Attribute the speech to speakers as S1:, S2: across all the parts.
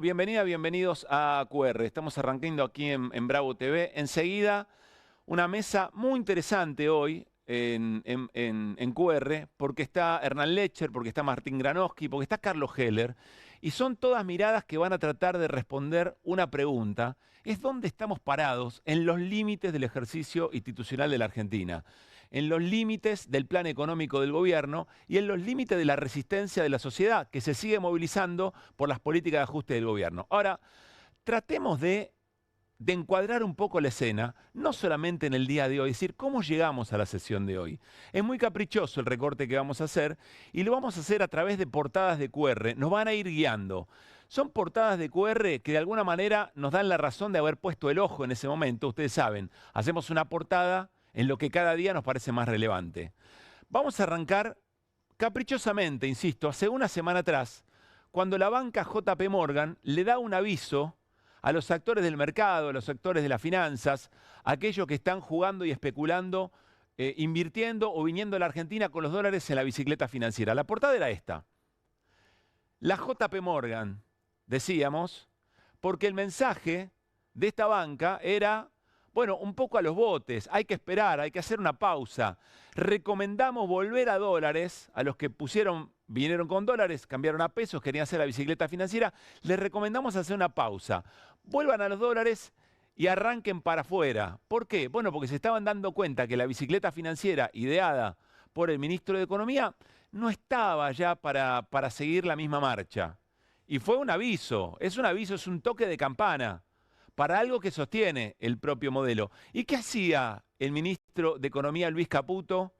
S1: Bienvenida, bienvenidos a QR. Estamos arrancando aquí en Bravo TV. Enseguida, una mesa muy interesante hoy en QR, porque está Hernán Lecher, porque está Martín Granowski, porque está Carlos Heller. Y son todas miradas que van a tratar de responder una pregunta. Es dónde estamos parados en los límites del ejercicio institucional de la Argentina, en los límites del plan económico del gobierno y en los límites de la resistencia de la sociedad, que se sigue movilizando por las políticas de ajuste del gobierno. Ahora, tratemos de encuadrar un poco la escena, no solamente en el día de hoy, es decir, cómo llegamos a la sesión de hoy. Es muy caprichoso el recorte que vamos a hacer y lo vamos a hacer a través de portadas de QR, nos van a ir guiando. Son portadas de QR que de alguna manera nos dan la razón de haber puesto el ojo en ese momento. Ustedes saben, hacemos una portada en lo que cada día nos parece más relevante. Vamos a arrancar caprichosamente, insisto, hace una semana atrás, cuando la banca JP Morgan le da un aviso a los actores del mercado, a los actores de las finanzas, a aquellos que están jugando y especulando, invirtiendo o viniendo a la Argentina con los dólares en la bicicleta financiera. La portada era esta. La JP Morgan, decíamos, porque el mensaje de esta banca era, bueno, un poco a los botes, hay que esperar, hay que hacer una pausa. Recomendamos volver a dólares, a los que vinieron con dólares, cambiaron a pesos, querían hacer la bicicleta financiera, les recomendamos hacer una pausa. Vuelvan a los dólares y arranquen para afuera. ¿Por qué? Bueno, porque se estaban dando cuenta que la bicicleta financiera ideada por el ministro de Economía no estaba ya para seguir la misma marcha. Y fue un aviso, es un toque de campana para algo que sostiene el propio modelo. ¿Y qué hacía el ministro de Economía, Luis Caputo,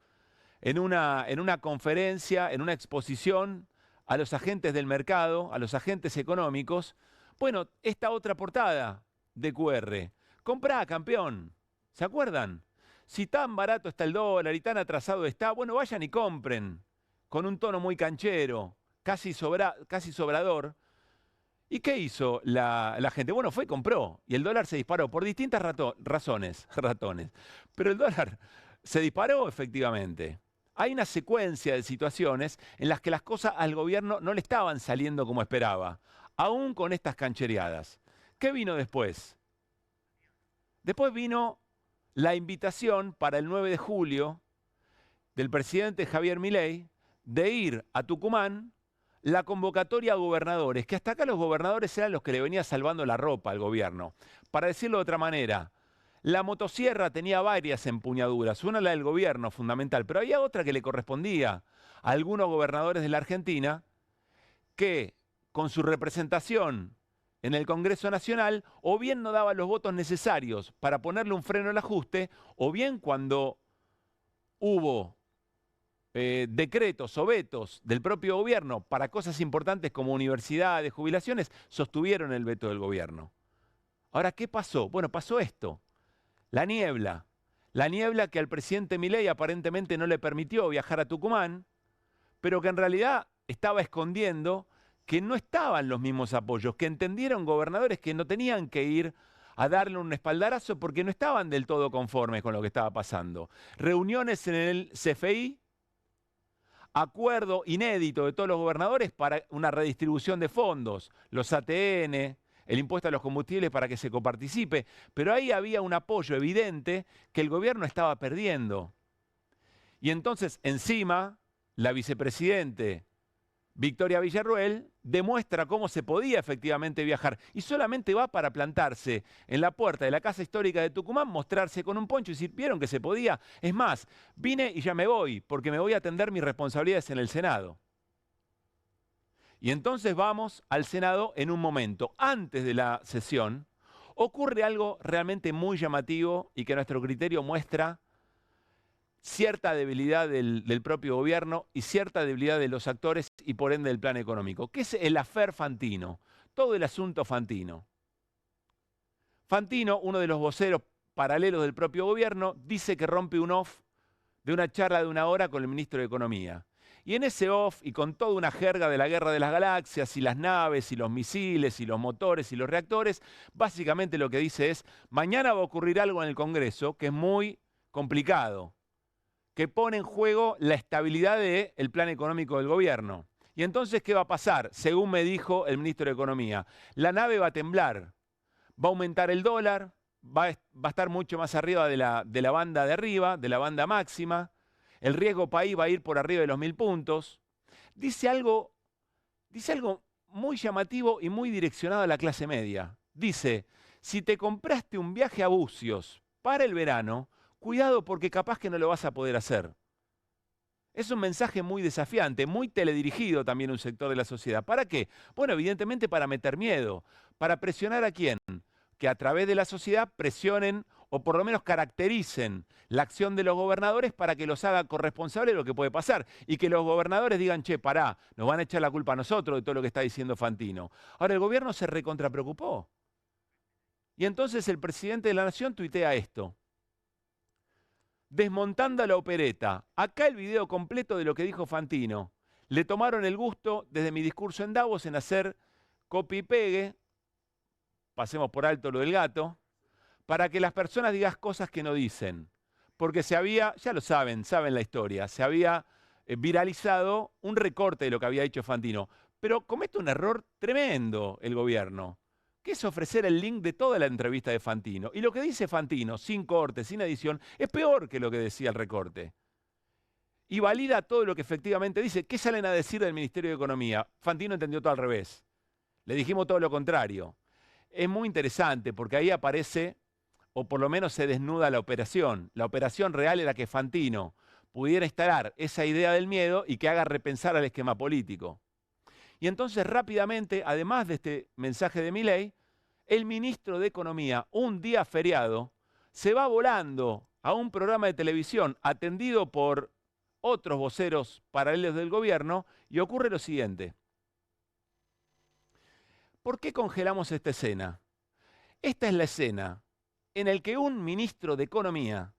S1: en una conferencia, en una exposición a los agentes del mercado, a los agentes económicos? Bueno, esta otra portada de QR. Comprá, campeón. ¿Se acuerdan? Si tan barato está el dólar y tan atrasado está, bueno, vayan y compren. Con un tono muy canchero, casi sobrador. ¿Y qué hizo la gente? Bueno, fue y compró. Y el dólar se disparó por distintas razones, ratones. Pero el dólar se disparó efectivamente. Hay una secuencia de situaciones en las que las cosas al gobierno no le estaban saliendo como esperaba, aún con estas canchereadas. ¿Qué vino después? Después vino la invitación para el 9 de julio del presidente Javier Milei de ir a Tucumán, la convocatoria a gobernadores, que hasta acá los gobernadores eran los que le venía salvando la ropa al gobierno. Para decirlo de otra manera, la motosierra tenía varias empuñaduras, una la del gobierno fundamental, pero había otra que le correspondía a algunos gobernadores de la Argentina que con su representación en el Congreso Nacional o bien no daban los votos necesarios para ponerle un freno al ajuste, o bien cuando hubo decretos o vetos del propio gobierno para cosas importantes como universidades, jubilaciones, sostuvieron el veto del gobierno. Ahora, ¿qué pasó? Bueno, pasó esto. La niebla que al presidente Milei aparentemente no le permitió viajar a Tucumán, pero que en realidad estaba escondiendo que no estaban los mismos apoyos, que entendieron gobernadores que no tenían que ir a darle un espaldarazo porque no estaban del todo conformes con lo que estaba pasando. Reuniones en el CFI, acuerdo inédito de todos los gobernadores para una redistribución de fondos, los ATN, el impuesto a los combustibles para que se coparticipe, pero ahí había un apoyo evidente que el gobierno estaba perdiendo. Y entonces, encima, la vicepresidente Victoria Villarruel demuestra cómo se podía efectivamente viajar y solamente va para plantarse en la puerta de la Casa Histórica de Tucumán, mostrarse con un poncho y decir, ¿vieron que se podía? Es más, vine y ya me voy porque me voy a atender mis responsabilidades en el Senado. Y entonces vamos al Senado en un momento. Antes de la sesión ocurre algo realmente muy llamativo y que a nuestro criterio muestra cierta debilidad del propio gobierno y cierta debilidad de los actores y por ende del plan económico, que es el affair Fantino, todo el asunto Fantino. Fantino, uno de los voceros paralelos del propio gobierno, dice que rompe un off de una charla de 1 hora con el ministro de Economía. Y en ese off, y con toda una jerga de la guerra de las galaxias, y las naves, y los misiles, y los motores, y los reactores, básicamente lo que dice es, mañana va a ocurrir algo en el Congreso que es muy complicado, que pone en juego la estabilidad del plan económico del gobierno. Y entonces, ¿qué va a pasar? Según me dijo el ministro de Economía, la nave va a temblar, va a aumentar el dólar, va a estar mucho más arriba de la banda de arriba, de la banda máxima, el riesgo país va a ir por arriba de los 1000 puntos. Dice algo muy llamativo y muy direccionado a la clase media. Dice, si te compraste un viaje a Bucios para el verano, cuidado porque capaz que no lo vas a poder hacer. Es un mensaje muy desafiante, muy teledirigido también a un sector de la sociedad. ¿Para qué? Bueno, evidentemente para meter miedo. ¿Para presionar a quién? Que a través de la sociedad presionen o por lo menos caractericen la acción de los gobernadores para que los haga corresponsables de lo que puede pasar. Y que los gobernadores digan, che, pará, nos van a echar la culpa a nosotros de todo lo que está diciendo Fantino. Ahora, el gobierno se recontrapreocupó. Y entonces el presidente de la Nación tuitea esto. Desmontando la opereta. Acá el video completo de lo que dijo Fantino. Le tomaron el gusto, desde mi discurso en Davos, en hacer copy y pegue, pasemos por alto lo del gato, para que las personas digan cosas que no dicen. Porque se había, ya lo saben la historia, se había viralizado un recorte de lo que había dicho Fantino. Pero comete un error tremendo el gobierno, que es ofrecer el link de toda la entrevista de Fantino. Y lo que dice Fantino, sin corte, sin edición, es peor que lo que decía el recorte. Y valida todo lo que efectivamente dice. ¿Qué salen a decir del Ministerio de Economía? Fantino entendió todo al revés. Le dijimos todo lo contrario. Es muy interesante porque ahí aparece, o por lo menos se desnuda la operación. La operación real era que Fantino pudiera instalar esa idea del miedo y que haga repensar al esquema político. Y entonces rápidamente, además de este mensaje de Milei, el ministro de Economía, un día feriado, se va volando a un programa de televisión atendido por otros voceros paralelos del gobierno y ocurre lo siguiente. ¿Por qué congelamos esta escena? Esta es la escena en la que un ministro de Economía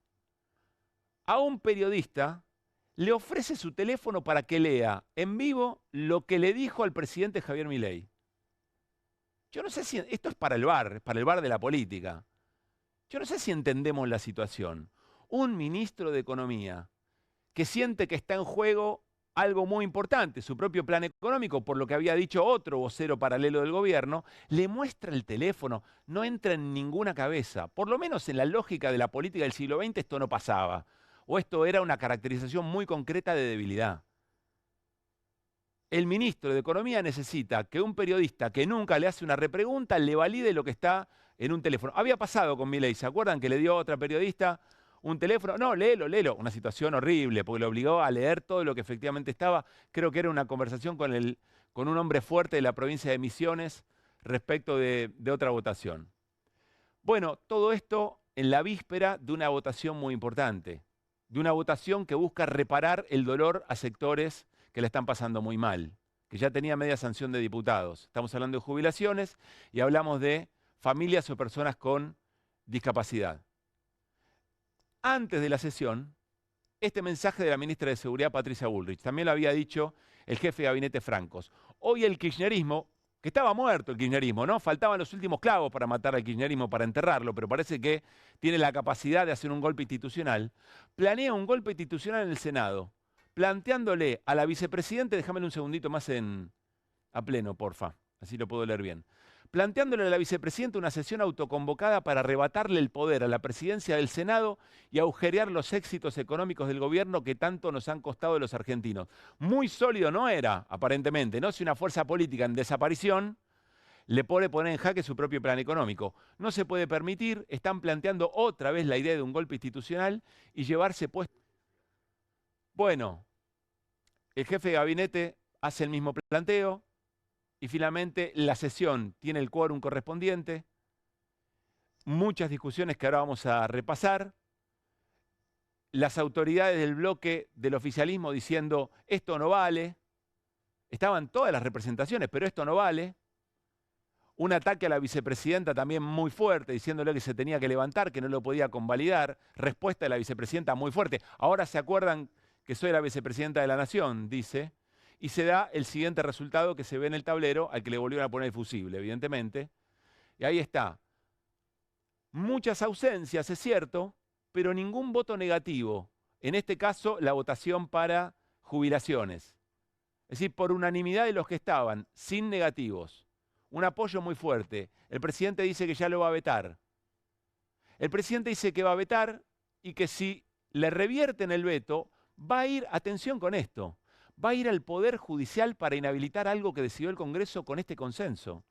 S1: a un periodista le ofrece su teléfono para que lea en vivo lo que le dijo al presidente Javier Milei. Yo no sé si esto es para el bar de la política. Yo no sé si entendemos la situación. Un ministro de Economía que siente que está en juego algo muy importante, su propio plan económico, por lo que había dicho otro vocero paralelo del gobierno, le muestra el teléfono, no entra en ninguna cabeza. Por lo menos en la lógica de la política del siglo XX esto no pasaba. O esto era una caracterización muy concreta de debilidad. El ministro de Economía necesita que un periodista que nunca le hace una repregunta le valide lo que está en un teléfono. Había pasado con Milei, ¿se acuerdan que le dio a otra periodista un teléfono? No, léelo. Una situación horrible, porque lo obligó a leer todo lo que efectivamente estaba. Creo que era una conversación con un hombre fuerte de la provincia de Misiones respecto de otra votación. Bueno, todo esto en la víspera de una votación muy importante, de una votación que busca reparar el dolor a sectores que le están pasando muy mal, que ya tenía media sanción de diputados. Estamos hablando de jubilaciones y hablamos de familias o personas con discapacidad. Antes de la sesión, este mensaje de la ministra de Seguridad, Patricia Bullrich, también lo había dicho el jefe de gabinete Francos. Hoy el kirchnerismo, que estaba muerto el kirchnerismo, ¿no? Faltaban los últimos clavos para matar al kirchnerismo, para enterrarlo, pero parece que tiene la capacidad de hacer un golpe institucional. Planea un golpe institucional en el Senado, planteándole a la vicepresidenta, déjamelo un segundito más a pleno, porfa, así lo puedo leer bien. Planteándole a la vicepresidenta una sesión autoconvocada para arrebatarle el poder a la presidencia del Senado y agujerear los éxitos económicos del gobierno que tanto nos han costado a los argentinos. Muy sólido no era, aparentemente, ¿no? Si una fuerza política en desaparición le puede poner en jaque su propio plan económico. No se puede permitir, están planteando otra vez la idea de un golpe institucional y llevarse puesto. Bueno, el jefe de gabinete hace el mismo planteo. Y finalmente la sesión tiene el quórum correspondiente, muchas discusiones que ahora vamos a repasar, las autoridades del bloque del oficialismo diciendo esto no vale, estaban todas las representaciones, pero esto no vale, un ataque a la vicepresidenta también muy fuerte, diciéndole que se tenía que levantar, que no lo podía convalidar, respuesta de la vicepresidenta muy fuerte, ahora se acuerdan que soy la vicepresidenta de la Nación, dice. Y se da el siguiente resultado que se ve en el tablero, al que le volvieron a poner el fusible, evidentemente. Y ahí está. Muchas ausencias, es cierto, pero ningún voto negativo. En este caso, la votación para jubilaciones. Es decir, por unanimidad de los que estaban, sin negativos. Un apoyo muy fuerte. El presidente dice que ya lo va a vetar. El presidente dice que va a vetar y que si le revierten el veto, va a ir, atención con esto, va a ir al Poder Judicial para inhabilitar algo que decidió el Congreso con este consenso.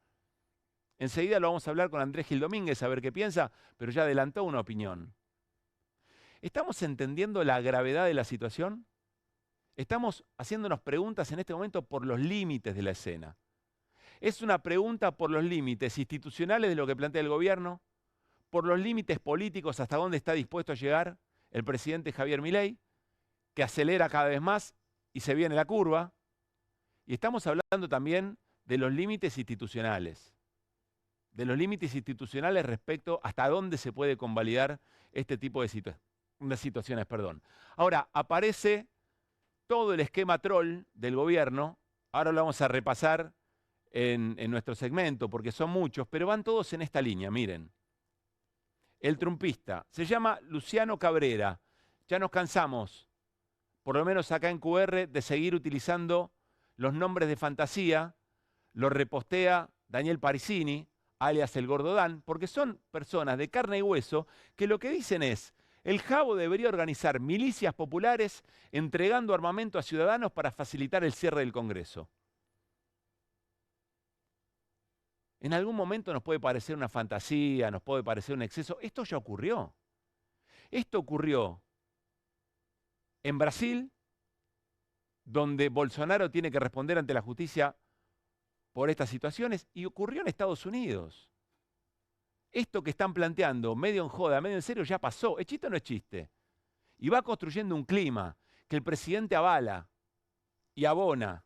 S1: Enseguida lo vamos a hablar con Andrés Gil Domínguez a ver qué piensa, pero ya adelantó una opinión. ¿Estamos entendiendo la gravedad de la situación? Estamos haciéndonos preguntas en este momento por los límites de la escena. Es una pregunta por los límites institucionales de lo que plantea el gobierno, por los límites políticos hasta dónde está dispuesto a llegar el presidente Javier Milei, que acelera cada vez más y se viene la curva. Y estamos hablando también de los límites institucionales. De los límites institucionales respecto hasta dónde se puede convalidar este tipo de situaciones. Ahora, aparece todo el esquema troll del gobierno. Ahora lo vamos a repasar en nuestro segmento, porque son muchos, pero van todos en esta línea, miren. El trumpista se llama Luciano Cabrera. Ya nos cansamos, por lo menos acá en QR, de seguir utilizando los nombres de fantasía. Lo repostea Daniel Parisini, alias el Gordo Dan, porque son personas de carne y hueso que lo que dicen es: el Jabo debería organizar milicias populares entregando armamento a ciudadanos para facilitar el cierre del Congreso. En algún momento nos puede parecer una fantasía, nos puede parecer un exceso. Esto ya ocurrió. Esto ocurrió en Brasil, donde Bolsonaro tiene que responder ante la justicia por estas situaciones, y ocurrió en Estados Unidos. Esto que están planteando, medio en joda, medio en serio, ya pasó. ¿Es chiste o no es chiste? Y va construyendo un clima que el presidente avala y abona.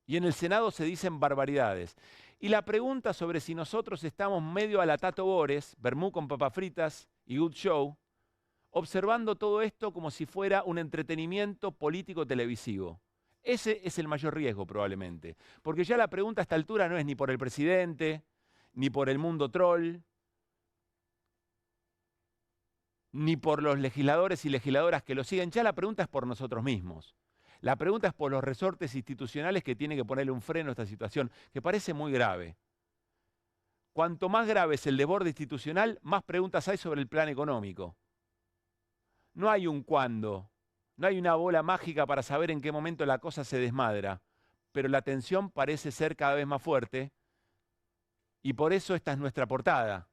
S1: Y en el Senado se dicen barbaridades. Y la pregunta sobre si nosotros estamos medio a la Tato Bores, vermú con papas fritas y good show, observando todo esto como si fuera un entretenimiento político televisivo. Ese es el mayor riesgo probablemente. Porque ya la pregunta a esta altura no es ni por el presidente, ni por el mundo troll, ni por los legisladores y legisladoras que lo siguen. Ya la pregunta es por nosotros mismos. La pregunta es por los resortes institucionales que tienen que ponerle un freno a esta situación, que parece muy grave. Cuanto más grave es el desborde institucional, más preguntas hay sobre el plan económico. No hay un cuándo, no hay una bola mágica para saber en qué momento la cosa se desmadra, pero la tensión parece ser cada vez más fuerte y por eso esta es nuestra portada.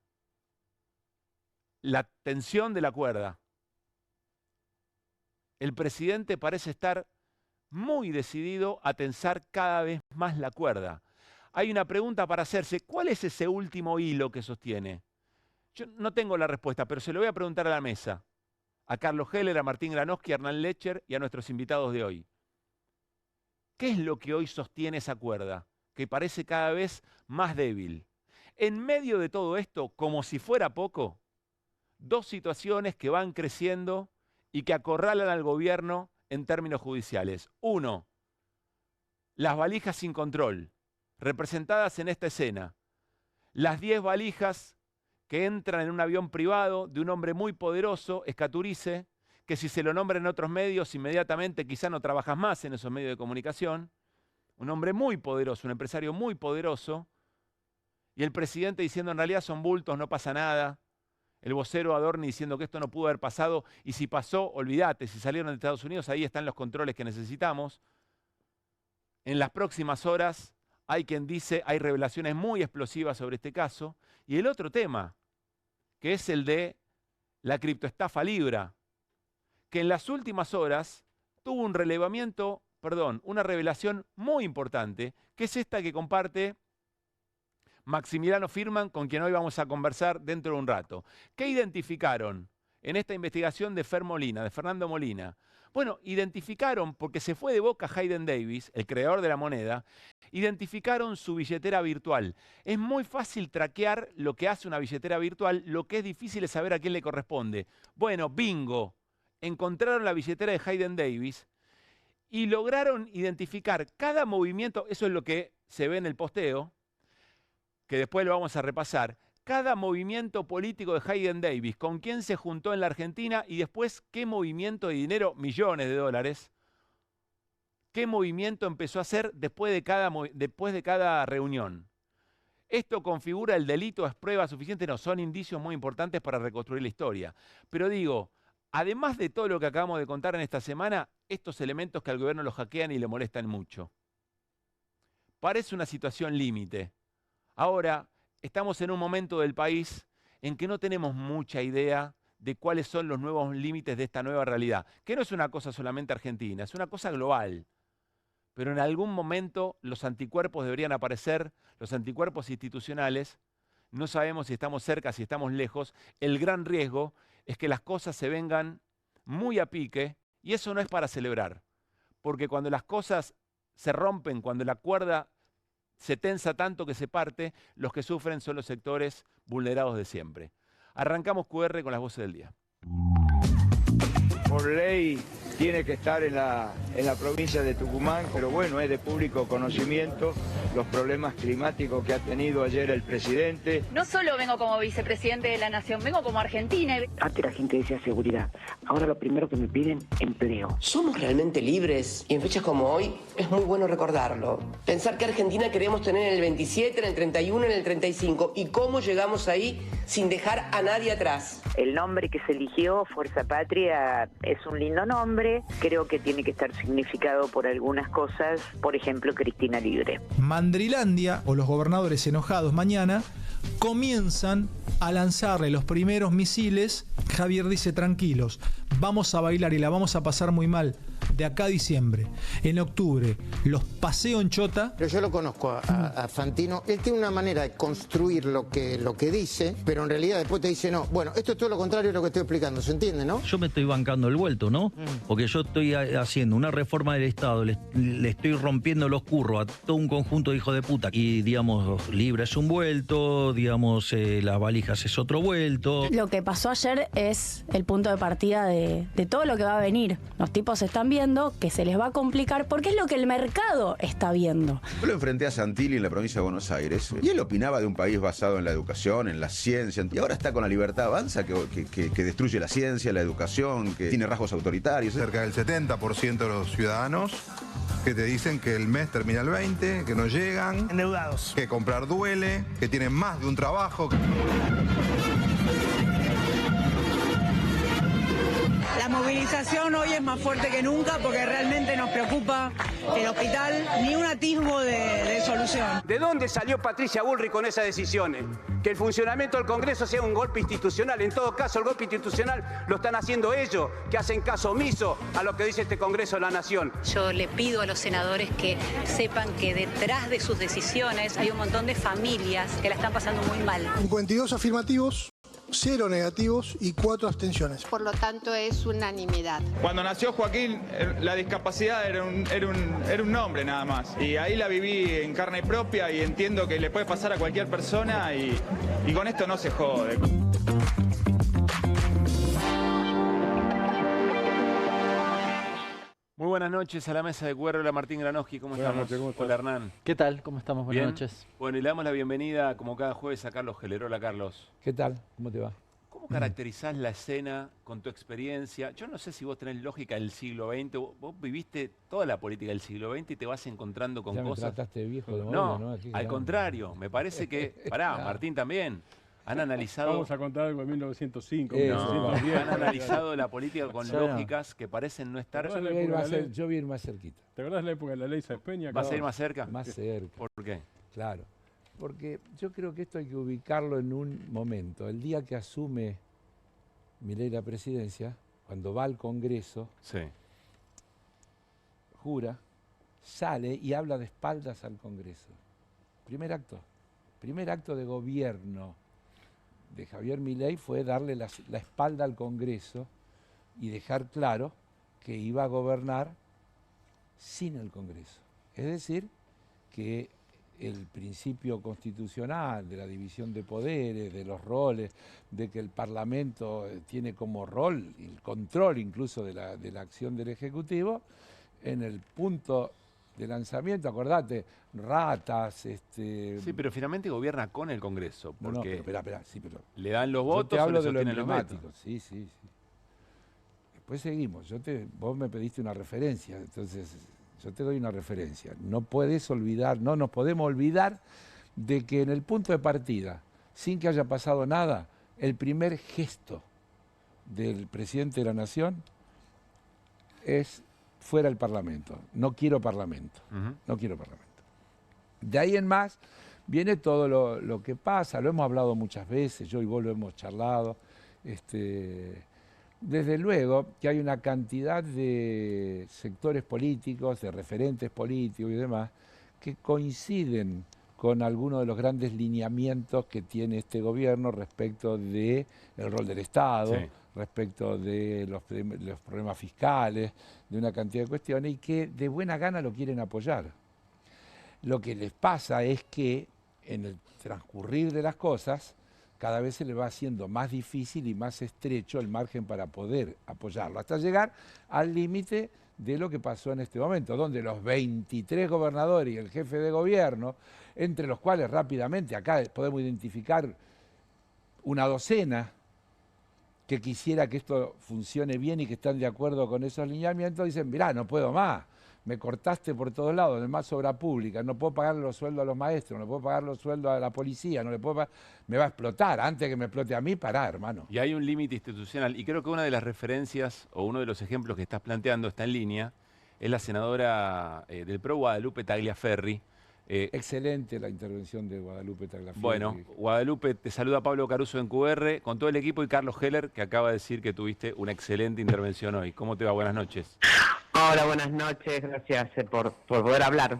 S1: La tensión de la cuerda. El presidente parece estar muy decidido a tensar cada vez más la cuerda. Hay una pregunta para hacerse: ¿cuál es ese último hilo que sostiene? Yo no tengo la respuesta, pero se lo voy a preguntar a la mesa. A Carlos Heller, a Martín Granowski, a Hernán Lecher y a nuestros invitados de hoy. ¿Qué es lo que hoy sostiene esa cuerda, que parece cada vez más débil? En medio de todo esto, como si fuera poco, dos situaciones que van creciendo y que acorralan al gobierno en términos judiciales. Uno, las valijas sin control, representadas en esta escena. Las 10 valijas que entran en un avión privado de un hombre muy poderoso, Escaturice, que si se lo nombra en otros medios, inmediatamente quizá no trabajas más en esos medios de comunicación. Un hombre muy poderoso, un empresario muy poderoso. Y el presidente diciendo: en realidad son bultos, no pasa nada. El vocero Adorni diciendo que esto no pudo haber pasado, y si pasó, olvídate, si salieron de Estados Unidos, ahí están los controles que necesitamos. En las próximas horas hay quien dice, hay revelaciones muy explosivas sobre este caso. Y el otro tema, que es el de la criptoestafa Libra, que en las últimas horas tuvo un relevamiento, una revelación muy importante, que es esta que comparte Maximiliano Firman, con quien hoy vamos a conversar dentro de un rato. ¿Qué identificaron en esta investigación de Fernando Molina? Bueno, identificaron, porque se fue de boca Hayden Davis, el creador de la moneda, identificaron su billetera virtual. Es muy fácil traquear lo que hace una billetera virtual, lo que es difícil es saber a quién le corresponde. Bueno, bingo, encontraron la billetera de Hayden Davis y lograron identificar cada movimiento, eso es lo que se ve en el posteo, que después lo vamos a repasar, cada movimiento político de Hayden Davis, con quién se juntó en la Argentina y después qué movimiento de dinero, millones de dólares, qué movimiento empezó a hacer después de cada reunión. ¿Esto configura el delito? ¿Es prueba suficiente? No, son indicios muy importantes para reconstruir la historia. Pero digo, además de todo lo que acabamos de contar en esta semana, estos elementos que al gobierno lo hackean y le molestan mucho. Parece una situación límite. Ahora, estamos en un momento del país en que no tenemos mucha idea de cuáles son los nuevos límites de esta nueva realidad, que no es una cosa solamente argentina, es una cosa global. Pero en algún momento los anticuerpos deberían aparecer, los anticuerpos institucionales. No sabemos si estamos cerca, si estamos lejos. El gran riesgo es que las cosas se vengan muy a pique y eso no es para celebrar. Porque cuando las cosas se rompen, cuando la cuerda se tensa tanto que se parte, los que sufren son los sectores vulnerados de siempre. Arrancamos QR con las voces del día.
S2: Por ley tiene que estar en la provincia de Tucumán, pero bueno, es de público conocimiento los problemas climáticos que ha tenido ayer el presidente.
S3: No solo vengo como vicepresidente de la Nación, vengo como argentina.
S4: Antes la gente decía seguridad, ahora lo primero que me piden, empleo.
S5: ¿Somos realmente libres? Y en fechas como hoy es muy bueno recordarlo. Pensar que Argentina queremos tener en el 27, en el 31, en el 35 y cómo llegamos ahí sin dejar a nadie atrás.
S4: El nombre que se eligió, Fuerza Patria, es un lindo nombre. Creo que tiene que estar significado por algunas cosas, por ejemplo, Cristina Libre.
S6: Mandrilandia, o los gobernadores enojados mañana, comienzan a lanzarle los primeros misiles. Javier dice, tranquilos, vamos a bailar y la vamos a pasar muy mal de acá a diciembre. En octubre los paseo en chota.
S7: Pero yo lo conozco a Fantino. Él tiene una manera de construir lo que dice, pero en realidad después te dice, no, bueno, esto es todo lo contrario de lo que estoy explicando, ¿se entiende, no?
S8: Yo me estoy bancando el vuelto, ¿no? Porque yo estoy haciendo una reforma del Estado, le estoy rompiendo los curros a todo un conjunto de hijos de puta. Y, digamos, Libre es un vuelto, digamos, las valijas es otro vuelto.
S9: Lo que pasó ayer es el punto de partida de todo lo que va a venir. Los tipos están viendo que se les va a complicar porque es lo que el mercado está viendo.
S10: Yo lo enfrenté a Santilli en la provincia de Buenos Aires y él opinaba de un país basado en la educación, en la ciencia, y ahora está con la Libertad Avanza que destruye la ciencia, la educación, que tiene rasgos autoritarios.
S11: Cerca del 70% de los ciudadanos que te dicen que el mes termina el 20, que no llegan,
S12: endeudados,
S11: que comprar duele, que tienen más de un trabajo.
S13: La movilización hoy es más fuerte que nunca porque realmente nos preocupa el hospital, ni un atisbo de solución.
S14: ¿De dónde salió Patricia Bullrich con esas decisiones? Que el funcionamiento del Congreso sea un golpe institucional. En todo caso, el golpe institucional lo están haciendo ellos, que hacen caso omiso a lo que dice este Congreso de la Nación.
S3: Yo le pido a los senadores que sepan que detrás de sus decisiones hay un montón de familias que la están pasando muy mal.
S12: 52 afirmativos, 0 negativos y 4 abstenciones.
S15: Por lo tanto, es unanimidad.
S16: Cuando nació Joaquín, la discapacidad era un nombre nada más. Y ahí la viví en carne propia y entiendo que le puede pasar a cualquier persona y con esto no se jode.
S1: Muy buenas noches a la mesa de QR. Hola Martín Granowski, ¿cómo estamos?
S17: Noches, ¿cómo estás?
S1: Hola Hernán.
S17: ¿Qué tal? ¿Cómo estamos? Buenas noches.
S1: Bueno, y le damos la bienvenida, como cada jueves, a Carlos Heller. Hola Carlos.
S17: ¿Qué tal? ¿Cómo te va?
S1: ¿Cómo caracterizás la escena con tu experiencia? Yo no sé si vos tenés lógica del siglo XX, vos viviste toda la política del siglo XX y te vas encontrando con
S17: ya
S1: cosas...
S17: me trataste de viejo de
S1: modelo,
S17: ¿no?
S1: Aquí, al contrario, me parece que... Pará, Martín también. Han analizado...
S18: Vamos a contar algo de 1905.
S1: Han analizado la política con lógicas que parecen no estar...
S17: Yo voy a ir más cerquita.
S18: ¿Te acordás de la época de la ley Sáenz Peña?
S1: ¿Vas a ir más cerca?
S17: Más cerca.
S1: ¿Por qué?
S17: Claro. Porque yo creo que esto hay que ubicarlo en un momento. El día que asume Milei la presidencia, cuando va al Congreso, jura, sale y habla de espaldas al Congreso. Primer acto de gobierno de Javier Milei fue darle la espalda al Congreso y dejar claro que iba a gobernar sin el Congreso. Es decir, que el principio constitucional de la división de poderes, de los roles, de que el Parlamento tiene como rol el control incluso de la acción del Ejecutivo, en el punto de lanzamiento, acordate, ratas...
S1: Sí, pero finalmente gobierna con el Congreso, porque
S17: espera, pero
S1: le dan los votos,
S17: yo te hablo
S1: o le
S17: de lo
S1: sostienen los
S17: emblemático,
S1: vetos.
S17: sí. Después seguimos, vos me pediste una referencia, entonces Yo te doy una referencia. No puedes olvidar, no nos podemos olvidar de que en el punto de partida, sin que haya pasado nada, el primer gesto del presidente de la Nación es fuera del Parlamento. No quiero Parlamento. No quiero Parlamento. De ahí en más viene todo lo que pasa. Lo hemos hablado muchas veces, yo y vos lo hemos charlado. Desde luego que hay una cantidad de sectores políticos, de referentes políticos y demás, que coinciden con algunos de los grandes lineamientos que tiene este gobierno respecto del rol del Estado, sí, respecto de los problemas fiscales, de una cantidad de cuestiones, y que de buena gana lo quieren apoyar. Lo que les pasa es que en el transcurrir de las cosas, cada vez se le va haciendo más difícil y más estrecho el margen para poder apoyarlo, hasta llegar al límite de lo que pasó en este momento, donde los 23 gobernadores y el jefe de gobierno, entre los cuales rápidamente acá podemos identificar una docena que quisiera que esto funcione bien y que están de acuerdo con esos lineamientos, dicen, mirá, no puedo más. Me cortaste por todos lados, además obra pública, no puedo pagar los sueldos a los maestros, no puedo pagar los sueldos a la policía, no le puedo pagar, me va a explotar, antes que me explote a mí, pará, hermano.
S1: Y hay un límite institucional, y creo que una de las referencias, o uno de los ejemplos que estás planteando, está en línea, es la senadora del PRO, Guadalupe Tagliaferri.
S17: Excelente la intervención de Guadalupe Tagliaferri.
S1: Bueno, Guadalupe, te saluda Pablo Caruso en QR, con todo el equipo, y Carlos Heller, que acaba de decir que tuviste una excelente intervención hoy. ¿Cómo te va? Buenas noches.
S19: Hola, buenas noches, gracias por poder hablar.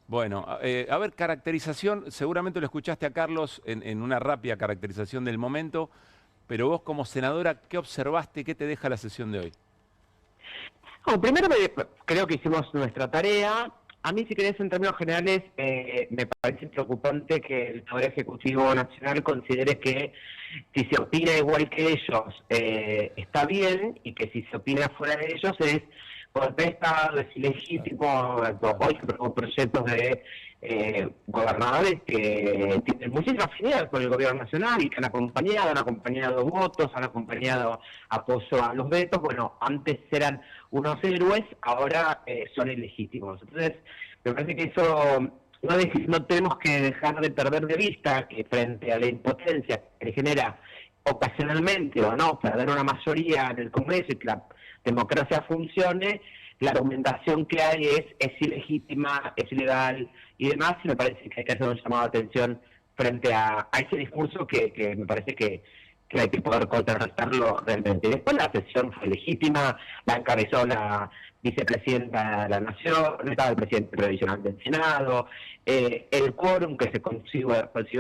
S1: Bueno, a ver, caracterización, seguramente lo escuchaste a Carlos en una rápida caracterización del momento, pero vos como senadora, ¿qué observaste, qué te deja la sesión de hoy?
S19: Bueno, primero creo que hicimos nuestra tarea. A mí, si querés, en términos generales, me parece preocupante que el Poder Ejecutivo Nacional considere que si se opina igual que ellos está bien, y que si se opina fuera de ellos es golpe de Estado, es ilegítimo. Hoy con proyectos de gobernadores que tienen muchísima afinidad con el gobierno nacional y que han acompañado votos, han acompañado apoyo a los vetos. Bueno, antes eran unos héroes, ahora son ilegítimos. Entonces, me parece que eso no tenemos que dejar de perder de vista que frente a la impotencia que genera ocasionalmente o no perder una mayoría en el Congreso y que la democracia funcione, la argumentación que hay es ilegítima, es ilegal y demás, y me parece que hay que hacer un llamado de atención frente a ese discurso que me parece que hay que poder contrarrestarlo realmente. Y después la sesión fue legítima, la encabezó la vicepresidenta de la Nación, estaba el presidente provisional del Senado, el quórum que se consiguió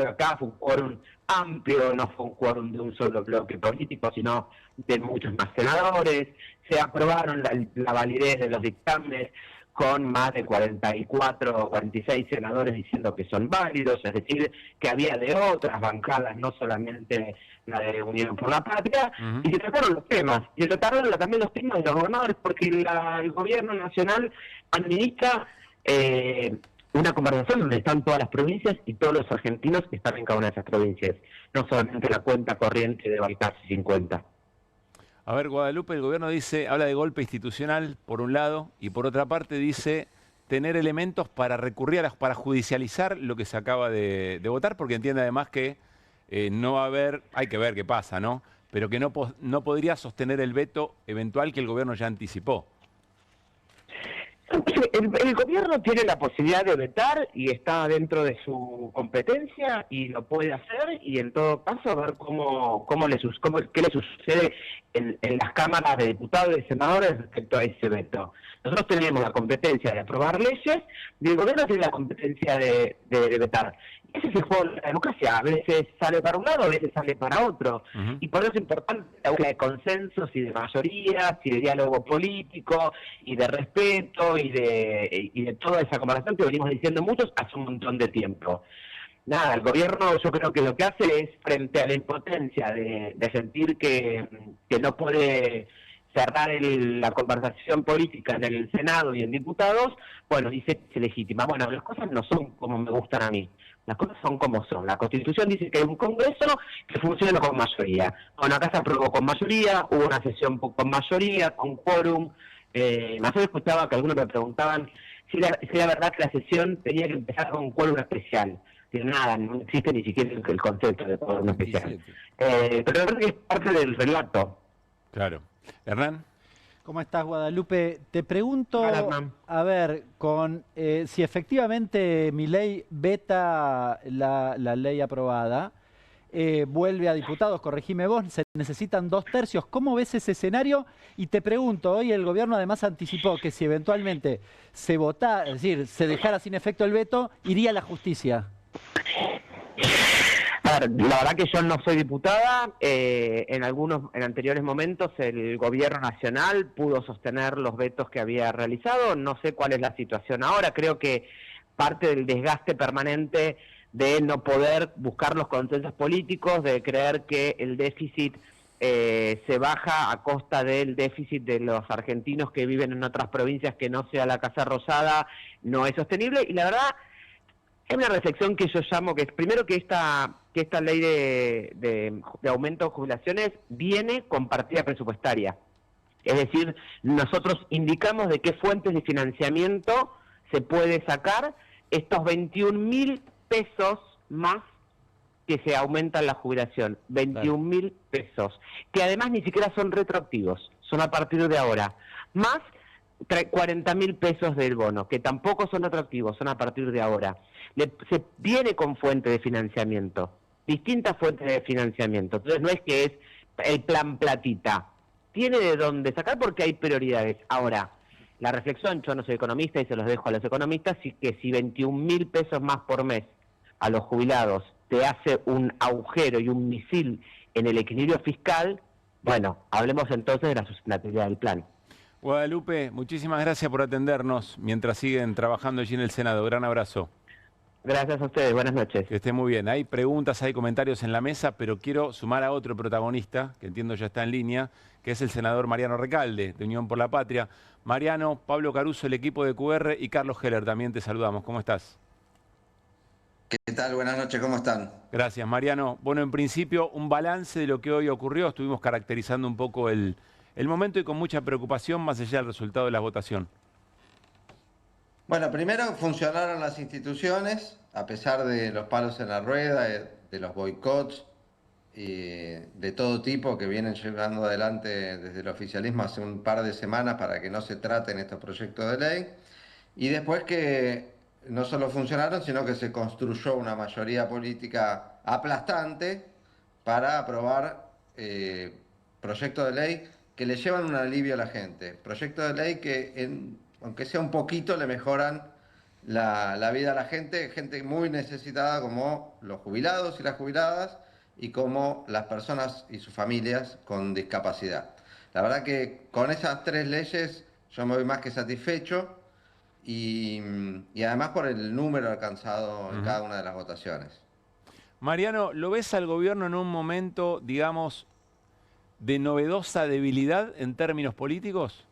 S19: acá fue un quórum amplio, no fue un quórum de un solo bloque político, sino de muchos más senadores. Se aprobaron la validez de los dictámenes con más de 44 o 46 senadores diciendo que son válidos, es decir, que había de otras bancadas, no solamente la de Unión por la Patria, y se trataron los temas, y se trataron también los temas de los gobernadores, porque el gobierno nacional administra una conversación donde están todas las provincias y todos los argentinos que están en cada una de esas provincias, no solamente la cuenta corriente de Balcarce 50.
S1: A ver, Guadalupe, el gobierno habla de golpe institucional, por un lado, y por otra parte dice tener elementos para recurrir, para judicializar lo que se acaba de votar, porque entiende además que no va a haber, hay que ver qué pasa, ¿no? Pero que no podría sostener el veto eventual que el gobierno ya anticipó.
S19: El gobierno tiene la posibilidad de vetar y está dentro de su competencia y lo puede hacer, y en todo caso a ver qué le sucede en las cámaras de diputados y de senadores respecto a ese veto. Nosotros tenemos la competencia de aprobar leyes y el gobierno tiene la competencia de vetar. Ese es el juego de la democracia, a veces sale para un lado, a veces sale para otro, y por eso es importante la búsqueda de consensos y de mayorías y de diálogo político y de respeto y de toda esa conversación que venimos diciendo muchos hace un montón de tiempo. Nada, el gobierno yo creo que lo que hace es, frente a la impotencia de sentir que no puede cerrar la conversación política en el Senado y en diputados, bueno, dice que es legítima. Bueno, las cosas no son como me gustan a mí. Las cosas son como son. La Constitución dice que hay un Congreso que funciona con mayoría. Bueno, acá se aprobó con mayoría, hubo una sesión con mayoría, con quórum. Más escuchaba que algunos me preguntaban sí la verdad que la sesión tenía que empezar con un quórum especial. Nada, no existe ni siquiera el concepto de quórum especial. Pero la verdad que es parte del relato.
S1: Claro. Hernán.
S20: ¿Cómo estás, Guadalupe? Te pregunto,
S19: Hola, Hernán.
S20: a ver, si efectivamente Milei veta la ley aprobada, vuelve a diputados, corregime vos, se necesitan 2/3. ¿Cómo ves ese escenario? Y te pregunto, hoy el gobierno además anticipó que si eventualmente se votara, es decir, se dejara sin efecto el veto, iría a la justicia.
S19: A ver, la verdad que yo no soy diputada. En anteriores momentos el gobierno nacional pudo sostener los vetos que había realizado. No sé cuál es la situación ahora. Creo que parte del desgaste permanente de no poder buscar los consensos políticos, de creer que el déficit se baja a costa del déficit de los argentinos que viven en otras provincias que no sea la Casa Rosada, no es sostenible. Y la verdad, es una reflexión que yo llamo que es, primero, que esta ley de aumento de jubilaciones viene con partida presupuestaria. Es decir, nosotros indicamos de qué fuentes de financiamiento se puede sacar estos 21.000 pesos más que se aumentan la jubilación. 21.000 pesos, que además ni siquiera son retroactivos, son a partir de ahora. Más 40.000 pesos del bono, que tampoco son retroactivos, son a partir de ahora. Se viene con fuente de financiamiento, distintas fuentes de financiamiento. Entonces no es que es el plan platita, tiene de dónde sacar porque hay prioridades. Ahora, la reflexión, yo no soy economista y se los dejo a los economistas, que si 21.000 pesos más por mes a los jubilados te hace un agujero y un misil en el equilibrio fiscal, bueno, hablemos entonces de la sustentabilidad del plan.
S1: Guadalupe, muchísimas gracias por atendernos mientras siguen trabajando allí en el Senado. Gran abrazo.
S19: Gracias a ustedes, buenas noches.
S1: Que esté muy bien. Hay preguntas, hay comentarios en la mesa, pero quiero sumar a otro protagonista, que entiendo ya está en línea, que es el senador Mariano Recalde, de Unión por la Patria. Mariano, Pablo Caruso, el equipo de QR y Carlos Heller, también te saludamos. ¿Cómo estás?
S21: ¿Qué tal? Buenas noches, ¿cómo están?
S1: Gracias, Mariano. Bueno, en principio, un balance de lo que hoy ocurrió. Estuvimos caracterizando un poco el momento y con mucha preocupación, más allá del resultado de la votación.
S21: Bueno, primero funcionaron las instituciones, a pesar de los palos en la rueda, de los boicots de todo tipo que vienen llevando adelante desde el oficialismo hace un par de semanas para que no se traten estos proyectos de ley. Y después que no solo funcionaron, sino que se construyó una mayoría política aplastante para aprobar proyectos de ley que le llevan un alivio a la gente. Proyectos de ley que, aunque sea un poquito, le mejoran la vida a la gente muy necesitada como los jubilados y las jubiladas y como las personas y sus familias con discapacidad. La verdad que con esas tres leyes yo me voy más que satisfecho y además por el número alcanzado en cada una de las votaciones.
S1: Mariano, ¿lo ves al gobierno en un momento, digamos, de novedosa debilidad en términos políticos?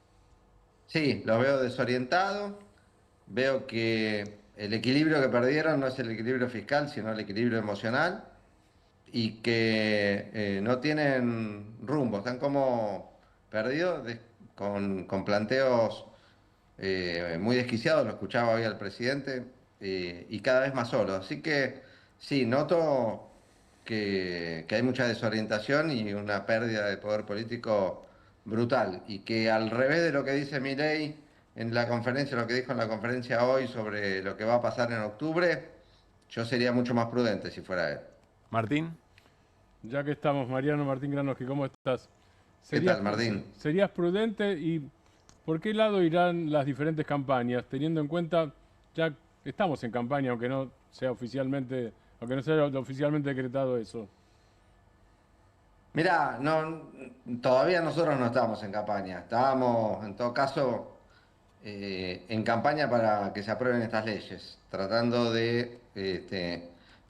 S21: Sí, lo veo desorientado, veo que el equilibrio que perdieron no es el equilibrio fiscal, sino el equilibrio emocional, y que no tienen rumbo, están como perdidos con planteos muy desquiciados, lo escuchaba hoy al presidente, y cada vez más solos. Así que sí, noto que hay mucha desorientación y una pérdida de poder político brutal, y que al revés de lo que dice Milei en la conferencia, lo que dijo en la conferencia hoy sobre lo que va a pasar en octubre, yo sería mucho más prudente si fuera él.
S1: Martín.
S18: Ya que estamos, Mariano, Martín Granoski, ¿cómo estás?
S21: ¿Qué tal, Martín?
S18: ¿Serías prudente y por qué lado irán las diferentes campañas, teniendo en cuenta, ya estamos en campaña, aunque no sea oficialmente, aunque no sea oficialmente decretado eso?
S21: Mirá, todavía nosotros no estamos en campaña. Estábamos, en todo caso, en campaña para que se aprueben estas leyes, tratando de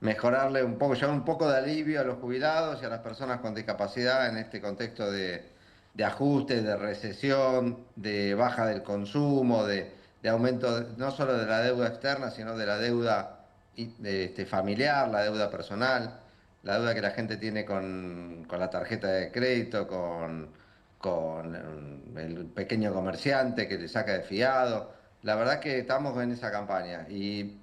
S21: mejorarle un poco, llevar un poco de alivio a los jubilados y a las personas con discapacidad en este contexto de ajuste, de recesión, de baja del consumo, de aumento no solo de la deuda externa, sino de la deuda familiar, la deuda personal, la deuda que la gente tiene con la tarjeta de crédito, con el pequeño comerciante que le saca de fiado. la verdad que estamos en esa campaña. Y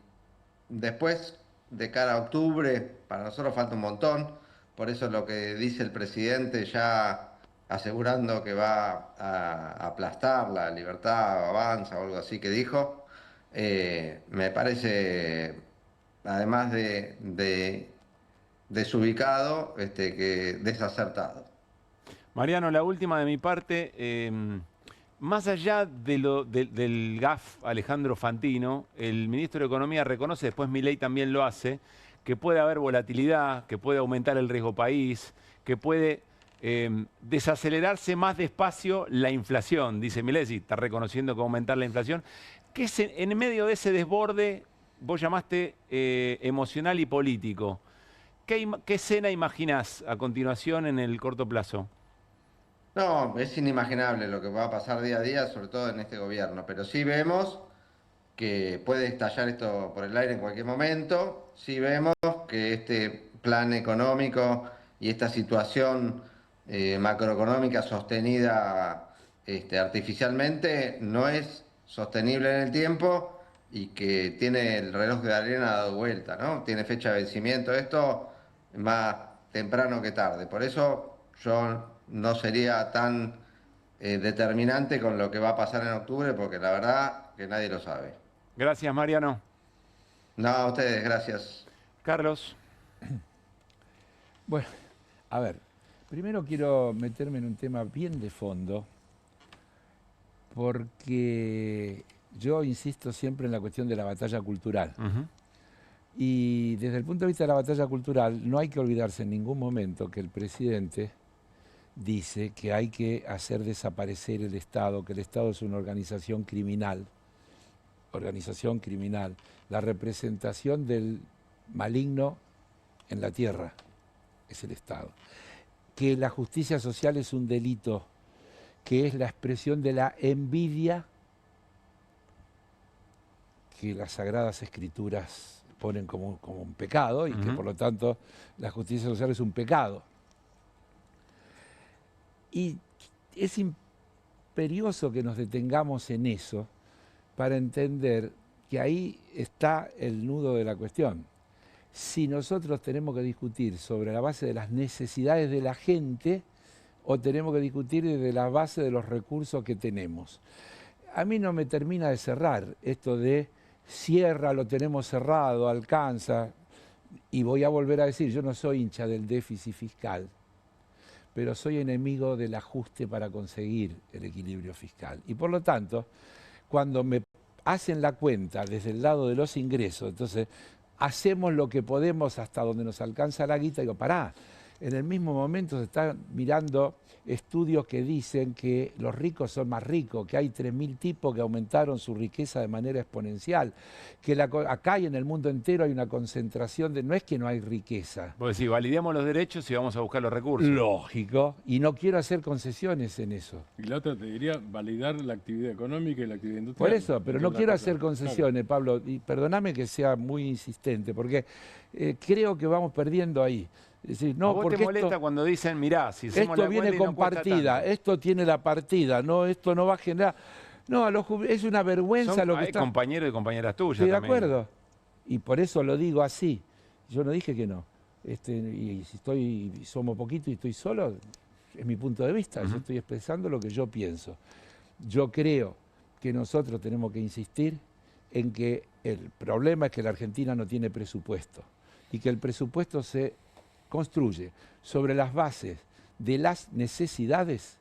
S21: después, de cara a octubre, para nosotros falta un montón. Por eso lo que dice el presidente ya asegurando que va a aplastar la libertad, avanza o algo así que dijo, me parece, además de desubicado, que desacertado.
S1: Mariano, la última de mi parte. Más allá del GAF Alejandro Fantino, el ministro de Economía reconoce, después Milei también lo hace, que puede haber volatilidad, que puede aumentar el riesgo país, que puede desacelerarse más despacio la inflación. Dice Milei, sí, está reconociendo que va a aumentar la inflación. ¿Qué es en medio de ese desborde, vos llamaste emocional y político? ¿Qué escena imaginás a continuación en el corto plazo?
S21: No, es inimaginable lo que va a pasar día a día, sobre todo en este gobierno, pero sí vemos que puede estallar esto por el aire en cualquier momento, sí vemos que este plan económico y esta situación macroeconómica sostenida artificialmente no es sostenible en el tiempo y que tiene el reloj de arena dado vuelta, ¿no? Tiene fecha de vencimiento, esto más temprano que tarde, por eso yo no sería tan determinante con lo que va a pasar en octubre, porque la verdad que nadie lo sabe.
S1: Gracias, Mariano.
S21: No, a ustedes, gracias.
S1: Carlos.
S17: Bueno, a ver, primero quiero meterme en un tema bien de fondo, porque yo insisto siempre en la cuestión de la batalla cultural. Y desde el punto de vista de la batalla cultural, no hay que olvidarse en ningún momento que el presidente dice que hay que hacer desaparecer el Estado, que el Estado es una organización criminal, la representación del maligno en la tierra es el Estado, que la justicia social es un delito, que es la expresión de la envidia que las Sagradas Escrituras ponen como un pecado y que por lo tanto la justicia social es un pecado. Y es imperioso que nos detengamos en eso para entender que ahí está el nudo de la cuestión. Si nosotros tenemos que discutir sobre la base de las necesidades de la gente o tenemos que discutir desde la base de los recursos que tenemos. A mí no me termina de cerrar esto de cierra, lo tenemos cerrado, alcanza, y voy a volver a decir, yo no soy hincha del déficit fiscal, pero soy enemigo del ajuste para conseguir el equilibrio fiscal. Y por lo tanto, cuando me hacen la cuenta desde el lado de los ingresos, entonces hacemos lo que podemos hasta donde nos alcanza la guita, digo, pará, en el mismo momento se están mirando estudios que dicen que los ricos son más ricos, que hay 3.000 tipos que aumentaron su riqueza de manera exponencial, que acá y en el mundo entero hay una concentración de... No es que no hay riqueza.
S1: Vos decís, validemos los derechos y vamos a buscar los recursos.
S17: Lógico, y no quiero hacer concesiones en eso.
S18: Y la otra te diría, validar la actividad económica y la actividad industrial.
S17: Por eso, pero no quiero hacer concesiones, claro. Pablo, y perdóname que sea muy insistente, porque creo que vamos perdiendo ahí. Es decir, no,
S1: ¿a vos te molesta cuando dicen, mirá, si hacemos
S17: esto
S1: la
S17: viene con partida, esto tiene la partida, no, esto no va a generar... No, es una vergüenza
S1: son,
S17: lo que está...
S1: compañeros y compañeras tuyas
S17: Estoy
S1: también.
S17: de acuerdo. Y por eso lo digo así. Yo no dije que no. Y si somos poquitos y estoy solo, es mi punto de vista. Yo estoy expresando lo que yo pienso. Yo creo que nosotros tenemos que insistir en que el problema es que la Argentina no tiene presupuesto. Y que el presupuesto se construye sobre las bases de las necesidades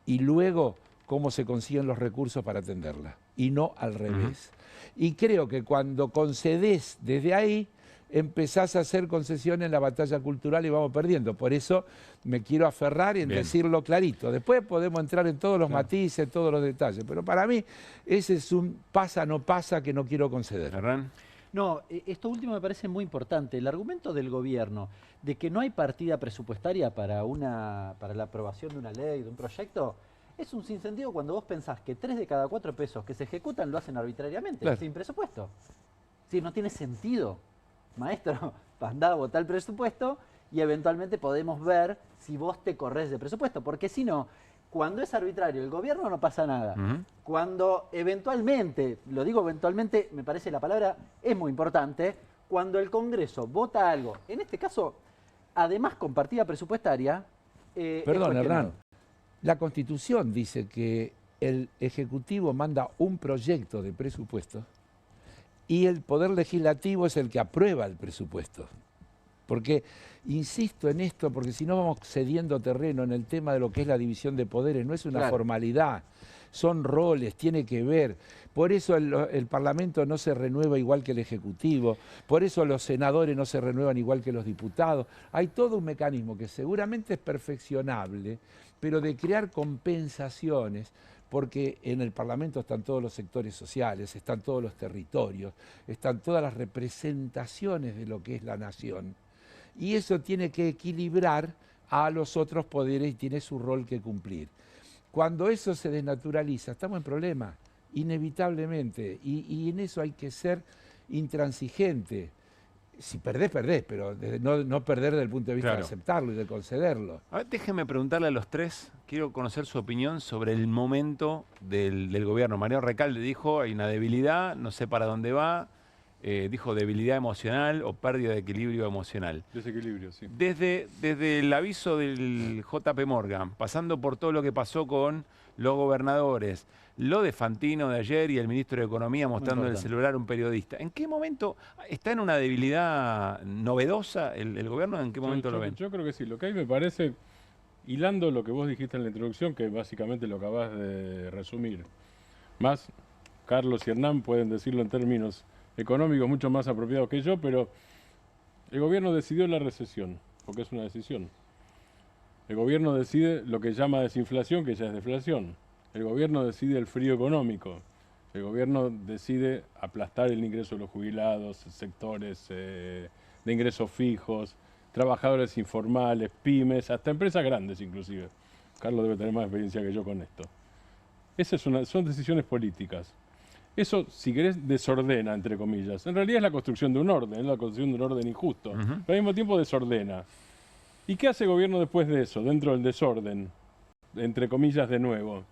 S17: y luego cómo se consiguen los recursos para atenderlas, y no al revés. Y creo que cuando concedes desde ahí, empezás a hacer concesiones en la batalla cultural y vamos perdiendo. Por eso me quiero aferrar y en decirlo clarito. Después podemos entrar en todos los matices, todos los detalles, pero para mí ese es un pasa, no pasa que no quiero conceder.
S20: No, esto último me parece muy importante. El argumento del gobierno de que no hay partida presupuestaria para la aprobación de una ley, de un proyecto, es un sinsentido cuando vos pensás que 3 de cada 4 pesos que se ejecutan lo hacen arbitrariamente, sin presupuesto. Sí, no tiene sentido. Maestro, andá a votar el presupuesto y eventualmente podemos ver si vos te corres de presupuesto. Porque si no, Cuando es arbitrario el gobierno no pasa nada. Cuando eventualmente, lo digo eventualmente, me parece la palabra es muy importante, cuando el Congreso vota algo, en este caso, además con partida presupuestaria...
S17: Perdón, Hernán, la Constitución dice que el Ejecutivo manda un proyecto de presupuesto y el Poder Legislativo es el que aprueba el presupuesto. Porque, insisto en esto, porque si no vamos cediendo terreno en el tema de lo que es la división de poderes, no es una formalidad, son roles, tiene que ver. Por eso el Parlamento no se renueva igual que el Ejecutivo, por eso los senadores no se renuevan igual que los diputados. Hay todo un mecanismo que seguramente es perfeccionable, pero de crear compensaciones, porque en el Parlamento están todos los sectores sociales, están todos los territorios, están todas las representaciones de lo que es la nación. Y eso tiene que equilibrar a los otros poderes y tiene su rol que cumplir. Cuando eso se desnaturaliza, estamos en problemas, inevitablemente, y en eso hay que ser intransigente. Si perdés, perdés, pero no perder desde el punto de vista de aceptarlo y de concederlo.
S1: A ver, déjeme preguntarle a los tres, quiero conocer su opinión sobre el momento del gobierno. Mariano Recalde dijo, hay una debilidad, no sé para dónde va, dijo debilidad emocional o pérdida de equilibrio emocional.
S18: Desequilibrio, sí.
S1: Desde el aviso del JP Morgan, pasando por todo lo que pasó con los gobernadores, lo de Fantino de ayer y el ministro de Economía mostrando el celular a un periodista, ¿en qué momento está en una debilidad novedosa el gobierno? ¿En qué momento lo ven?
S18: Yo creo que sí. Lo que hay me parece, hilando lo que vos dijiste en la introducción, que básicamente lo acabás de resumir, más Carlos y Hernán pueden decirlo en términos económicos mucho más apropiados que yo, pero el gobierno decidió la recesión, porque es una decisión. El gobierno decide lo que llama desinflación, que ya es deflación. El gobierno decide el frío económico. El gobierno decide aplastar el ingreso de los jubilados, sectores de ingresos fijos, trabajadores informales, pymes, hasta empresas grandes inclusive. Carlos debe tener más experiencia que yo con esto. Esas son decisiones políticas. Eso, si querés, desordena, entre comillas. En realidad es la construcción de un orden, es la construcción de un orden injusto. Pero al mismo tiempo desordena. ¿Y qué hace el gobierno después de eso, dentro del desorden? Entre comillas, de nuevo.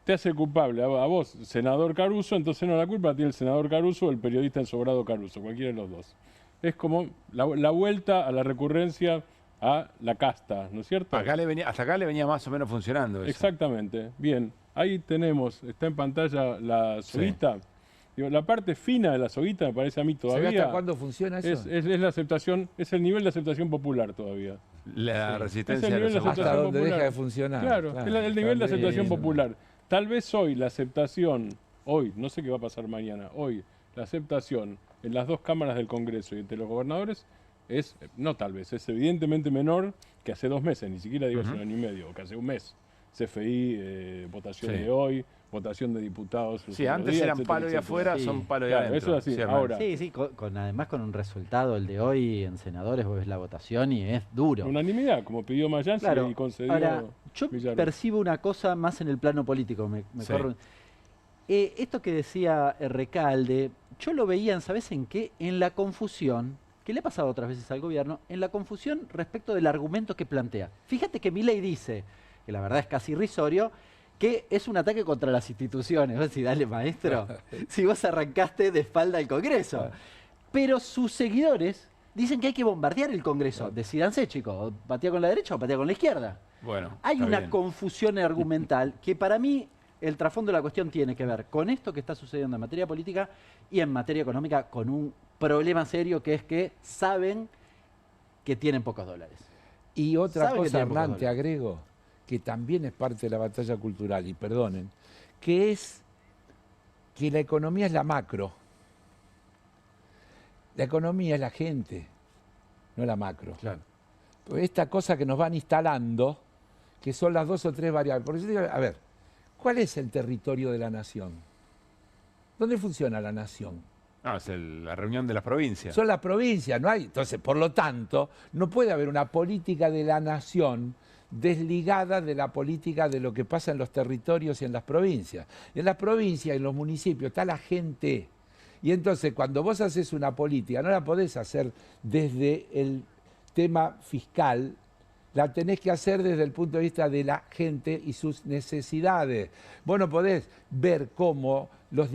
S18: Te hace culpable a vos, senador Caruso, entonces no, la culpa la tiene el senador Caruso o el periodista ensobrado Caruso, cualquiera de los dos. Es como la vuelta a la recurrencia a la casta, ¿no es cierto?
S1: Hasta acá le venía más o menos funcionando eso.
S18: Exactamente. Bien, ahí tenemos, está en pantalla la soguita. Sí. Digo, la parte fina de la soguita me parece a mí todavía...
S17: ¿Sabés hasta cuándo funciona eso?
S18: Es la aceptación, es el nivel de aceptación popular todavía.
S1: La resistencia
S18: es el nivel de aceptación
S17: hasta donde
S18: popular.
S17: deja de funcionar.
S18: Claro, es el nivel de aceptación popular. Tal vez hoy la aceptación, no sé qué va a pasar mañana, hoy la aceptación en las dos cámaras del Congreso y entre los gobernadores es, no tal vez, es evidentemente menor que hace 2 meses, ni siquiera digo hace 1 año y medio, o que hace 1 mes. CFI, votación de hoy, votación de diputados.
S1: Sí, antes eran palo y afuera, son palo y adentro.
S18: Eso es así, ahora.
S20: Sí, además con un resultado, el de hoy en senadores, vos ves la votación y es duro.
S18: Unanimidad, como pidió Mayans y concedió.
S20: Ahora, yo percibo una cosa más en el plano político. Corro. Esto que decía Recalde, yo lo veía, ¿sabes en qué? En la confusión, que le ha pasado otras veces al gobierno, en la confusión respecto del argumento que plantea. Fíjate que Milei dice, que la verdad es casi irrisorio, que es un ataque contra las instituciones. Vos decís, dale maestro, si vos arrancaste de espalda al Congreso. Pero sus seguidores dicen que hay que bombardear el Congreso. Decídanse, chicos, patea con la derecha o patea con la izquierda.
S1: Bueno,
S20: hay una confusión argumental que para mí el trasfondo de la cuestión tiene que ver con esto que está sucediendo en materia política y en materia económica con un problema serio que es que saben que tienen pocos dólares.
S17: Y otra cosa, Hernán, te agrego, que también es parte de la batalla cultural, y perdonen, que es que la economía es la macro. La economía es la gente, no la macro.
S1: Claro.
S17: Pues esta cosa que nos van instalando, que son las 2 o 3 variables. Porque yo digo, a ver, ¿cuál es el territorio de la nación? ¿Dónde funciona la nación?
S1: Es la reunión de las provincias.
S17: Son las provincias, no hay. Entonces, por lo tanto, no puede haber una política de la nación desligada de la política de lo que pasa en los territorios y en las provincias. Y en las provincias y en los municipios está la gente. Y entonces, cuando vos haces una política, no la podés hacer desde el tema fiscal, la tenés que hacer desde el punto de vista de la gente y sus necesidades. Vos no podés ver cómo las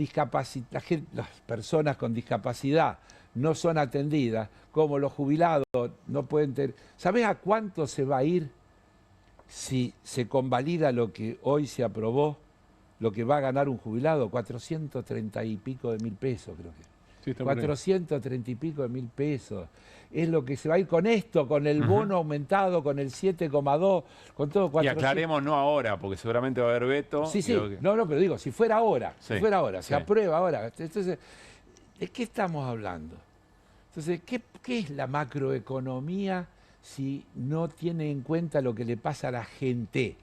S17: personas con discapacidad no son atendidas, cómo los jubilados no pueden tener... ¿Sabés a cuánto se va a ir si se convalida lo que hoy se aprobó, lo que va a ganar un jubilado? 430 y pico de mil pesos, creo que. Sí, 430 y pico de mil pesos. Es lo que se va a ir con esto, con el bono aumentado, con el 7,2, con todo 400.
S1: Y aclaremos no ahora, porque seguramente va a haber veto.
S17: Sí, sí. No, pero digo, si fuera ahora, se aprueba ahora. Entonces, ¿de qué estamos hablando? Entonces, ¿qué es la macroeconomía si no tiene en cuenta lo que le pasa a la gente?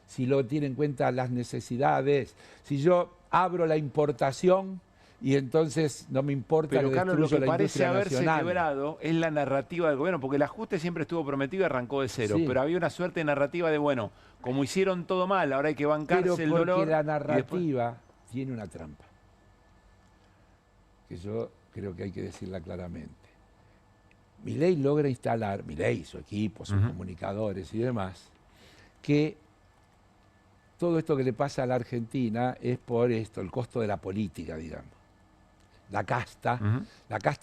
S17: Si no tiene en cuenta las necesidades. Si yo abro la importación y entonces no me importa.
S1: Pero Carlos, lo que parece haberse
S17: nacional.
S1: Quebrado es la narrativa del gobierno, porque el ajuste siempre estuvo prometido y arrancó de cero, pero había una suerte de narrativa de, bueno, como hicieron todo mal, ahora hay que bancarse el dolor.
S17: Pero porque la narrativa tiene una trampa, que yo creo que hay que decirla claramente. Milei logra instalar, Milei, su equipo, sus comunicadores y demás, que todo esto que le pasa a la Argentina es por esto, el costo de la política, digamos. La casta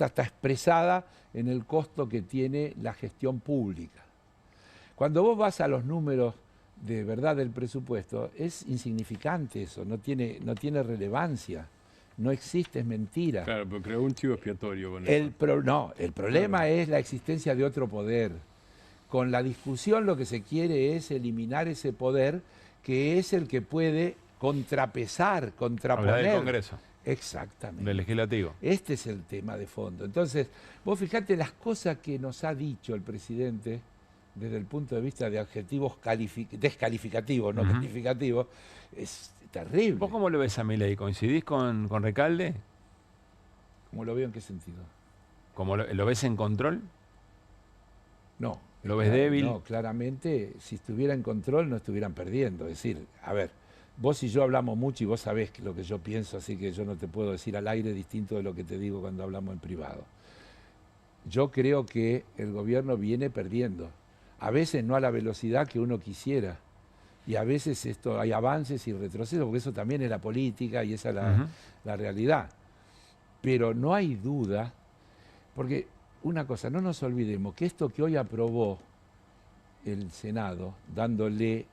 S17: está expresada en el costo que tiene la gestión pública. Cuando vos vas a los números de verdad del presupuesto, es insignificante eso, no tiene relevancia, no existe, es mentira.
S18: Claro, pero creó un chivo expiatorio con
S17: el problema es la existencia de otro poder. Con la discusión lo que se quiere es eliminar ese poder que es el que puede contraponer.
S1: Habla del Congreso.
S17: Exactamente.
S1: Del Legislativo.
S17: Este es el tema de fondo. Entonces, vos fijate las cosas que nos ha dicho el presidente desde el punto de vista de adjetivos descalificativos, no calificativos, es terrible.
S1: ¿Vos cómo lo ves a Milei? ¿Coincidís con Recalde?
S17: ¿Cómo lo veo en qué sentido?
S1: ¿Cómo lo ves en control?
S17: No.
S1: ¿Lo ves débil?
S17: No, claramente, si estuviera en control no estuvieran perdiendo. Es decir, a ver, vos y yo hablamos mucho y vos sabés lo que yo pienso, así que yo no te puedo decir al aire distinto de lo que te digo cuando hablamos en privado. Yo creo que el gobierno viene perdiendo. A veces no a la velocidad que uno quisiera. Y a veces hay avances y retrocesos, porque eso también es la política y esa es la realidad. Pero no hay duda, porque una cosa, no nos olvidemos que esto que hoy aprobó el Senado, dándole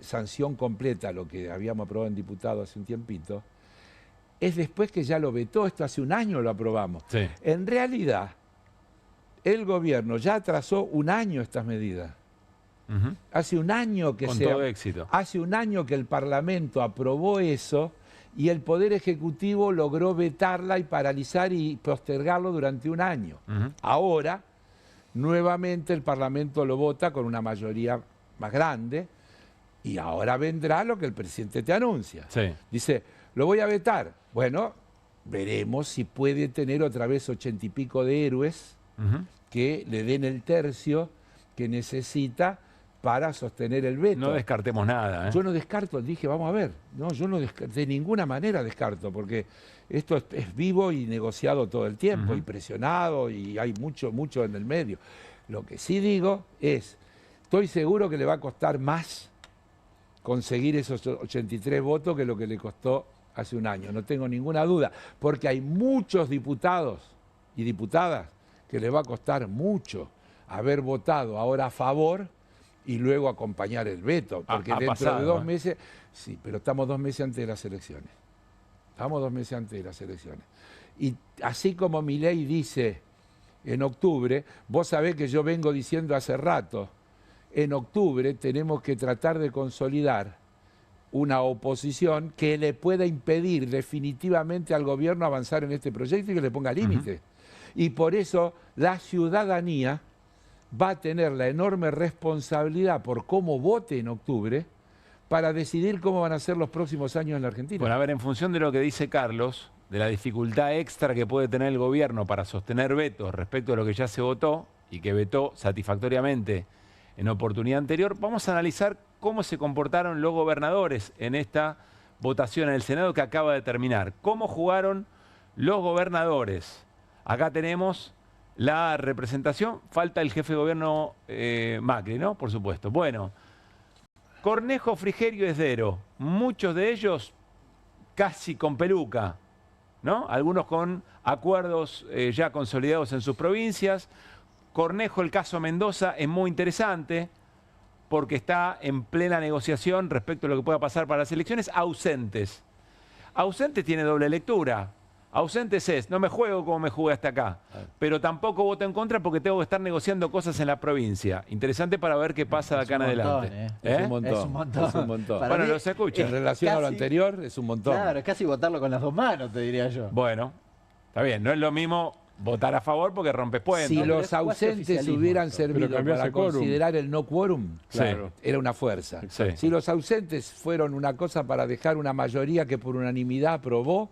S17: sanción completa a lo que habíamos aprobado en diputado hace un tiempito, es después que ya lo vetó, esto hace un año lo aprobamos.
S1: Sí.
S17: En realidad, el gobierno ya atrasó un año estas medidas. Hace un año que
S1: todo éxito.
S17: Hace un año que el Parlamento aprobó eso y el Poder Ejecutivo logró vetarla y paralizar y postergarlo durante un año. Ahora, nuevamente el Parlamento lo vota con una mayoría más grande y ahora vendrá lo que el presidente te anuncia.
S1: Sí.
S17: Dice, lo voy a vetar. Bueno, veremos si puede tener otra vez 80 y pico de héroes que le den el tercio que necesita para sostener el veto.
S1: No descartemos nada, ¿eh?
S17: Yo no descarto, dije, vamos a ver. No, yo no de ninguna manera descarto, porque esto es vivo y negociado todo el tiempo, y presionado, y hay mucho en el medio. Lo que sí digo es, estoy seguro que le va a costar más conseguir esos 83 votos que lo que le costó hace un año. No tengo ninguna duda, porque hay muchos diputados y diputadas que le va a costar mucho haber votado ahora a favor y luego acompañar el veto, porque dentro de 2 meses, sí, pero estamos 2 meses antes de las elecciones. Estamos 2 meses antes de las elecciones. Y así como Milei dice en octubre, vos sabés que yo vengo diciendo hace rato, en octubre tenemos que tratar de consolidar una oposición que le pueda impedir definitivamente al gobierno avanzar en este proyecto y que le ponga límites. Y por eso la ciudadanía va a tener la enorme responsabilidad por cómo vote en octubre para decidir cómo van a ser los próximos años en la Argentina.
S1: Bueno, a ver, en función de lo que dice Carlos, de la dificultad extra que puede tener el gobierno para sostener vetos respecto a lo que ya se votó y que vetó satisfactoriamente en oportunidad anterior, vamos a analizar cómo se comportaron los gobernadores en esta votación en el Senado que acaba de terminar. ¿Cómo jugaron los gobernadores? Acá tenemos la representación. Falta el jefe de gobierno Macri, ¿no? Por supuesto. Bueno, Cornejo, Frigerio, Esdero, muchos de ellos casi con peluca, ¿no? Algunos con acuerdos ya consolidados en sus provincias. Cornejo, el caso Mendoza, es muy interesante porque está en plena negociación respecto a lo que pueda pasar para las elecciones. Ausentes. Ausentes tiene doble lectura. Ausentes es, no me juego como me jugué hasta acá, pero tampoco voto en contra porque tengo que estar negociando cosas en la provincia. Interesante para ver qué pasa de acá en adelante.
S17: Es un montón. Es un montón. Es un montón.
S1: Bueno, lo se escucha.
S17: En relación a lo anterior, es un montón.
S20: Claro, es casi votarlo con las dos manos, te diría yo.
S1: Bueno, está bien, no es lo mismo votar a favor porque rompes puentes.
S17: Si los ausentes hubieran servido para considerar el no quórum, claro, era una fuerza. Sí. Si los ausentes fueron una cosa para dejar una mayoría que por unanimidad aprobó,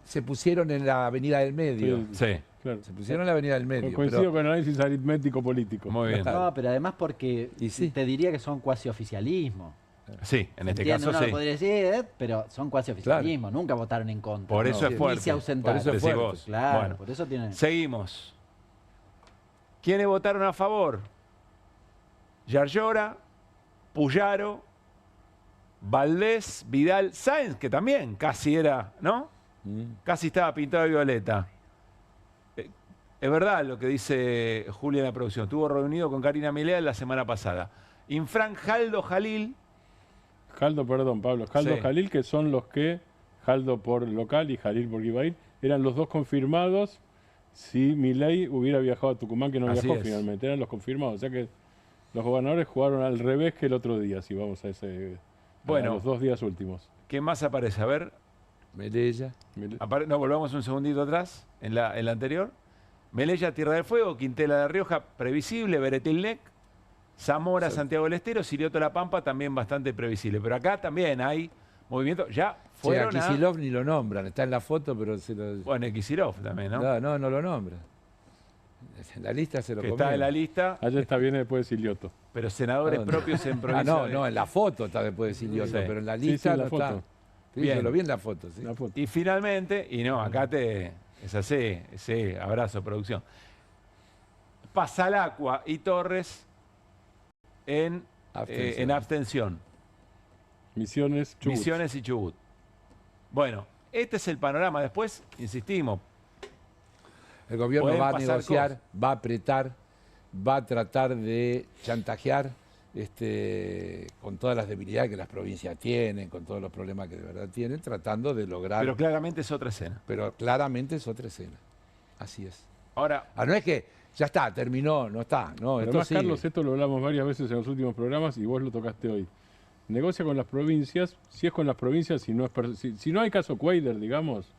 S17: se pusieron en la avenida del medio.
S1: Sí.
S18: Claro.
S17: Se pusieron en la avenida del medio.
S18: Coincido con el análisis aritmético político.
S1: Muy bien.
S20: No, pero además porque te diría que son cuasi oficialismo.
S1: Sí, en este caso
S20: uno
S1: sí.
S20: Lo podría decir, pero son cuasi oficialismo, nunca votaron en contra.
S1: Por eso es fuerte.
S20: Ni se ausentaron.
S1: Por eso es fuerte. Vos.
S20: Claro,
S1: bueno,
S20: por eso tienen...
S1: Seguimos. ¿Quiénes votaron a favor? Yarlora, Puyaro, Valdés, Vidal, Sáenz, que también casi era, ¿no? Casi estaba pintado de violeta. Es verdad lo que dice Julia en la producción. Estuvo reunido con Karina Milei la semana pasada. Infran, Jaldo, Jalil.
S18: Pablo. Jalil, que son los que, Jaldo por local y Jalil por Ibair, eran los dos confirmados si Milei hubiera viajado a Tucumán, que no viajó finalmente. Eran los confirmados. O sea que los gobernadores jugaron al revés que el otro día, si vamos a ese... Bueno, los 2 días últimos.
S1: ¿Qué más aparece? A ver.
S17: Melella.
S1: No, volvamos un segundito atrás, en la anterior. Melella, Tierra del Fuego, Quintela de Rioja, previsible, Beretilnec, Zamora, Santiago del Estero, Sirioto La Pampa, también bastante previsible. Pero acá también hay movimiento. Ya fueron
S17: a Kicillof ni lo nombran, está en la foto, pero se lo...
S1: Bueno, Kicillof también, ¿no?
S17: No lo nombran. En la lista se lo
S1: que está en la lista.
S18: Allá está bien después de Silioto.
S1: Pero senadores propios en provincia.
S17: No, en la foto está después de Silioto, pero en la lista no está.
S1: Bien.
S17: Lo vi en la foto, sí.
S1: Y finalmente, acá es así, abrazo, producción. Pasalacua y Torres en abstención.
S18: Misiones
S1: y Chubut. Bueno, este es el panorama. Después, insistimos.
S17: El gobierno va a negociar, va a apretar, va a tratar de chantajear con todas las debilidades que las provincias tienen, con todos los problemas que de verdad tienen, tratando de lograr...
S1: Pero claramente es otra escena.
S17: Así es.
S1: Ahora...
S17: no es que ya está, terminó, no está. No,
S18: esto además, Carlos, esto lo hablamos varias veces en los últimos programas y vos lo tocaste hoy. Negocia con las provincias, si es con las provincias, si no hay caso Cuader, digamos...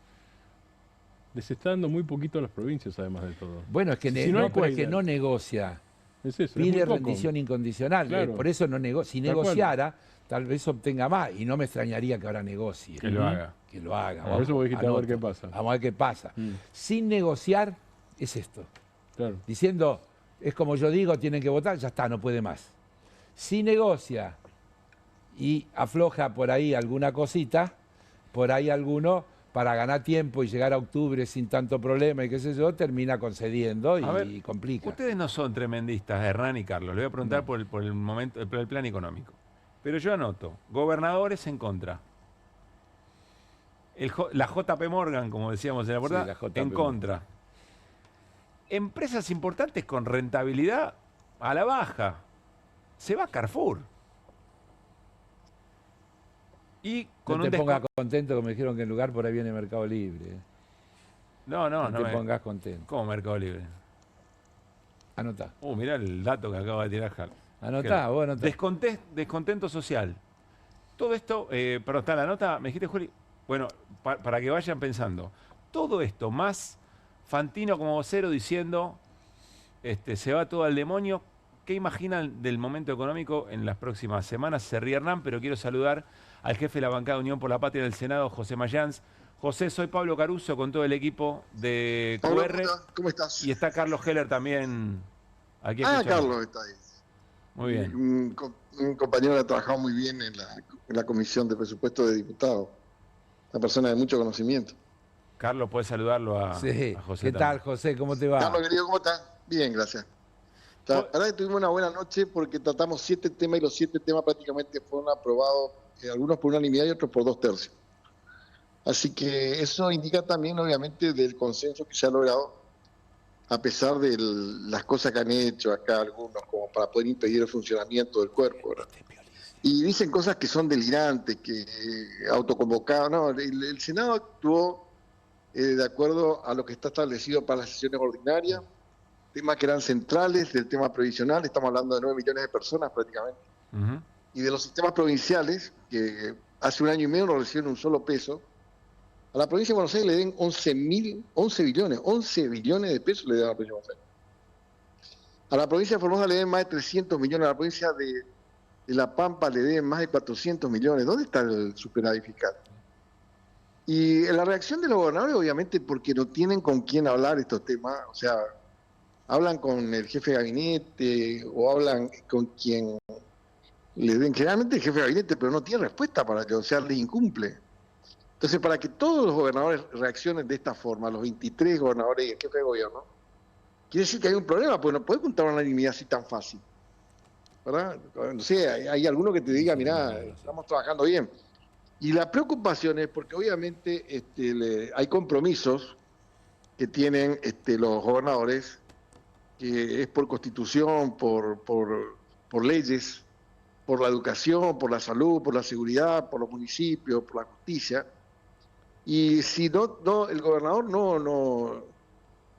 S18: Les está dando muy poquito a las provincias, además de todo.
S17: Bueno, es que, es que no negocia.
S18: Es eso,
S17: pide rendición incondicional.
S18: Claro.
S17: Por eso no negocia. Si negociara, tal vez obtenga más. Y no me extrañaría que ahora negocie.
S1: Que lo haga.
S17: Que lo haga.
S18: Por eso vos dijiste a ver qué pasa.
S17: Vamos a ver qué pasa. Sin negociar, es esto.
S18: Claro.
S17: Diciendo, es como yo digo, tienen que votar, ya está, no puede más. Si negocia y afloja por ahí alguna cosita, por ahí alguno... para ganar tiempo y llegar a octubre sin tanto problema y qué sé yo, termina concediendo y complica.
S1: Ustedes no son tremendistas, Hernán y Carlos. Le voy a preguntar por el momento, el plan económico. Pero yo anoto, gobernadores en contra. La JP Morgan, como decíamos en la portada, en contra. Empresas importantes con rentabilidad a la baja. Se va a Carrefour. Y con
S17: no te pongas contento, como me dijeron que en lugar por ahí viene Mercado Libre.
S1: No
S17: te pongas contento.
S1: ¿Cómo Mercado Libre?
S17: Anotá.
S1: Mirá el dato que acaba de tirar Jal.
S17: Anotá, vos anotá.
S1: Descontento social. Todo esto, perdón, está la nota, me dijiste, Juli. Bueno, para que vayan pensando. Todo esto, más Fantino como vocero diciendo, se va todo al demonio. ¿Qué imaginan del momento económico en las próximas semanas? Se ríe Hernán, pero quiero saludar al jefe de la bancada de Unión por la Patria del Senado, José Mayans. José, soy Pablo Caruso con todo el equipo de QR.
S2: Hola, ¿cómo estás?
S1: Y está Carlos Heller también aquí.
S2: Carlos está ahí.
S1: Muy bien.
S2: Un compañero que ha trabajado muy bien en la Comisión de Presupuesto de Diputados. Una persona de mucho conocimiento.
S1: Carlos, puedes saludarlo a
S17: Sí.
S1: José.
S17: ¿Qué
S1: también.
S17: tal, José? ¿Cómo te va?
S2: Carlos, querido, ¿cómo estás? Bien, gracias. La verdad que tuvimos una buena noche porque tratamos 7 temas y los 7 temas prácticamente fueron aprobados, algunos por unanimidad y otros por 2/3. Así que eso indica también, obviamente, del consenso que se ha logrado, a pesar de las cosas que han hecho acá algunos, como para poder impedir el funcionamiento del cuerpo, ¿verdad? Y dicen cosas que son delirantes, que autoconvocados. No, el Senado actuó de acuerdo a lo que está establecido para las sesiones ordinarias, temas que eran centrales del tema previsional, estamos hablando de 9 millones de personas prácticamente, y de los sistemas provinciales, que hace 1 año y medio no reciben un solo peso. A la provincia de Buenos Aires le den 11 billones de pesos le dan a la provincia de Buenos Aires. A la provincia de Formosa le den más de 300 millones, a la provincia de La Pampa le den más de 400 millones. ¿Dónde está el superávit fiscal? Y la reacción de los gobernadores, obviamente, porque no tienen con quién hablar estos temas, o sea, hablan con el jefe de gabinete o hablan con quien le den, generalmente el jefe de gabinete, pero no tiene respuesta para que, o sea, les incumple. Entonces, para que todos los gobernadores reaccionen de esta forma, los 23 gobernadores y el jefe de gobierno, quiere decir que hay un problema, porque no puede contar una unanimidad así tan fácil, ¿verdad? No sé, hay alguno que te diga, mirá, estamos trabajando bien. Y la preocupación es porque obviamente hay compromisos que tienen los gobernadores, que es por constitución, por leyes, por la educación, por la salud, por la seguridad, por los municipios, por la justicia. Y si no el gobernador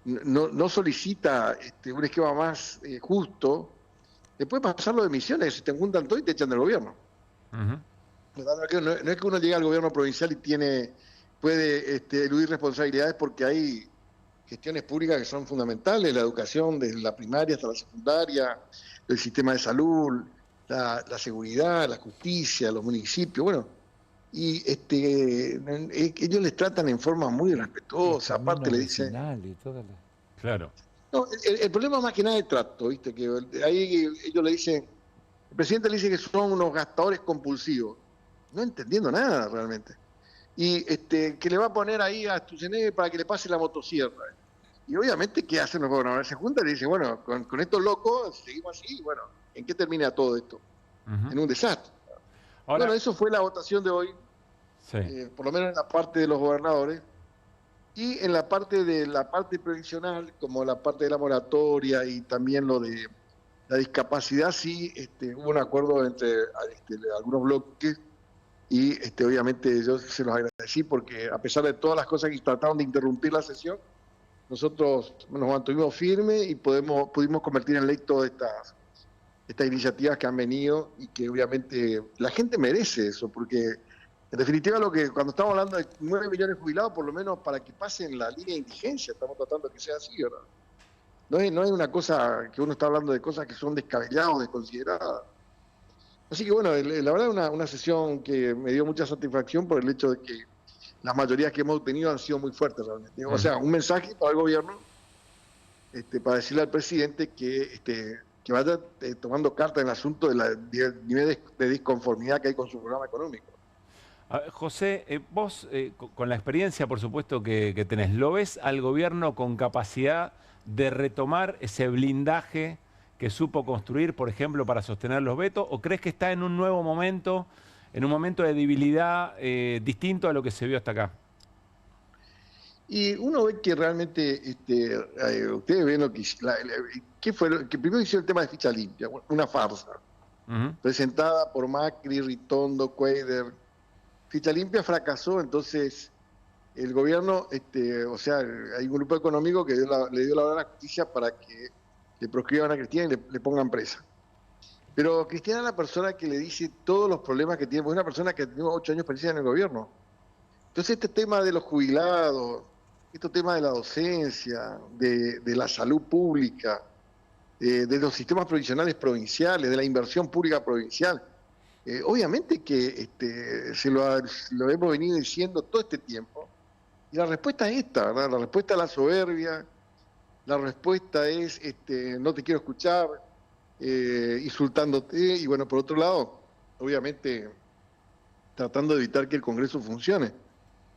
S2: no solicita un esquema más justo, después pasarlo de misiones, si te juntan todo y te echan del gobierno. No es que uno llegue al gobierno provincial y puede eludir responsabilidades, porque hay gestiones públicas que son fundamentales, la educación desde la primaria hasta la secundaria, el sistema de salud, la seguridad, la justicia, los municipios, bueno, y ellos les tratan en forma muy respetuosa, aparte le dicen...
S1: Claro.
S2: No, el problema más que nada es el trato, ¿viste? Que ahí ellos le dicen, el presidente le dice que son unos gastadores compulsivos, no entendiendo nada realmente. Y que le va a poner ahí a Stuzenegger para que le pase la motosierra. Y obviamente, ¿qué hacen los gobernadores? Se juntan y dicen, bueno, con estos locos seguimos así, bueno, ¿en qué termina todo esto? En un desastre. Ahora, bueno, eso fue la votación de hoy, por lo menos en la parte de los gobernadores, y en la parte previsional, como la parte de la moratoria y también lo de la discapacidad, sí hubo un acuerdo entre algunos bloques, y obviamente yo se los agradecí, porque a pesar de todas las cosas que trataron de interrumpir la sesión, nosotros nos mantuvimos firmes y pudimos convertir en ley todas estas iniciativas que han venido, y que obviamente la gente merece eso, porque en definitiva cuando estamos hablando de 9 millones de jubilados, por lo menos para que pasen la línea de indigencia, estamos tratando de que sea así, ¿verdad? No es una cosa que uno está hablando de cosas que son descabelladas o desconsideradas. Así que bueno, la verdad una sesión que me dio mucha satisfacción por el hecho de que las mayorías que hemos obtenido han sido muy fuertes realmente. O sea, un mensaje para el gobierno, para decirle al presidente que vaya tomando carta en el asunto del nivel de disconformidad que hay con su programa económico.
S1: José, vos con la experiencia, por supuesto, que tenés, ¿lo ves al gobierno con capacidad de retomar ese blindaje que supo construir, por ejemplo, para sostener los vetos? ¿O crees que está en un nuevo momento, en un momento de debilidad distinto a lo que se vio hasta acá?
S2: Y uno ve que realmente, ustedes ven lo que fue lo que primero hicieron el tema de ficha limpia, una farsa, presentada por Macri, Ritondo, Cuadra. Ficha limpia fracasó, entonces el gobierno, o sea, hay un grupo económico que le dio la orden a la justicia para que le proscriban a Cristina y le pongan presa. Pero Cristina es la persona que le dice todos los problemas que tiene, porque es una persona que ha tenido 8 años experiencia en el gobierno. Entonces este tema de los jubilados, este tema de la docencia, de la salud pública, de los sistemas provisionales provinciales, de la inversión pública provincial, obviamente que lo hemos venido diciendo todo este tiempo, y la respuesta es esta, ¿verdad? La respuesta es la soberbia, la respuesta es no te quiero escuchar, insultándote, y bueno, por otro lado, obviamente tratando de evitar que el Congreso funcione.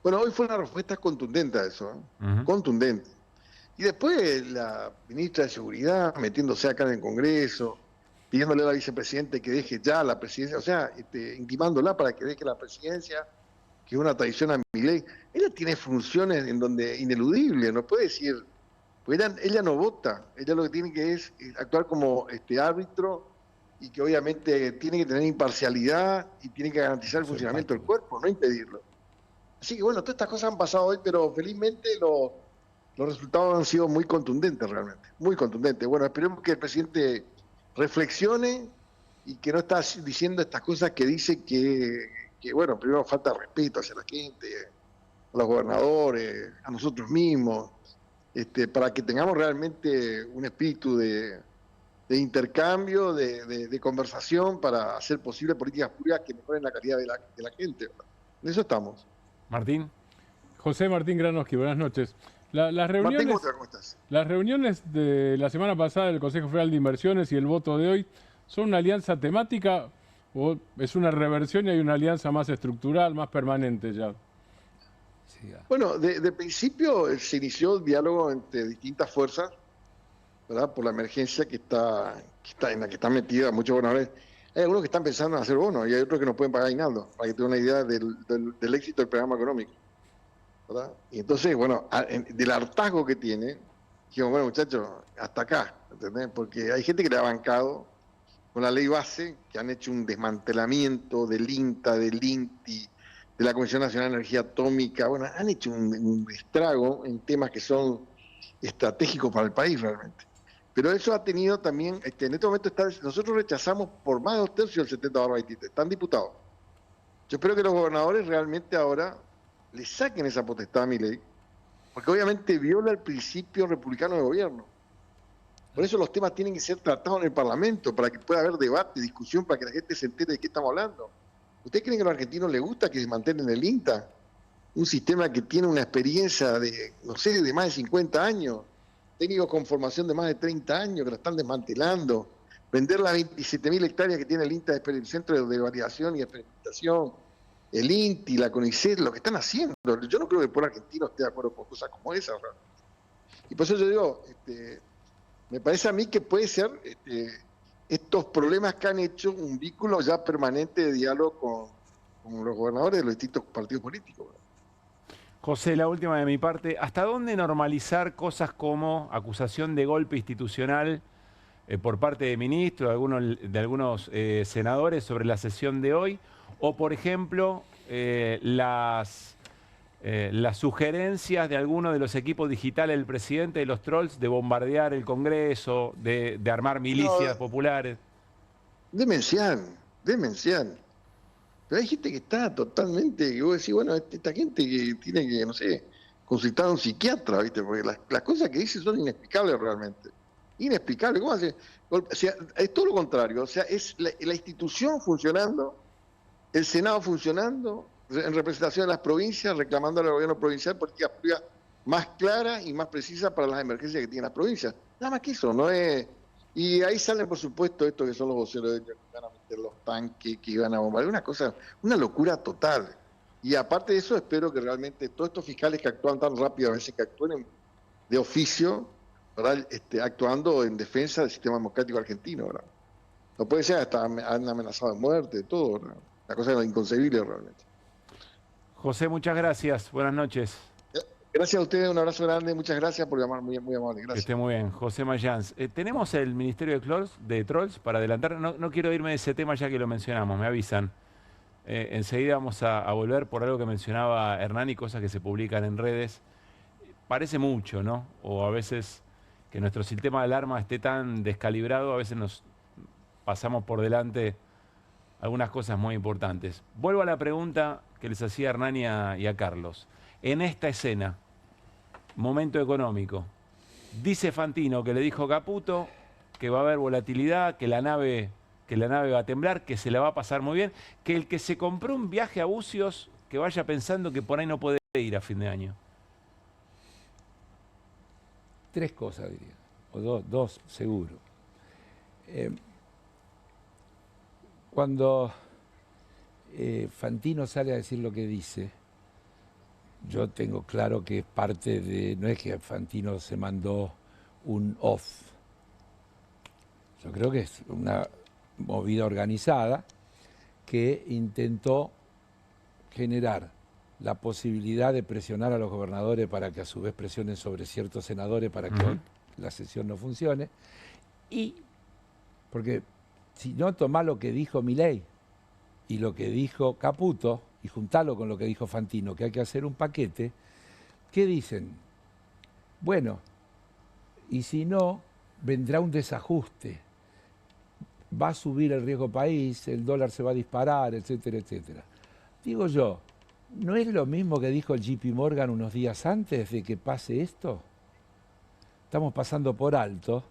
S2: Bueno, hoy fue una respuesta contundente a eso, contundente. Y después la ministra de Seguridad metiéndose acá en el Congreso, pidiéndole a la vicepresidenta que deje ya la presidencia, o sea, intimándola para que deje la presidencia, que es una traición a Milei. Ella tiene funciones en donde ineludibles, no puede decir, pues ella no vota, ella lo que tiene que es actuar como árbitro y que obviamente tiene que tener imparcialidad y tiene que garantizar el funcionamiento del cuerpo, no impedirlo. Así que bueno, todas estas cosas han pasado hoy, pero felizmente los resultados han sido muy contundentes realmente, muy contundentes. Bueno, esperemos que el presidente reflexione y que no está diciendo estas cosas que dice que bueno, primero falta respeto hacia la gente, a los gobernadores, a nosotros mismos, para que tengamos realmente un espíritu de intercambio, de conversación para hacer posible políticas públicas que mejoren la calidad de la gente. En eso estamos.
S1: Martín.
S18: José Martín Granoski, buenas noches. Las reuniones,
S2: Martín, ¿cómo estás?
S18: Las reuniones de la semana pasada del Consejo Federal de Inversiones y el voto de hoy, ¿son una alianza temática o es una reversión y hay una alianza más estructural, más permanente ya?
S2: Bueno, de principio se inició el diálogo entre distintas fuerzas, ¿verdad? Por la emergencia en la que están metidas muchos gobernadores. Hay algunos que están pensando en hacer bonos y hay otros que no pueden pagar aguinaldo, para que tengan una idea del éxito del programa económico, ¿verdad? Y entonces, bueno, del hartazgo que tiene, dijimos, bueno, muchachos, hasta acá, ¿entendés? Porque hay gente que le ha bancado con la ley base, que han hecho un desmantelamiento del INTA, del INTI, de la Comisión Nacional de Energía Atómica. Bueno, han hecho un estrago en temas que son estratégicos para el país realmente. Pero eso ha tenido también, en este momento nosotros rechazamos por más de 2/3 el 70/23, están diputados. Yo espero que los gobernadores realmente ahora le saquen esa potestad a Milei, porque obviamente viola el principio republicano de gobierno. Por eso los temas tienen que ser tratados en el Parlamento, para que pueda haber debate, discusión, para que la gente se entere de qué estamos hablando. ¿Ustedes creen que a los argentinos les gusta que desmantelen el INTA? Un sistema que tiene una experiencia de, no sé, de más de 50 años, técnicos con formación de más de 30 años que la están desmantelando, vender las 27.000 hectáreas que tiene el INTA, el Centro de Validación y Experimentación, el INTI, la CONICET, lo que están haciendo. Yo no creo que el pueblo argentino esté de acuerdo con cosas como esas. Y por eso yo digo, me parece a mí que puede ser estos problemas que han hecho un vínculo ya permanente de diálogo con los gobernadores de los distintos partidos políticos.
S1: José, la última de mi parte. ¿Hasta dónde normalizar cosas como acusación de golpe institucional por parte de ministros, de algunos senadores sobre la sesión de hoy? O, por ejemplo, las sugerencias de algunos de los equipos digitales del presidente, de los trolls, de bombardear el Congreso, de armar milicias populares.
S2: Demencial. Pero hay gente que está totalmente, que vos decís, bueno, esta gente que tiene que, no sé, consultar a un psiquiatra, ¿viste? Porque las cosas que dice son inexplicables realmente. Inexplicables. ¿Cómo hace? O sea, es todo lo contrario. O sea, es la institución funcionando, el Senado funcionando, en representación de las provincias, reclamando al gobierno provincial políticas públicas más claras y más precisas para las emergencias que tienen las provincias. Nada más que eso, no es... Y ahí salen, por supuesto, estos que son los voceros de ellos, que van a meter los tanques, que iban a bombardear, una cosa, una locura total. Y aparte de eso, espero que realmente todos estos fiscales que actúan tan rápido, a veces que actúen de oficio, ¿verdad? Actuando en defensa del sistema democrático argentino, ¿verdad? No puede ser, hasta han amenazado de muerte, todo, ¿verdad? Una cosa inconcebible realmente.
S1: José, muchas gracias. Buenas noches.
S2: Gracias a ustedes, un abrazo grande, muchas gracias por llamar, muy amable. Gracias.
S1: Que esté muy bien. José Mayans. Tenemos el Ministerio de Trolls para adelantar. No quiero irme de ese tema ya que lo mencionamos, me avisan. Enseguida vamos a volver por algo que mencionaba Hernán y cosas que se publican en redes. Parece mucho, ¿no? O a veces que nuestro sistema de alarma esté tan descalibrado, a veces nos pasamos por delante algunas cosas muy importantes. Vuelvo a la pregunta que les hacía Hernán y a Carlos. En esta escena, momento económico, dice Fantino que le dijo Caputo que va a haber volatilidad, que la nave va a temblar, que se la va a pasar muy bien, que el que se compró un viaje a Bucios, que vaya pensando que por ahí no puede ir a fin de año.
S17: Tres cosas diría, o dos seguro. Cuando Fantino sale a decir lo que dice, yo tengo claro que es parte de... No es que Fantino se mandó un off. Yo creo que es una movida organizada que intentó generar la posibilidad de presionar a los gobernadores para que a su vez presionen sobre ciertos senadores para que la sesión no funcione. Y, porque si no tomás lo que dijo Milei y lo que dijo Caputo y juntalo con lo que dijo Fantino, que hay que hacer un paquete, ¿qué dicen? Bueno, y si no, vendrá un desajuste, va a subir el riesgo país, el dólar se va a disparar, etcétera, etcétera. Digo yo, ¿no es lo mismo que dijo el JP Morgan unos días antes de que pase esto? Estamos pasando por alto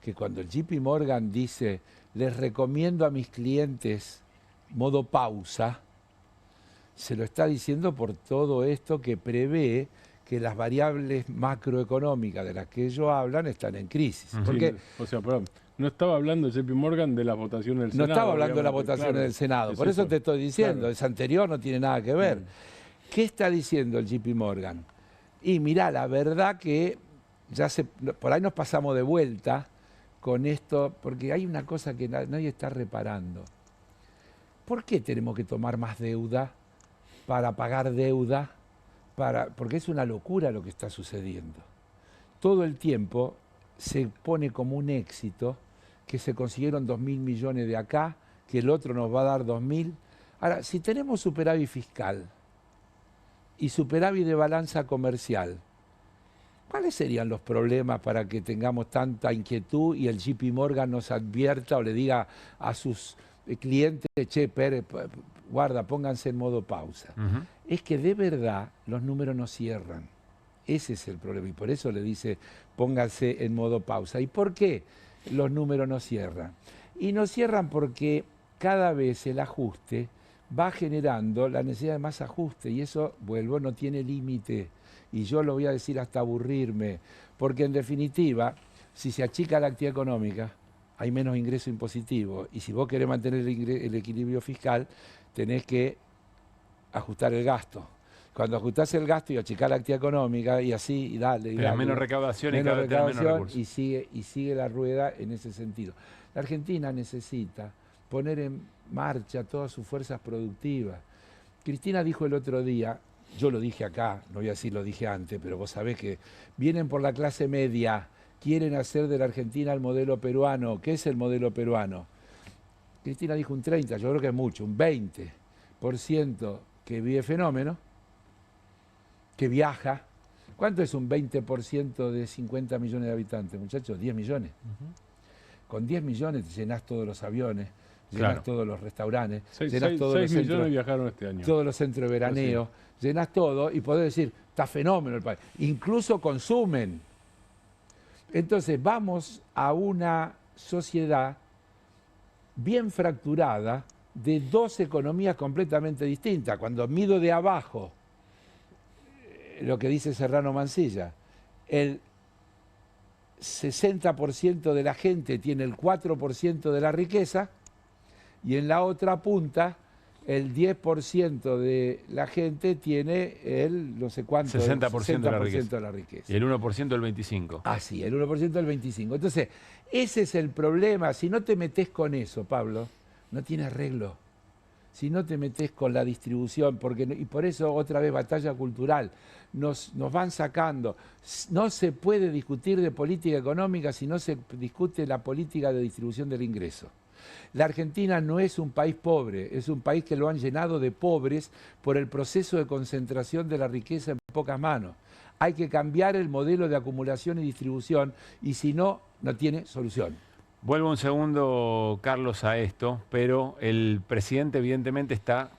S17: que cuando el JP Morgan dice, les recomiendo a mis clientes modo pausa, se lo está diciendo por todo esto que prevé que las variables macroeconómicas de las que ellos hablan están en crisis. Porque,
S18: o sea, perdón, no estaba hablando JP Morgan de las votaciones del Senado.
S17: No estaba hablando de las votaciones del Senado, por eso te estoy diciendo, es anterior, no tiene nada que ver. ¿Qué está diciendo el JP Morgan? Y mirá, la verdad que ya por ahí nos pasamos de vuelta con esto, porque hay una cosa que nadie está reparando. ¿Por qué tenemos que tomar más deuda para pagar deuda? Porque es una locura lo que está sucediendo. Todo el tiempo se pone como un éxito que se consiguieron 2.000 millones de acá, que el otro nos va a dar 2.000. Ahora, si tenemos superávit fiscal y superávit de balanza comercial, ¿cuáles serían los problemas para que tengamos tanta inquietud y el JP Morgan nos advierta o le diga a sus clientes, che, Pérez, guarda, pónganse en modo pausa? Es que de verdad los números no cierran. Ese es el problema y por eso le dice pónganse en modo pausa. ¿Y por qué los números no cierran? Y no cierran porque cada vez el ajuste va generando la necesidad de más ajuste y eso, vuelvo, no tiene límite. Y yo lo voy a decir hasta aburrirme, porque en definitiva, si se achica la actividad económica, hay menos ingreso impositivo. Y si vos querés mantener el equilibrio fiscal, tenés que ajustar el gasto. Cuando ajustás el gasto y achicás la actividad económica, y así, y dale.
S1: Pero menos recaudación y cada vez menos recursos.
S17: Y sigue la rueda en ese sentido. La Argentina necesita poner en marcha todas sus fuerzas productivas. Cristina dijo el otro día, yo lo dije acá, no voy a decir lo dije antes, pero vos sabés que vienen por la clase media, quieren hacer de la Argentina el modelo peruano. ¿Qué es el modelo peruano? Cristina dijo un 30, yo creo que es mucho, un 20% que vive fenómeno, que viaja. ¿Cuánto es un 20% de 50 millones de habitantes, muchachos? 10 millones. Con 10 millones te llenás todos los aviones, llenás todos los restaurantes, llenás todos los
S18: 6 millones viajaron este año.
S17: Todos los centros de veraneo, llenás todo y podés decir, está fenómeno el país. Incluso consumen. Entonces vamos a una sociedad bien fracturada de dos economías completamente distintas. Cuando mido de abajo lo que dice Serrano Mansilla, el 60% de la gente tiene el 4% de la riqueza y en la otra punta el 10% de la gente tiene el no sé cuánto,
S1: 60%
S17: de la riqueza.
S1: Y el 1% el 25%.
S17: Ah, sí, el 1% del 25%. Entonces, ese es el problema. Si no te metés con eso, Pablo, no tiene arreglo. Si no te metés con la distribución, y por eso otra vez batalla cultural, nos van sacando. No se puede discutir de política económica si no se discute la política de distribución del ingreso. La Argentina no es un país pobre, es un país que lo han llenado de pobres por el proceso de concentración de la riqueza en pocas manos. Hay que cambiar el modelo de acumulación y distribución y si no, no tiene solución.
S1: Vuelvo un segundo, Carlos, a esto, pero el presidente evidentemente está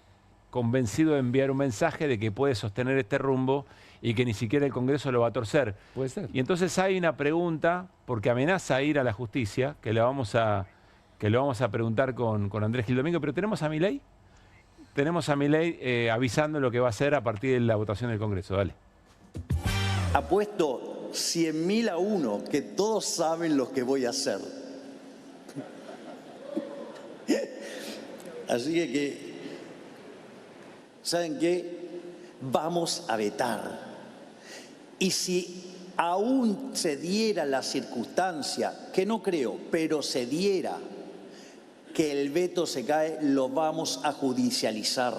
S1: convencido de enviar un mensaje de que puede sostener este rumbo y que ni siquiera el Congreso lo va a torcer.
S17: Puede ser.
S1: Y entonces hay una pregunta, porque amenaza ir a la justicia, que lo vamos a preguntar con Andrés Gil Domingo, pero tenemos a Milei. Tenemos a Milei avisando lo que va a hacer a partir de la votación del Congreso. Dale.
S5: Apuesto 100.000 a 1 que todos saben lo que voy a hacer. Así que, ¿saben qué? vamos a vetar. Y si aún se diera la circunstancia, que no creo, pero se diera que el veto se cae, lo vamos a judicializar.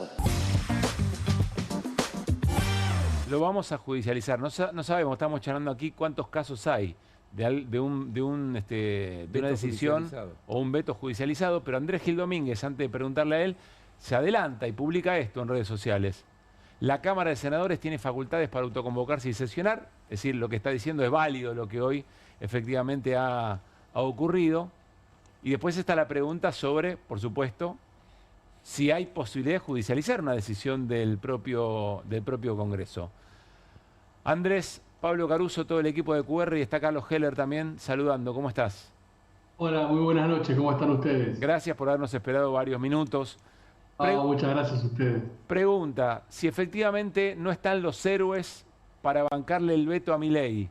S1: Lo vamos a judicializar. No sabemos, estamos charlando aquí cuántos casos hay de una decisión o un veto judicializado, pero Andrés Gil Domínguez, antes de preguntarle a él, se adelanta y publica esto en redes sociales. La Cámara de Senadores tiene facultades para autoconvocarse y sesionar, es decir, lo que está diciendo es válido, lo que hoy efectivamente ha ocurrido. Y después está la pregunta sobre, por supuesto, si hay posibilidad de judicializar una decisión del propio Congreso. Andrés, Pablo Caruso, todo el equipo de QR y está Carlos Heller también saludando. ¿Cómo estás?
S4: Hola, muy buenas noches. ¿Cómo están ustedes?
S1: Gracias por habernos esperado varios minutos.
S4: Muchas gracias a ustedes.
S1: Pregunta, si efectivamente no están los héroes para bancarle el veto a Milei,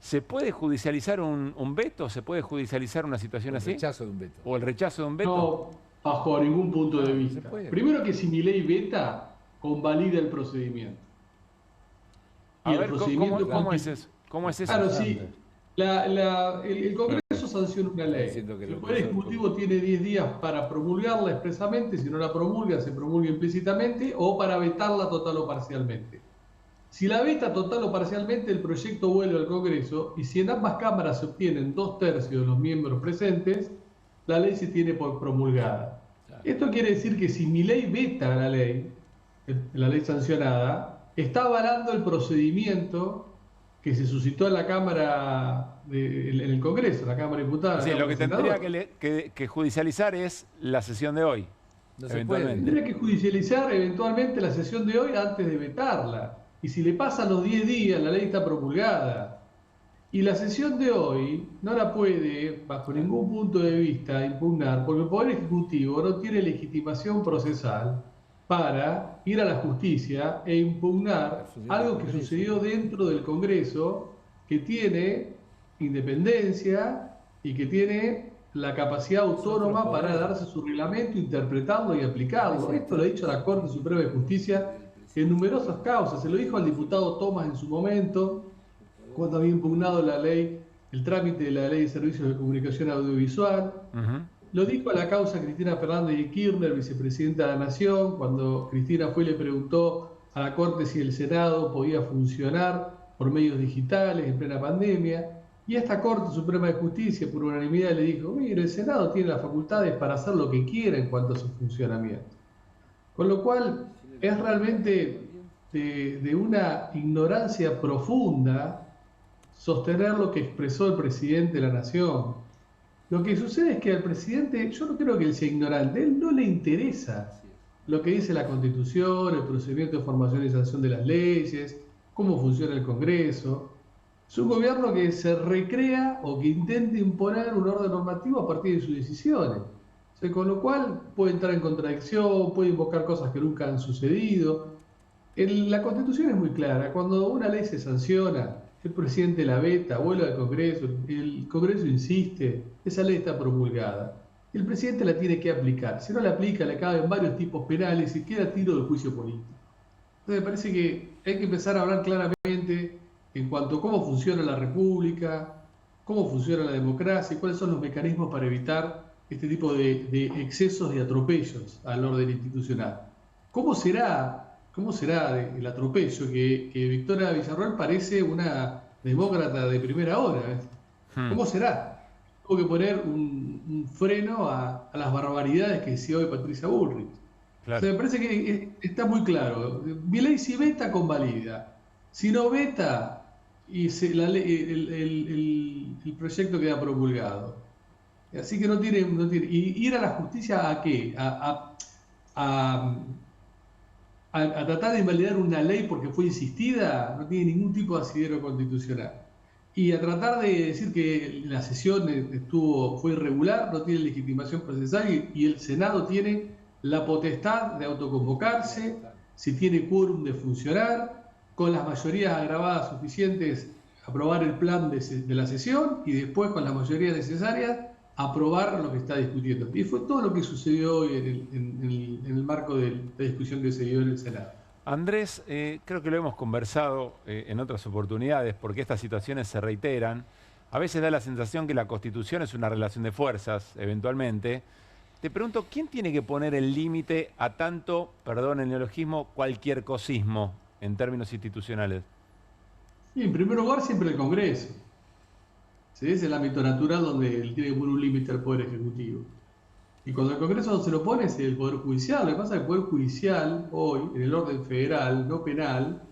S1: ¿se puede judicializar un veto? ¿Se puede judicializar una situación así?
S17: El rechazo de un veto.
S1: ¿O el rechazo de un veto?
S4: No, bajo ningún punto de vista. Primero que si Milei veta, convalida el procedimiento.
S1: A ver, ¿cómo es eso? ¿Cómo es eso?
S4: Claro, sí. El Congreso sanciona una ley. El Poder Ejecutivo tiene 10 días para promulgarla expresamente, si no la promulga, se promulga implícitamente, o para vetarla total o parcialmente. Si la veta total o parcialmente, el proyecto vuelve al Congreso, y si en ambas cámaras se obtienen 2/3 de los miembros presentes, la ley se tiene por promulgada. Esto quiere decir que si Milei veta la ley sancionada, está avalando el procedimiento que se suscitó en la Cámara, en el Congreso, la Cámara de Diputados.
S1: Sí, lo que tendría que judicializar es la sesión de hoy.
S4: No se puede. Tendría que judicializar eventualmente la sesión de hoy antes de vetarla. Y si le pasan los 10 días, la ley está promulgada. Y la sesión de hoy no la puede, bajo ningún punto de vista, impugnar, porque el Poder Ejecutivo no tiene legitimación procesal para ir a la justicia e impugnar algo que sucedió dentro del Congreso, que tiene independencia y que tiene la capacidad autónoma para darse su reglamento, interpretarlo y aplicarlo. Esto lo ha dicho la Corte Suprema de Justicia en numerosas causas. Se lo dijo al diputado Thomas en su momento, cuando había impugnado la ley, el trámite de la Ley de Servicios de Comunicación Audiovisual. Lo dijo a la causa Cristina Fernández de Kirchner, vicepresidenta de la Nación, cuando Cristina fue y le preguntó a la Corte si el Senado podía funcionar por medios digitales en plena pandemia. Y esta Corte Suprema de Justicia, por unanimidad, le dijo, mire, el Senado tiene las facultades para hacer lo que quiera en cuanto a su funcionamiento. Con lo cual, es realmente de una ignorancia profunda sostener lo que expresó el presidente de la Nación. Lo que sucede es que al presidente, yo no creo que él sea ignorante, a él no le interesa lo que dice la Constitución, el procedimiento de formación y sanción de las leyes, cómo funciona el Congreso. Es un gobierno que se recrea o que intenta imponer un orden normativo a partir de sus decisiones. O sea, con lo cual puede entrar en contradicción, puede invocar cosas que nunca han sucedido. La Constitución es muy clara. Cuando una ley se sanciona, el presidente la veta, vuelve al Congreso, el Congreso insiste, esa ley está promulgada. El presidente la tiene que aplicar. Si no la aplica, le caben varios tipos penales y queda tiro del juicio político. Entonces me parece que hay que empezar a hablar claramente en cuanto a cómo funciona la República, cómo funciona la democracia y cuáles son los mecanismos para evitar este tipo de excesos y atropellos al orden institucional. ¿Cómo será el atropello que Victoria Villarroel parece una demócrata de primera hora? ¿Cómo será? Tengo que poner un freno a las barbaridades que decía hoy Patricia Bullrich. Claro. O sea, me parece que está muy claro. Milei si veta, convalida. Si no veta, el proyecto queda promulgado. Así que no tiene. ¿Y ir a la justicia a qué? A tratar de invalidar una ley porque fue insistida, no tiene ningún tipo de asidero constitucional. Y a tratar de decir que la sesión fue irregular, no tiene legitimación procesal y el Senado tiene la potestad de autoconvocarse, si tiene quórum de funcionar, con las mayorías agravadas suficientes, aprobar el plan de la sesión y después con las mayorías necesarias aprobar lo que está discutiendo. Y fue todo lo que sucedió hoy en el marco de la discusión que se dio en el Senado.
S1: Andrés, creo que lo hemos conversado en otras oportunidades, porque estas situaciones se reiteran. A veces da la sensación que la Constitución es una relación de fuerzas, eventualmente. Te pregunto, ¿quién tiene que poner el límite a tanto, perdón el neologismo, cualquier cosismo en términos institucionales?
S4: Sí, en primer lugar, siempre el Congreso. ¿Sí? Es el ámbito natural donde él tiene que poner un límite al Poder Ejecutivo. Y cuando el Congreso no se lo pone, es el Poder Judicial. Lo que pasa es que el Poder Judicial, hoy, en el orden federal, no penal,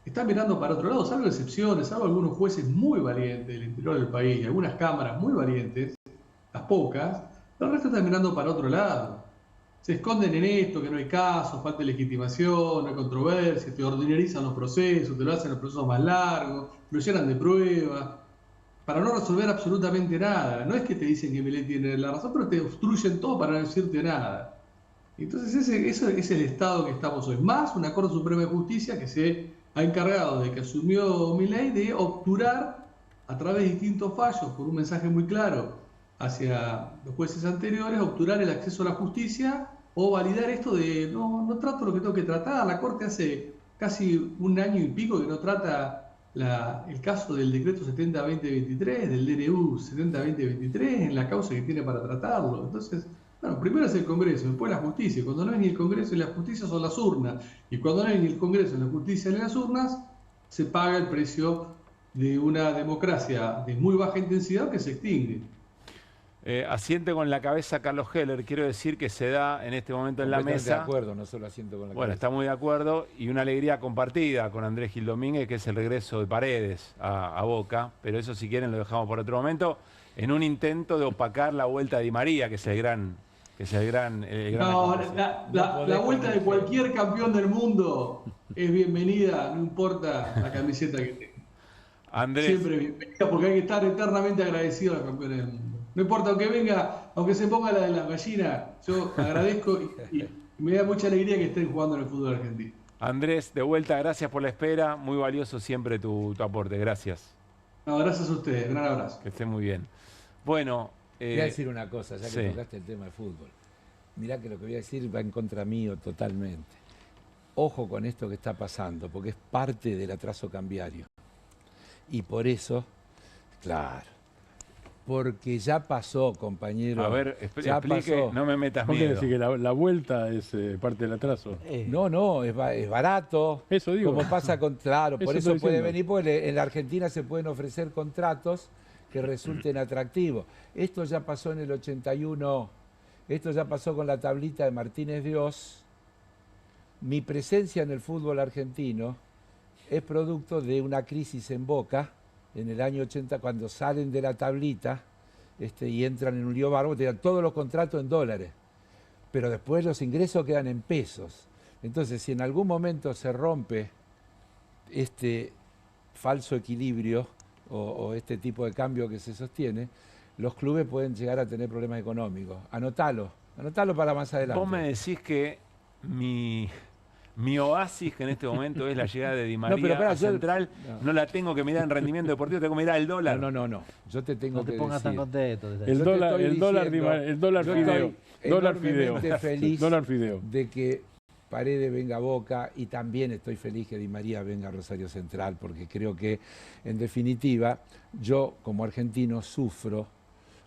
S4: está mirando para otro lado, salvo excepciones, salvo algunos jueces muy valientes del interior del país, y algunas cámaras muy valientes, las pocas, el resto está mirando para otro lado. Se esconden en esto, que no hay casos, falta de legitimación, no hay controversia, te ordinarizan los procesos, te lo hacen los procesos más largos, te lo llenan de pruebas, para no resolver absolutamente nada. No es que te dicen que Milei tiene la razón, pero te obstruyen todo para no decirte nada. Entonces ese es el estado que estamos hoy. Más una Corte Suprema de Justicia que se ha encargado de que asumió Milei de obturar a través de distintos fallos, por un mensaje muy claro hacia los jueces anteriores, obturar el acceso a la justicia o validar esto de no trato lo que tengo que tratar. La Corte hace casi un año y pico que no trata el caso del decreto 70-2023, del DNU 70-2023, en la causa que tiene para tratarlo. Entonces, bueno, primero es el Congreso, después la justicia. Cuando no es ni el Congreso ni la justicia son las urnas. Y cuando no es ni el Congreso ni la justicia ni las urnas, se paga el precio de una democracia de muy baja intensidad que se extingue.
S1: Asiente con la cabeza Carlos Heller. Quiero decir que se da en este momento en la mesa.
S17: De acuerdo, no solo asiento con la cabeza.
S1: Bueno, está muy de acuerdo y una alegría compartida con Andrés Gil Domínguez, que es el regreso de Paredes a Boca. Pero eso, si quieren, lo dejamos por otro momento. En un intento de opacar la vuelta de Di María, que es el gran.
S4: No, la vuelta de cualquier campeón del mundo es bienvenida, no importa la camiseta que tenga.
S1: Andrés.
S4: Siempre bienvenida, porque hay que estar eternamente agradecido a los campeones del mundo. No importa, aunque venga, aunque se ponga la de las gallinas, yo agradezco y me da mucha alegría que estén jugando en el fútbol argentino.
S1: Andrés, de vuelta, gracias por la espera. Muy valioso siempre tu aporte. Gracias.
S4: No, gracias a ustedes. Gran abrazo.
S1: Que esté muy bien. Bueno.
S17: Voy a decir una cosa, ya que tocaste el tema de fútbol. Mirá que lo que voy a decir va en contra mío totalmente. Ojo con esto que está pasando, porque es parte del atraso cambiario. Y por eso, claro, porque ya pasó, compañero.
S1: A ver, explique, no me metas miedo.
S18: ¿Cómo quiere decir que la vuelta es parte del atraso?
S17: No, es barato.
S18: Eso digo.
S17: Como pasa con, claro, por eso puede
S18: diciendo.
S17: venir, porque en la Argentina se pueden ofrecer contratos que resulten atractivos. Esto ya pasó en el 81, esto ya pasó con la tablita de Martínez Dios. Mi presencia en el fútbol argentino es producto de una crisis en Boca en el año 80, cuando salen de la tablita y entran en un lío bárbaro, te dan todos los contratos en dólares, pero después los ingresos quedan en pesos. Entonces, si en algún momento se rompe este falso equilibrio o este tipo de cambio que se sostiene, los clubes pueden llegar a tener problemas económicos. Anotalo para más adelante.
S1: Vos me decís que mi oasis, que en este momento es la llegada de Di María a Central, no la tengo que mirar en rendimiento deportivo, tengo que mirar el dólar.
S17: No. Yo te tengo que decir.
S20: No te pongas tan contento.
S18: El dólar fideo.
S17: Estoy feliz de que Paredes venga a Boca, y también estoy feliz que Di María venga a Rosario Central, porque creo que, en definitiva, yo como argentino sufro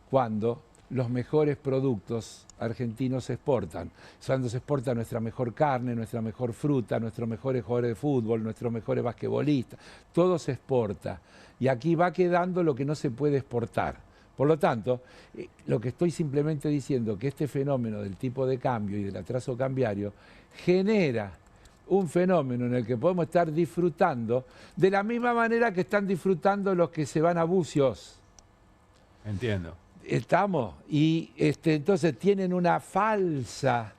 S17: cuando los mejores productos argentinos se exportan. Cuando se exporta nuestra mejor carne, nuestra mejor fruta, nuestros mejores jugadores de fútbol, nuestros mejores basquetbolistas, todo se exporta. Y aquí va quedando lo que no se puede exportar. Por lo tanto, lo que estoy simplemente diciendo, que este fenómeno del tipo de cambio y del atraso cambiario genera un fenómeno en el que podemos estar disfrutando de la misma manera que están disfrutando los que se van a bucios.
S1: Entiendo.
S17: Estamos, y entonces tienen una falsa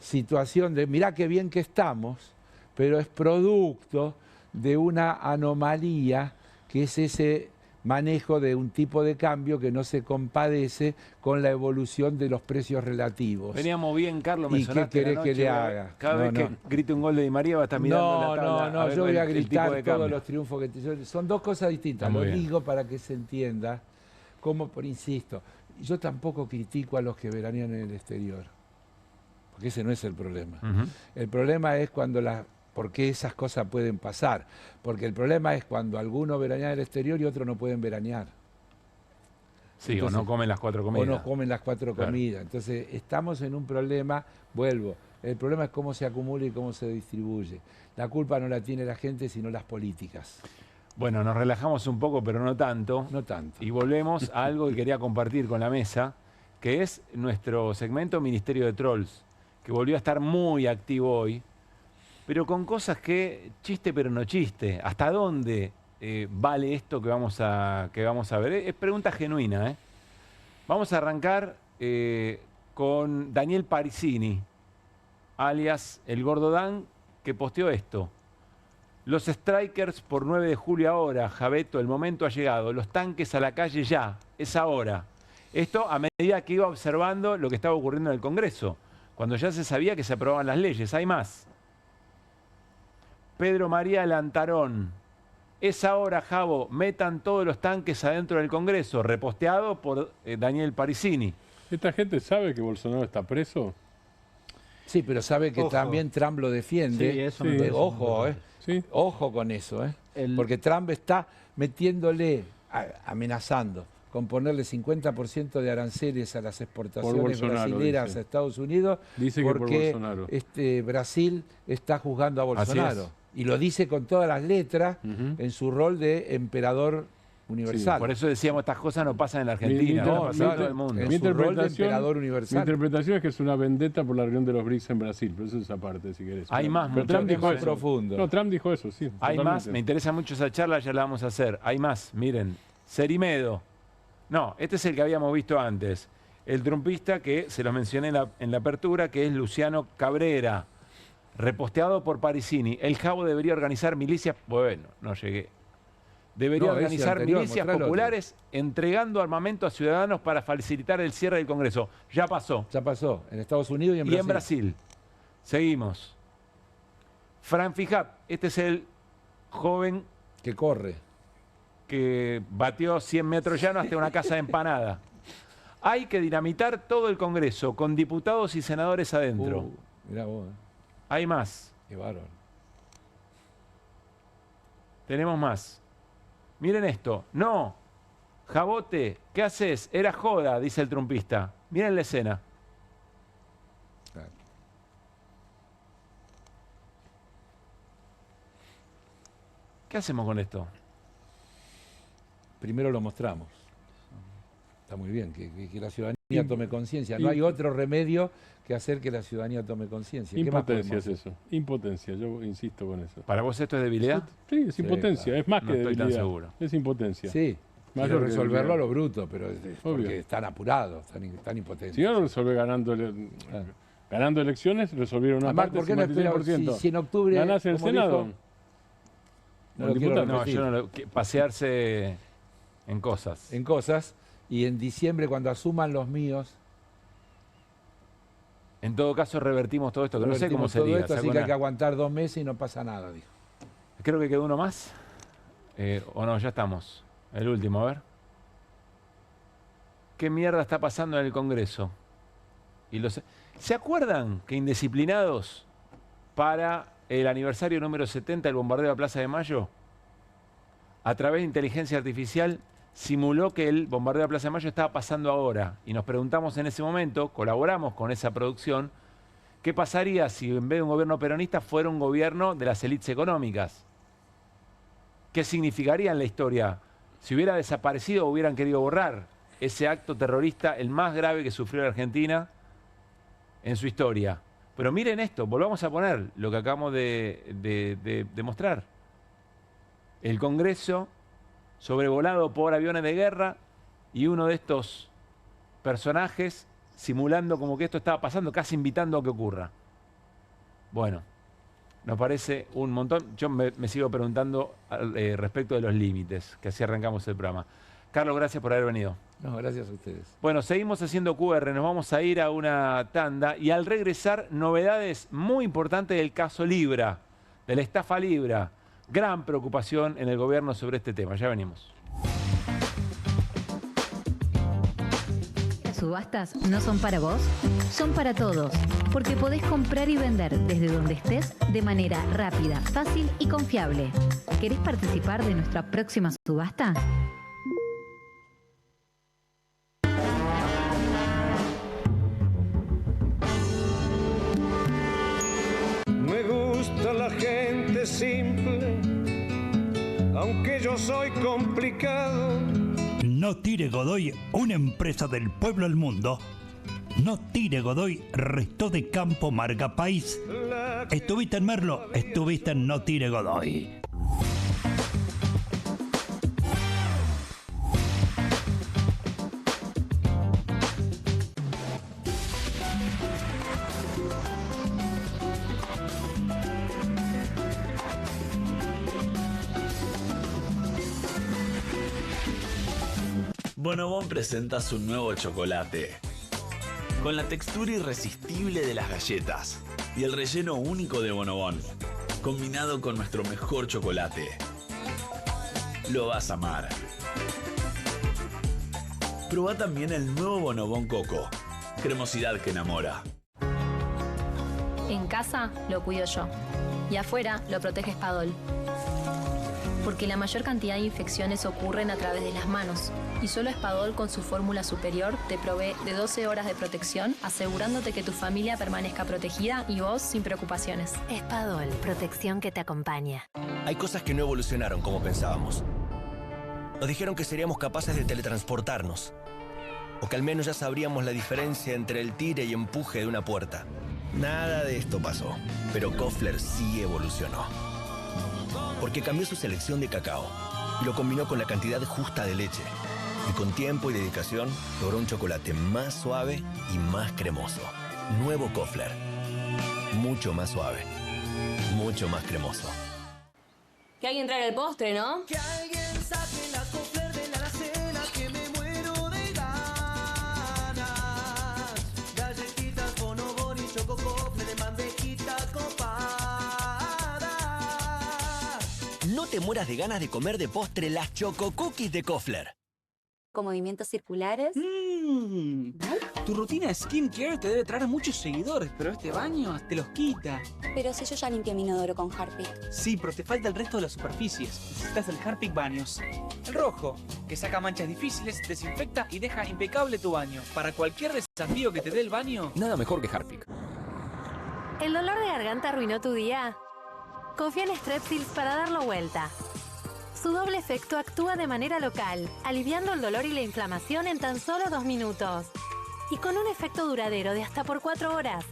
S17: situación de mirá qué bien que estamos, pero es producto de una anomalía que es ese manejo de un tipo de cambio que no se compadece con la evolución de los precios relativos.
S1: Veníamos bien, Carlos, me
S17: ¿Y qué querés que le haga?
S1: Cada vez que grite un gol de Di María va a estar mirando la tabla.
S17: No, yo voy a gritar todos los triunfos que son dos cosas distintas. Lo digo para que se entienda, insisto, yo tampoco critico a los que veranean en el exterior, porque ese no es el problema. El problema es cuando porque esas cosas pueden pasar. Porque el problema es cuando algunos veranean en el exterior y otros no pueden veranear.
S1: Sí,
S17: Entonces,
S1: o no comen las 4 comidas.
S17: O no comen las 4
S1: Claro.
S17: comidas. Entonces, estamos en un problema, vuelvo, el problema es cómo se acumula y cómo se distribuye. La culpa no la tiene la gente, sino las políticas.
S1: Bueno, nos relajamos un poco, pero no tanto.
S17: No tanto.
S1: Y volvemos a algo que quería compartir con la mesa, que es nuestro segmento Ministerio de Trolls, que volvió a estar muy activo hoy, pero con cosas que chiste pero no chiste. ¿Hasta dónde vale esto que vamos a ver? Es pregunta genuina, ¿eh? Vamos a arrancar con Daniel Parisini, alias El Gordo Dan, que posteó esto. Los strikers por 9 de julio ahora, Javeto, el momento ha llegado. Los tanques a la calle ya, es ahora. Esto a medida que iba observando lo que estaba ocurriendo en el Congreso, cuando ya se sabía que se aprobaban las leyes. Hay más. Pedro María Lantarón. Es ahora, Javo, metan todos los tanques adentro del Congreso, reposteado por Daniel Parisini.
S18: ¿Esta gente sabe que Bolsonaro está preso?
S17: Sí, pero sabe que también Trump lo defiende.
S20: Sí, eso me parece
S17: Ojo,
S18: Sí.
S17: Ojo con eso, Porque Trump está metiéndole, amenazando con ponerle 50% de aranceles a las exportaciones
S18: Bolsonaro,
S17: brasileras
S18: dice.
S17: a Estados Unidos,
S18: Dice que por
S17: porque
S18: Bolsonaro.
S17: Brasil está juzgando a
S1: Así
S17: Bolsonaro.
S1: es.
S17: Y lo dice con todas las letras en su rol de emperador universal.
S1: Por eso decíamos, estas cosas no pasan en la Argentina, no pasan en todo el mundo.
S17: En su rol de emperador
S18: Mi
S17: universal.
S18: interpretación es que es una vendetta por la reunión de los BRICS en Brasil, pero eso es aparte, si querés.
S1: Hay más,
S18: pero
S1: mucho
S18: Trump dijo
S1: más
S18: eso.
S17: profundo.
S18: No, Trump dijo eso, sí.
S1: Hay
S18: totalmente.
S1: más, me interesa mucho esa charla, ya la vamos a hacer. Hay más, miren, Cerimedo. No, este es el que habíamos visto antes. El trumpista que se lo mencioné en la apertura, que es Luciano Cabrera, reposteado por Parisini. El Javo debería organizar milicias, bueno, no llegué. Debería
S17: No, ese
S1: organizar
S17: anterior,
S1: milicias
S17: mostrá el otro.
S1: populares entregando armamento a ciudadanos para facilitar el cierre del Congreso. Ya pasó.
S17: Ya pasó, en Estados Unidos y en
S1: Y
S17: Brasil.
S1: en Brasil. Seguimos. Fran Fijat, este es el joven
S17: que corre,
S1: que batió 100 metros llano hasta una casa de empanada. Hay que dinamitar todo el Congreso con diputados y senadores adentro.
S17: Mirá vos,
S1: Hay más.
S17: qué bárbaro.
S1: Tenemos más. Miren esto. No. Jabote, ¿qué haces? Era joda, dice el trumpista. Miren la escena.
S17: Claro.
S1: ¿Qué hacemos con esto?
S17: Primero lo mostramos. Está muy bien, que la ciudadanía tome conciencia. No hay otro remedio que hacer que la ciudadanía tome conciencia. ¿Qué más
S18: Impotencia es
S17: podemos hacer?
S18: eso. Impotencia, yo insisto con eso.
S1: ¿Para vos esto es debilidad?
S18: Sí, es impotencia,
S17: claro.
S18: es más
S1: No
S18: que
S1: estoy tan
S18: debilidad.
S1: seguro.
S18: Es impotencia.
S17: Sí,
S18: Mayor
S17: quiero
S18: que
S17: resolverlo
S18: debilidad.
S17: a lo bruto, pero es porque
S18: Obvio.
S17: están apurados, están impotentes.
S18: Si no lo resuelve ganando elecciones, resolvieron una
S17: Además,
S18: parte
S17: ¿por qué no espera
S18: 56%.
S17: si en octubre,
S18: ganás el
S17: como
S18: Senado?
S17: dijo, no lo quiero
S18: diputado.
S1: No,
S17: repetir,
S1: yo no lo, pasearse en cosas.
S17: en cosas, y en diciembre cuando asuman los míos,
S1: En todo caso, revertimos todo esto, que no sé cómo
S17: revertimos todo
S1: sería.
S17: esto, así
S1: sacó
S17: que hay
S1: una-
S17: que aguantar 2 meses y no pasa nada, dijo.
S1: Creo que quedó uno más. O no, ya estamos. El último, a ver. ¿Qué mierda está pasando en el Congreso? ¿Se acuerdan que Indisciplinados, para el aniversario número 70 del bombardeo a Plaza de Mayo, a través de inteligencia artificial, simuló que el bombardeo a Plaza de Mayo estaba pasando ahora? Y nos preguntamos en ese momento, colaboramos con esa producción, ¿qué pasaría si en vez de un gobierno peronista fuera un gobierno de las élites económicas? ¿Qué significaría en la historia? Si hubiera desaparecido o hubieran querido borrar ese acto terrorista, el más grave que sufrió la Argentina en su historia. Pero miren esto, volvamos a poner lo que acabamos de mostrar. El Congreso sobrevolado por aviones de guerra y uno de estos personajes simulando como que esto estaba pasando, casi invitando a que ocurra. Bueno, nos parece un montón. Yo me sigo preguntando respecto de los límites, que así arrancamos el programa. Carlos, gracias por haber venido.
S17: No, gracias a ustedes.
S1: Bueno, seguimos haciendo QR, nos vamos a ir a una tanda y al regresar, novedades muy importantes del caso Libra, de la estafa Libra. Gran preocupación en el gobierno sobre este tema. Ya venimos.
S6: subastas no son para vos, son para todos, porque podés comprar y vender desde donde estés de manera rápida, fácil y confiable. ¿Querés participar de nuestra próxima subasta?
S22: Me gusta la gente simple, aunque yo soy complicado.
S23: No Tire Godoy, una empresa del pueblo al mundo. No Tire Godoy, resto de campo, marca país. Estuviste en Merlo, estuviste en No Tire Godoy.
S24: Bonobón presenta su nuevo chocolate, con la textura irresistible de las galletas y el relleno único de Bonobón, combinado con nuestro mejor chocolate. Lo vas a amar. Probá también el nuevo Bonobón Coco, cremosidad que enamora.
S25: En casa lo cuido yo y afuera lo protege Spadol. Porque la mayor cantidad de infecciones ocurren a través de las manos y solo Spadol con su fórmula superior te provee de 12 horas de protección, asegurándote que tu familia permanezca protegida y vos sin preocupaciones.
S26: Spadol, protección que te acompaña.
S27: Hay cosas que no evolucionaron como pensábamos. Nos dijeron que seríamos capaces de teletransportarnos, o que al menos ya sabríamos la diferencia entre el tire y empuje de una puerta. Nada de esto pasó, pero Koffler sí evolucionó. Porque cambió su selección de cacao y lo combinó con la cantidad justa de leche. Y con tiempo y dedicación logró un chocolate más suave y más cremoso. Nuevo Koffler. Mucho más suave. Mucho más cremoso.
S25: Que alguien traiga el postre, ¿no?
S22: Que alguien saque la Koffler de la alacena, que me muero de ganas. Galletitas, Bonobón y Choco Koffler de mandejita copada.
S27: No te mueras de ganas de comer de postre las Choco Cookies de Koffler.
S26: Con movimientos circulares.
S28: Tu rutina de skincare te debe traer muchos seguidores, pero este baño te los quita.
S26: Pero si yo ya limpié mi inodoro con Harpic.
S28: Sí, pero te falta el resto de las superficies. Necesitas el Harpic Baños. El rojo, que saca manchas difíciles, desinfecta y deja impecable tu baño. Para cualquier desafío que te dé el baño,
S29: nada mejor que Harpic.
S26: ¿El dolor de garganta arruinó tu día? Confía en Strepsils para darlo vuelta. Su doble efecto actúa de manera local, aliviando el dolor y la inflamación en tan solo 2 minutos. Y con un efecto duradero de hasta por 4 horas.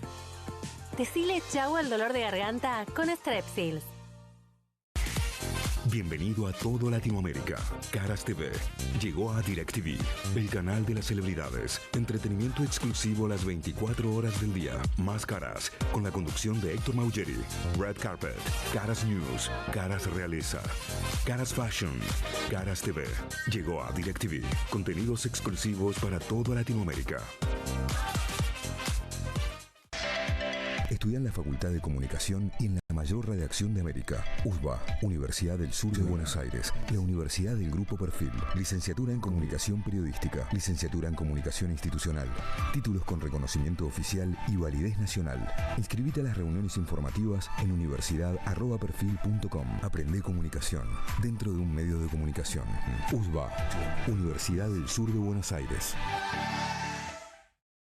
S26: Decile chau al dolor de garganta con Strepsils.
S30: Bienvenido a todo Latinoamérica. Caras TV llegó a DirecTV, el canal de las celebridades. Entretenimiento exclusivo las 24 horas del día. Más Caras, con la conducción de Héctor Maugeri. Red Carpet, Caras News, Caras Realeza, Caras Fashion, Caras TV. Llegó a DirecTV. Contenidos exclusivos para toda Latinoamérica. Estudia en la Facultad de Comunicación y en la mayor redacción de América. USBA, Universidad del Sur de Buenos Aires. La Universidad del Grupo Perfil. Licenciatura en Comunicación Periodística. Licenciatura en Comunicación Institucional. Títulos con reconocimiento oficial y validez nacional. Inscribite a las reuniones informativas en universidad@perfil.com. Aprende comunicación dentro de un medio de comunicación. USBA, Universidad del Sur de Buenos Aires.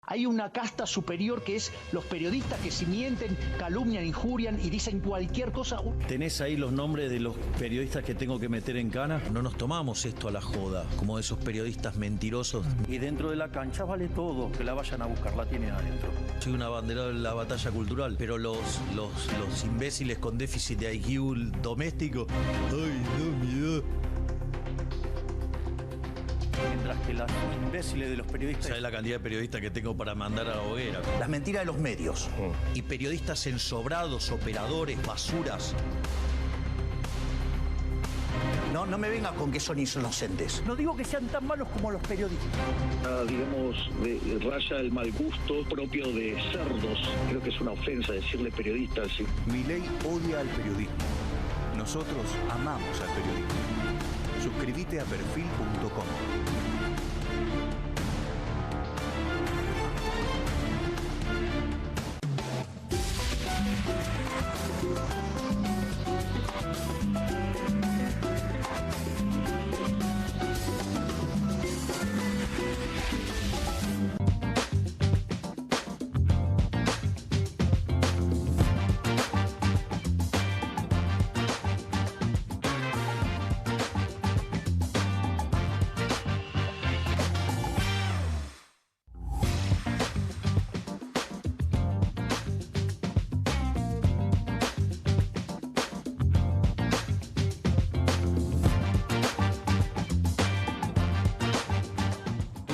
S31: Hay una casta superior que es los periodistas que si mienten, calumnian, injurian y dicen cualquier cosa.
S8: ¿Tenés ahí los nombres de los periodistas que tengo que meter en cana? No nos tomamos esto a la joda, como esos periodistas mentirosos. Y dentro de la cancha vale todo, que la vayan a buscar, la tienen adentro. Soy un abanderado de la batalla cultural, pero los imbéciles con déficit de IQ doméstico, ¡ay, no, miedo! Mientras que los imbéciles de los periodistas... ¿Sabes la cantidad de periodistas que tengo para mandar a la hoguera?
S31: Las mentiras de los medios.
S8: Y periodistas ensobrados, operadores, basuras.
S31: No me vengas con que son inocentes. No digo que sean tan malos como los periodistas.
S32: Digamos, raya el mal gusto propio de cerdos. Creo que es una ofensa decirle periodistas. ¿Sí?
S30: Milei odia al periodismo. Nosotros amamos al periodismo. Suscríbete a perfil.com.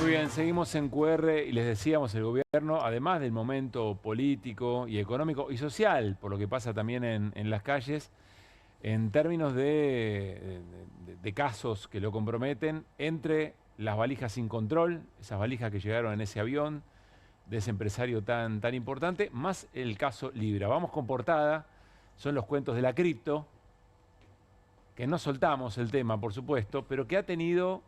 S1: Muy bien, seguimos en QR y les decíamos, el gobierno, además del momento político y económico y social, por lo que pasa también en las calles, en términos de casos que lo comprometen, entre las valijas sin control, esas valijas que llegaron en ese avión, de ese empresario tan importante, más el caso Libra. Vamos con portada, son los cuentos de la cripto, que no soltamos el tema, por supuesto, pero que ha tenido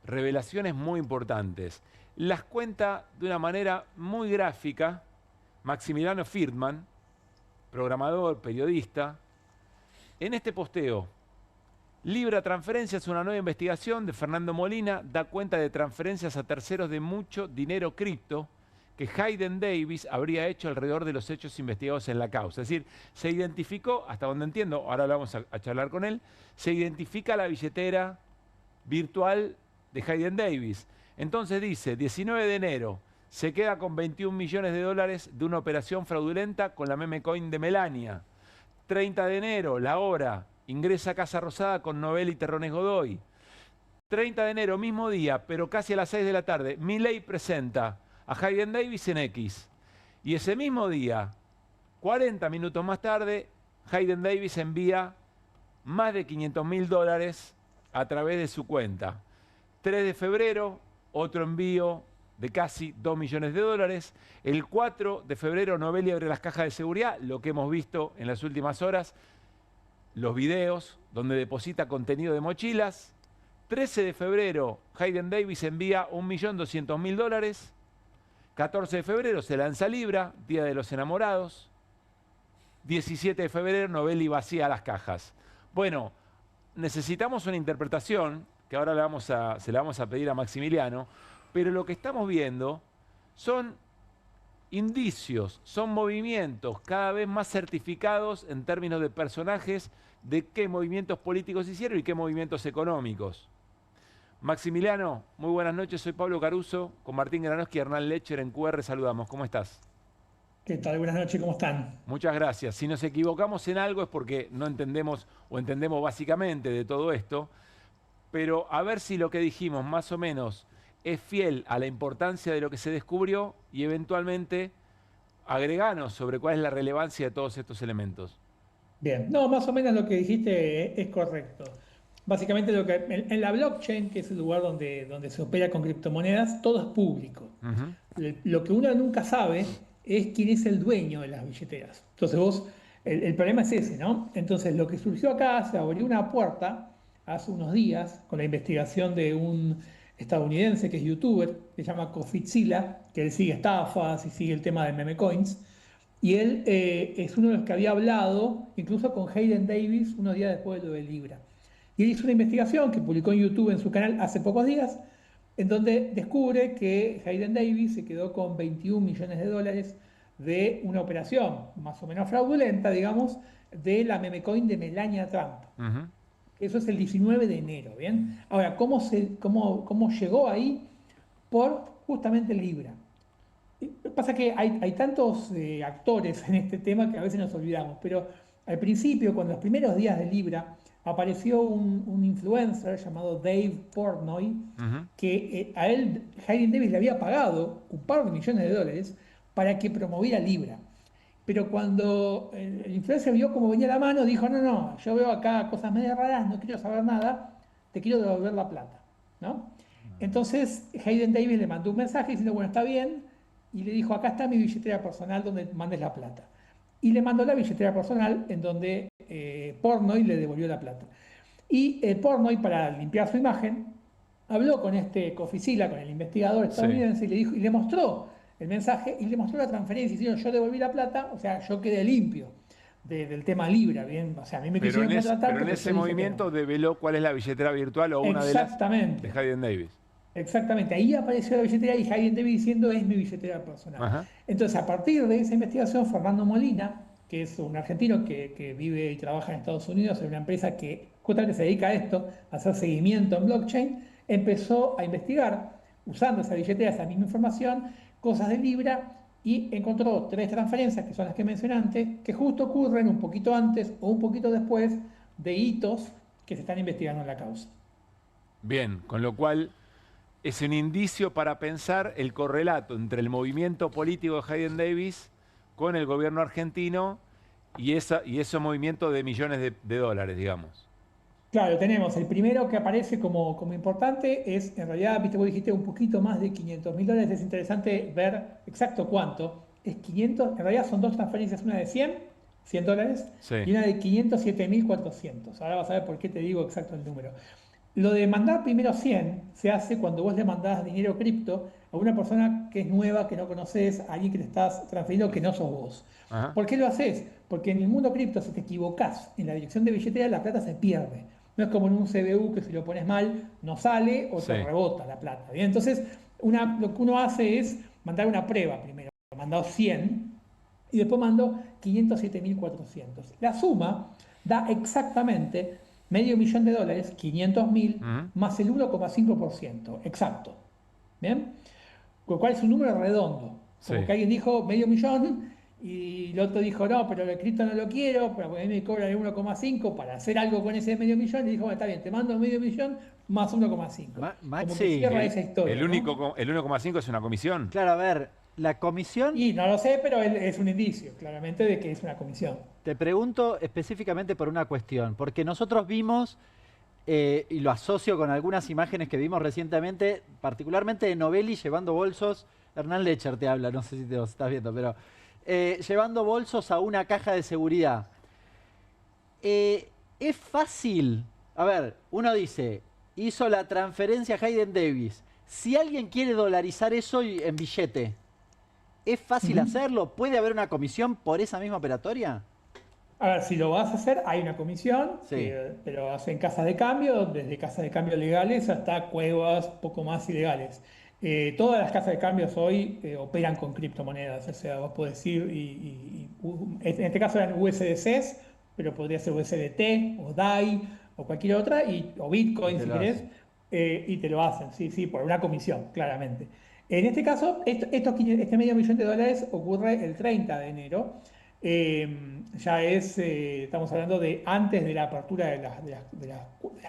S1: revelaciones muy importantes. Las cuenta de una manera muy gráfica Maximiliano Friedman, programador, periodista. En este posteo, Libra Transferencias, una nueva investigación de Fernando Molina, da cuenta de transferencias a terceros de mucho dinero cripto que Hayden Davis habría hecho alrededor de los hechos investigados en la causa. Es decir, se identificó, hasta donde entiendo, ahora lo vamos a charlar con él, se identifica la billetera virtual de Hayden Davis. Entonces dice, 19 de enero, se queda con 21 millones de dólares de una operación fraudulenta con la meme coin de Melania. 30 de enero, La Hora, ingresa a Casa Rosada con Novelli y Terrones Godoy. 30 de enero, mismo día, pero casi a las 6 de la tarde, Milei presenta a Hayden Davis en X. Y ese mismo día, 40 minutos más tarde, Hayden Davis envía más de 500.000 dólares a través de su cuenta. 3 de febrero, otro envío de casi 2 millones de dólares. El 4 de febrero, Novelli abre las cajas de seguridad, lo que hemos visto en las últimas horas, los videos donde deposita contenido de mochilas. 13 de febrero, Hayden Davis envía 1.200.000 dólares. 14 de febrero se lanza Libra, Día de los Enamorados. 17 de febrero, Novelli vacía las cajas. Bueno, necesitamos una interpretación, que ahora se la vamos a pedir a Maximiliano, pero lo que estamos viendo son indicios, son movimientos cada vez más certificados en términos de personajes, de qué movimientos políticos hicieron y qué movimientos económicos. Maximiliano, muy buenas noches, soy Pablo Caruso, con Martín Granoski y Hernán Lecher en QR, saludamos, ¿cómo estás?
S3: ¿Qué tal? Buenas noches, ¿cómo están?
S1: Muchas gracias. Si nos equivocamos en algo es porque no entendemos o entendemos básicamente de todo esto, pero a ver si lo que dijimos más o menos es fiel a la importancia de lo que se descubrió y eventualmente agreganos sobre cuál es la relevancia de todos estos elementos.
S3: Bien, no, más o menos lo que dijiste es correcto. Básicamente en la blockchain, que es el lugar donde se opera con criptomonedas, todo es público. Lo que uno nunca sabe es quién es el dueño de las billeteras. Entonces el problema es ese, ¿no? Entonces lo que surgió acá, se abrió una puerta hace unos días con la investigación de un estadounidense que es youtuber, que se llama Cofizila, que él sigue estafas y sigue el tema de meme coins. Y él es uno de los que había hablado incluso con Hayden Davis unos días después de lo de Libra. Y él hizo una investigación que publicó en YouTube en su canal hace pocos días, en donde descubre que Hayden Davis se quedó con 21 millones de dólares de una operación más o menos fraudulenta, digamos, de la meme coin de Melania Trump. Eso es el 19 de enero, ¿bien? Ahora, ¿cómo llegó ahí? Por justamente Libra. Pasa que hay tantos actores en este tema que a veces nos olvidamos, pero al principio, cuando los primeros días de Libra, apareció un influencer llamado Dave Portnoy, que a él, Hayden Davis, le había pagado un par de millones de dólares para que promoviera Libra. Pero cuando el influencer vio cómo venía la mano, dijo, no, yo veo acá cosas medio raras, no quiero saber nada, te quiero devolver la plata, ¿no? Entonces Hayden Davis le mandó un mensaje diciendo, bueno, está bien, y le dijo, acá está mi billetera personal donde mandes la plata. Y le mandó la billetera personal en donde Portnoy le devolvió la plata. Y Portnoy, para limpiar su imagen, habló con este Cofizila, con el investigador estadounidense, y le dijo, y le mostró el mensaje y le mostró la transferencia, diciendo, yo devolví la plata, o sea, yo quedé limpio del tema Libra, ¿bien? O sea, a mí me quisieron contratar.
S1: Pero en ese movimiento develó cuál es la billetera virtual o una de las de Hayden Davis.
S3: Exactamente, ahí apareció la billetera y Hayden Davis diciendo, es mi billetera personal. Entonces, a partir de esa investigación, Fernando Molina, que es un argentino que vive y trabaja en Estados Unidos en una empresa que justamente se dedica a esto, a hacer seguimiento en blockchain, empezó a investigar, usando esa billetera, esa misma información, cosas de Libra, y encontró 3 transferencias, que son las que mencioné antes, que justo ocurren un poquito antes o un poquito después de hitos que se están investigando en la causa.
S1: Bien, con lo cual es un indicio para pensar el correlato entre el movimiento político de Hayden Davis con el gobierno argentino y ese movimiento de millones de dólares, digamos.
S3: Claro, tenemos el primero que aparece como importante, es en realidad, viste, vos dijiste un poquito más de 500.000 dólares, es interesante ver exacto cuánto. Es 500, en realidad son dos transferencias, una de 100 dólares,
S1: Sí.
S3: y una de 507.400. Ahora vas a ver por qué te digo exacto el número. Lo de mandar primero 100 se hace cuando vos le mandás dinero cripto a una persona que es nueva, que no conoces, a alguien que le estás transfiriendo que no sos vos.
S1: Ajá.
S3: ¿Por qué lo haces? Porque en el mundo cripto, si te equivocás en la dirección de billetera, la plata se pierde. No es como en un CBU que si lo pones mal no sale o te rebota la plata. ¿Bien? Entonces, lo que uno hace es mandar una prueba primero. Mandó 100 y después mandó 507.400. La suma da exactamente $500.000, 500.000, más el 1,5%. Exacto. ¿Bien? Con lo cual es un número redondo. Como
S1: Sí.
S3: que alguien dijo $500.000 y el otro dijo, no, pero el cripto no lo quiero, pero a mí me cobran el 1,5 para hacer algo con ese $500.000. Y dijo, bueno, está bien, te mando $500.000 más 1,5. Como que cierra esa historia.
S1: El
S3: ¿no?
S1: 1,5 es una comisión.
S20: Claro, a ver, la comisión...
S3: Y no lo sé, pero es un indicio, claramente, de que es una comisión.
S20: Te pregunto específicamente por una cuestión, porque nosotros vimos, y lo asocio con algunas imágenes que vimos recientemente, particularmente de Novelli llevando bolsos. Hernán Lecher te habla, no sé si te lo estás viendo, pero llevando bolsos a una caja de seguridad. Es fácil, a ver, uno dice, hizo la transferencia a Hayden Davis. Si alguien quiere dolarizar eso en billete, ¿es fácil hacerlo? ¿Puede haber una comisión por esa misma operatoria?
S3: A ver, si lo vas a hacer, hay una comisión,
S20: Sí.
S3: pero hacen casas de cambio, desde casas de cambio legales hasta cuevas poco más ilegales. Todas las casas de cambios hoy operan con criptomonedas, o sea, vos podés ir en este caso eran USDCs, pero podría ser USDT o DAI o cualquier otra, o Bitcoin si querés, y te lo hacen, sí, por una comisión, claramente. En este caso, este $500.000 ocurre el 30 de enero. Estamos hablando de antes de la apertura de las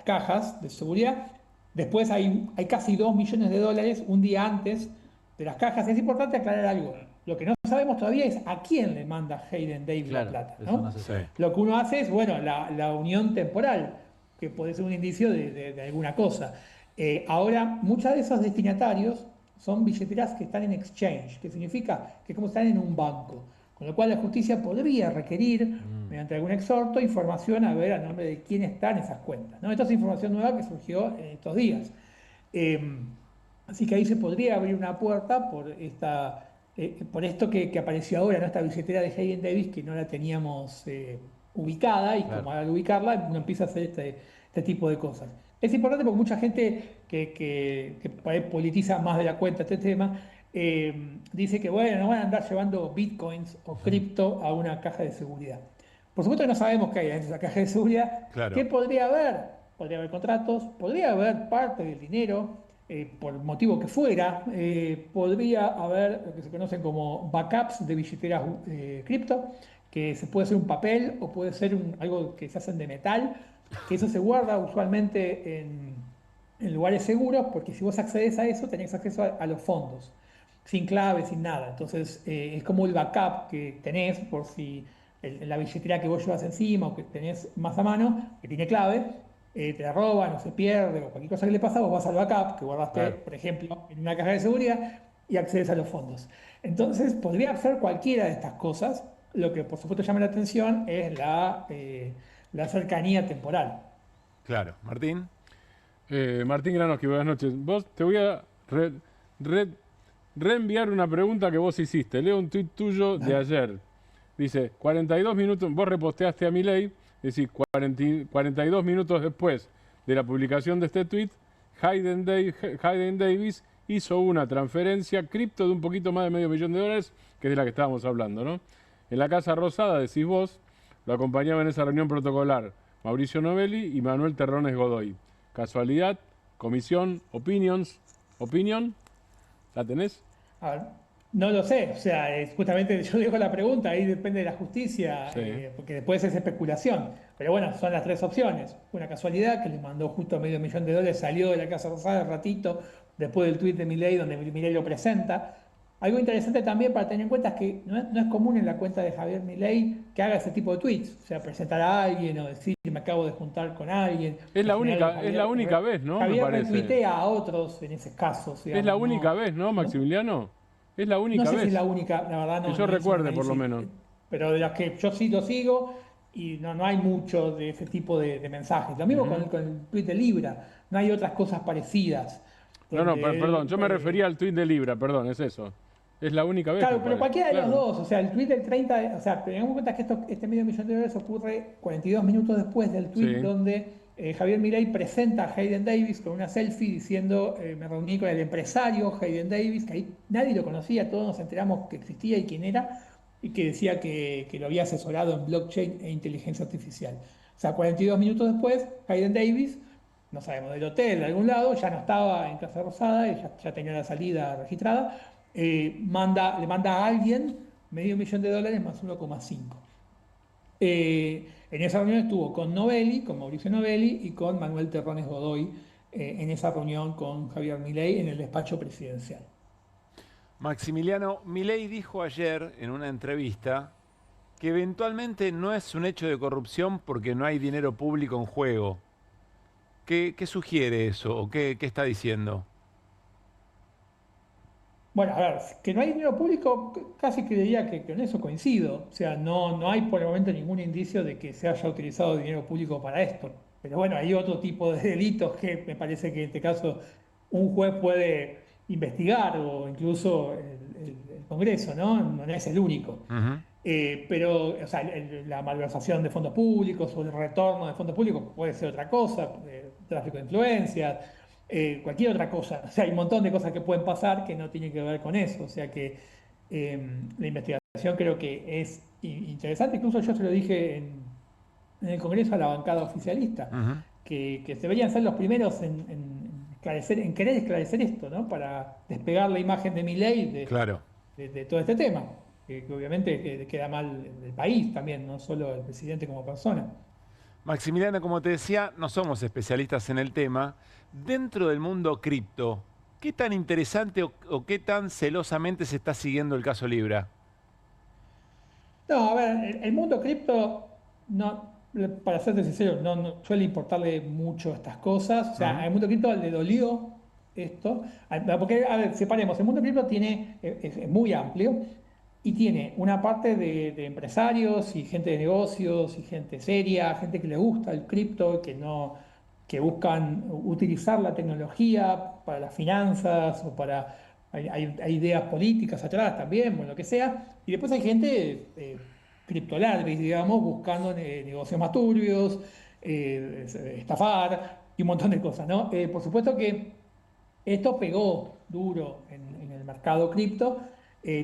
S3: cajas de seguridad. Después hay casi $2 millones un día antes de las cajas. Es importante aclarar algo. Lo que no sabemos todavía es a quién le manda Hayden Davis la plata, ¿no?
S20: No se sabe.
S3: Lo que uno hace es, bueno, la unión temporal, que puede ser un indicio de alguna cosa. Ahora, muchos de esos destinatarios son billeteras que están en exchange, que significa que es como están en un banco. Con lo cual la justicia podría requerir, mediante algún exhorto, información a ver a nombre de quién está en esas cuentas, ¿no? Esta es información nueva que surgió en estos días. Así que ahí se podría abrir una puerta por esto que apareció ahora, ¿no? Esta billetera de Hayden Davis que no la teníamos ubicada, y como al ubicarla uno empieza a hacer este tipo de cosas. Es importante porque mucha gente que por ahí politiza más de la cuenta este tema, dice que bueno, no van a andar llevando bitcoins o cripto a una caja de seguridad. Por supuesto que no sabemos qué hay en esa caja de seguridad.
S1: Claro.
S3: ¿Qué podría haber? Podría haber contratos, podría haber parte del dinero, por motivo que fuera, podría haber lo que se conocen como backups de billeteras cripto, que se puede ser un papel o puede ser algo que se hacen de metal, que eso se guarda usualmente en lugares seguros, porque si vos accedes a eso, tenés acceso a los fondos, sin clave, sin nada. Entonces es como el backup que tenés por si la billetera que vos llevas encima o que tenés más a mano, que tiene clave, te la roban o se pierde o cualquier cosa que le pasa, vos vas al backup que guardaste, por ejemplo, en una caja de seguridad y accedes a los fondos. Entonces podría ser cualquiera de estas cosas. Lo que por supuesto llama la atención es la cercanía temporal.
S1: Claro. Martín.
S18: Martín Granoski, buenas noches. Te voy a reenviar una pregunta que vos hiciste. Leo un tuit tuyo de ayer. Dice, 42 minutos, vos reposteaste a Milei, es decir, 42 minutos después de la publicación de este tuit, Hayden Davis hizo una transferencia cripto de un poquito más de $500.000, que es de la que estábamos hablando, ¿no? En la Casa Rosada, decís vos, lo acompañaba en esa reunión protocolar Mauricio Novelli y Manuel Terrones Godoy. ¿Casualidad? ¿Comisión? ¿Opinión? ¿La tenés?
S3: A ver, no lo sé, o sea, justamente yo dejo la pregunta, ahí depende de la justicia,
S18: Sí.
S3: Porque después es especulación. Pero bueno, son las tres opciones. Una casualidad, que le mandó justo $500.000, salió de la Casa Rosada ratito, después del tuit de Milei, donde Milei lo presenta. Algo interesante también para tener en cuenta es que no es común en la cuenta de Javier Milei que haga ese tipo de tweets, o sea, presentar a alguien o decir me acabo de juntar con alguien.
S18: Es la única vez, ¿no?
S3: Javier
S18: me parece.
S3: retuitea a otros en esos casos. Digamos,
S18: es la única vez, ¿no, Maximiliano? Es la única vez.
S3: No sé si es la única, la verdad no.
S18: Que yo recuerde, por lo menos.
S3: Pero de las que yo sí lo sigo y no hay mucho de ese tipo de mensajes. Lo mismo con el tweet de Libra, no hay otras cosas parecidas.
S18: Perdón, yo me refería al tweet de Libra, perdón, es eso. Es la única vez.
S3: Claro, pero cualquiera de los dos, o sea, el tweet del 30, o sea, tengamos en cuenta que este $500,000 ocurre 42 minutos después del tweet donde Javier Milei presenta a Hayden Davis con una selfie diciendo me reuní con el empresario Hayden Davis, que ahí nadie lo conocía, todos nos enteramos que existía y quién era, y que decía que lo había asesorado en blockchain e inteligencia artificial. O sea, 42 minutos después, Hayden Davis, no sabemos, del hotel, de algún lado, ya no estaba en Casa Rosada y ya tenía la salida registrada, le manda a alguien $500,000 más 1,5. En esa reunión estuvo con Mauricio Novelli y con Manuel Terrones Godoy en esa reunión con Javier Milei en el despacho presidencial.
S1: Maximiliano, Milei dijo ayer en una entrevista que eventualmente no es un hecho de corrupción porque no hay dinero público en juego. ¿Qué sugiere eso o qué está diciendo?
S3: Bueno, a ver, que no hay dinero público, casi que diría que con eso coincido. O sea, no hay por el momento ningún indicio de que se haya utilizado dinero público para esto. Pero bueno, hay otro tipo de delitos que me parece que en este caso un juez puede investigar o incluso el Congreso, ¿no? No es el único. Pero, o sea, la malversación de fondos públicos o el retorno de fondos públicos puede ser otra cosa, tráfico de influencias. Cualquier otra cosa, o sea, hay un montón de cosas que pueden pasar que no tienen que ver con eso, o sea que la investigación creo que es interesante, incluso yo se lo dije en el Congreso a la bancada oficialista, que deberían ser los primeros en querer esclarecer esto, ¿no? Para despegar la imagen de Milei de todo este tema, que obviamente queda mal del país también, no solo el presidente como persona.
S1: Maximiliano, como te decía, no somos especialistas en el tema. Dentro del mundo cripto, ¿qué tan interesante o qué tan celosamente se está siguiendo el caso Libra?
S3: No, a ver, el mundo cripto, para serte sincero, no suele importarle mucho estas cosas. O sea, al mundo cripto le dolió esto. Porque, a ver, separemos, el mundo cripto es muy amplio. Y tiene una parte de empresarios y gente de negocios y gente seria, gente que le gusta el cripto, que buscan utilizar la tecnología para las finanzas o para... Hay ideas políticas atrás también, bueno, lo que sea. Y después hay gente criptoladris, digamos, buscando negocios más turbios, estafar y un montón de cosas, ¿no? Por supuesto que esto pegó duro en el mercado cripto.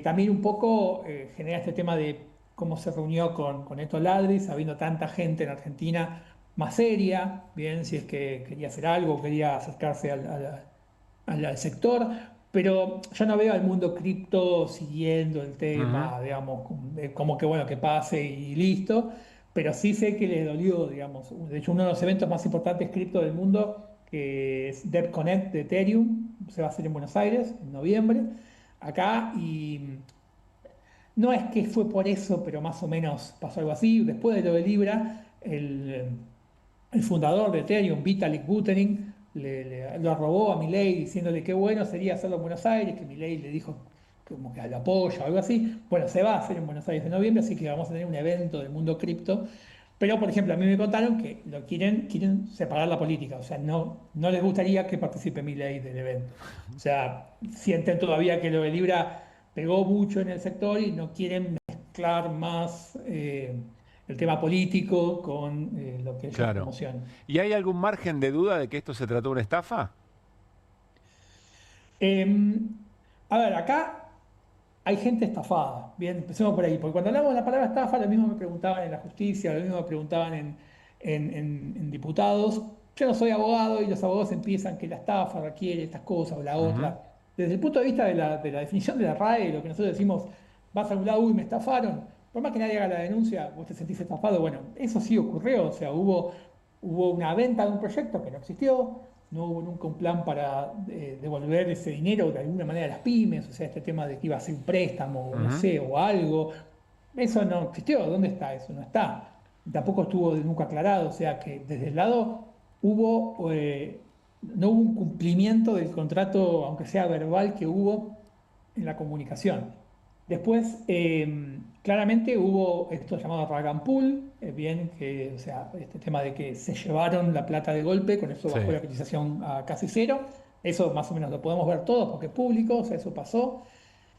S3: También un poco genera este tema de cómo se reunió con estos ladris, habiendo tanta gente en Argentina más seria, bien, si es que quería hacer algo, quería acercarse al sector, pero yo no veo al mundo cripto siguiendo el tema, digamos, como que bueno, que pase y listo, pero sí sé que le dolió, digamos. De hecho, uno de los eventos más importantes cripto del mundo, que es DevConnect de Ethereum, se va a hacer en Buenos Aires en noviembre, acá, y no es que fue por eso, pero más o menos pasó algo así. Después de lo de Libra, el fundador de Ethereum, Vitalik Buterin, lo arrobó a Milei diciéndole qué bueno sería hacerlo en Buenos Aires, que Milei le dijo como que lo apoya o algo así. Bueno, se va a hacer en Buenos Aires en noviembre, así que vamos a tener un evento del mundo cripto. Pero, por ejemplo, a mí me contaron que quieren separar la política, o sea, no les gustaría que participe Milei del evento. O sea, sienten todavía que lo de Libra pegó mucho en el sector y no quieren mezclar más el tema político con lo que ellos promocionan.
S1: ¿Y hay algún margen de duda de que esto se trató de una estafa?
S3: A ver, acá hay gente estafada. Bien, empecemos por ahí. Porque cuando hablamos de la palabra estafa, lo mismo me preguntaban en la justicia, lo mismo me preguntaban en diputados. Yo no soy abogado y los abogados empiezan que la estafa requiere estas cosas o la otra. Desde el punto de vista de la definición de la RAE, lo que nosotros decimos, vas a un lado, uy, me estafaron. Por más que nadie haga la denuncia, vos te sentís estafado. Bueno, eso sí ocurrió. O sea, hubo una venta de un proyecto que no existió. no hubo nunca un plan para devolver ese dinero de alguna manera a las pymes, o sea, este tema de que iba a ser un préstamo, no sé, o algo. Eso no existió. ¿Dónde está eso? No está. Tampoco estuvo nunca aclarado, o sea que desde el lado no hubo un cumplimiento del contrato, aunque sea verbal, que hubo en la comunicación. Después, claramente hubo esto llamado rug and pull, o sea, este tema de que se llevaron la plata de golpe, con eso bajó la cotización a casi cero. Eso más o menos lo podemos ver todos porque es público, o sea, eso pasó.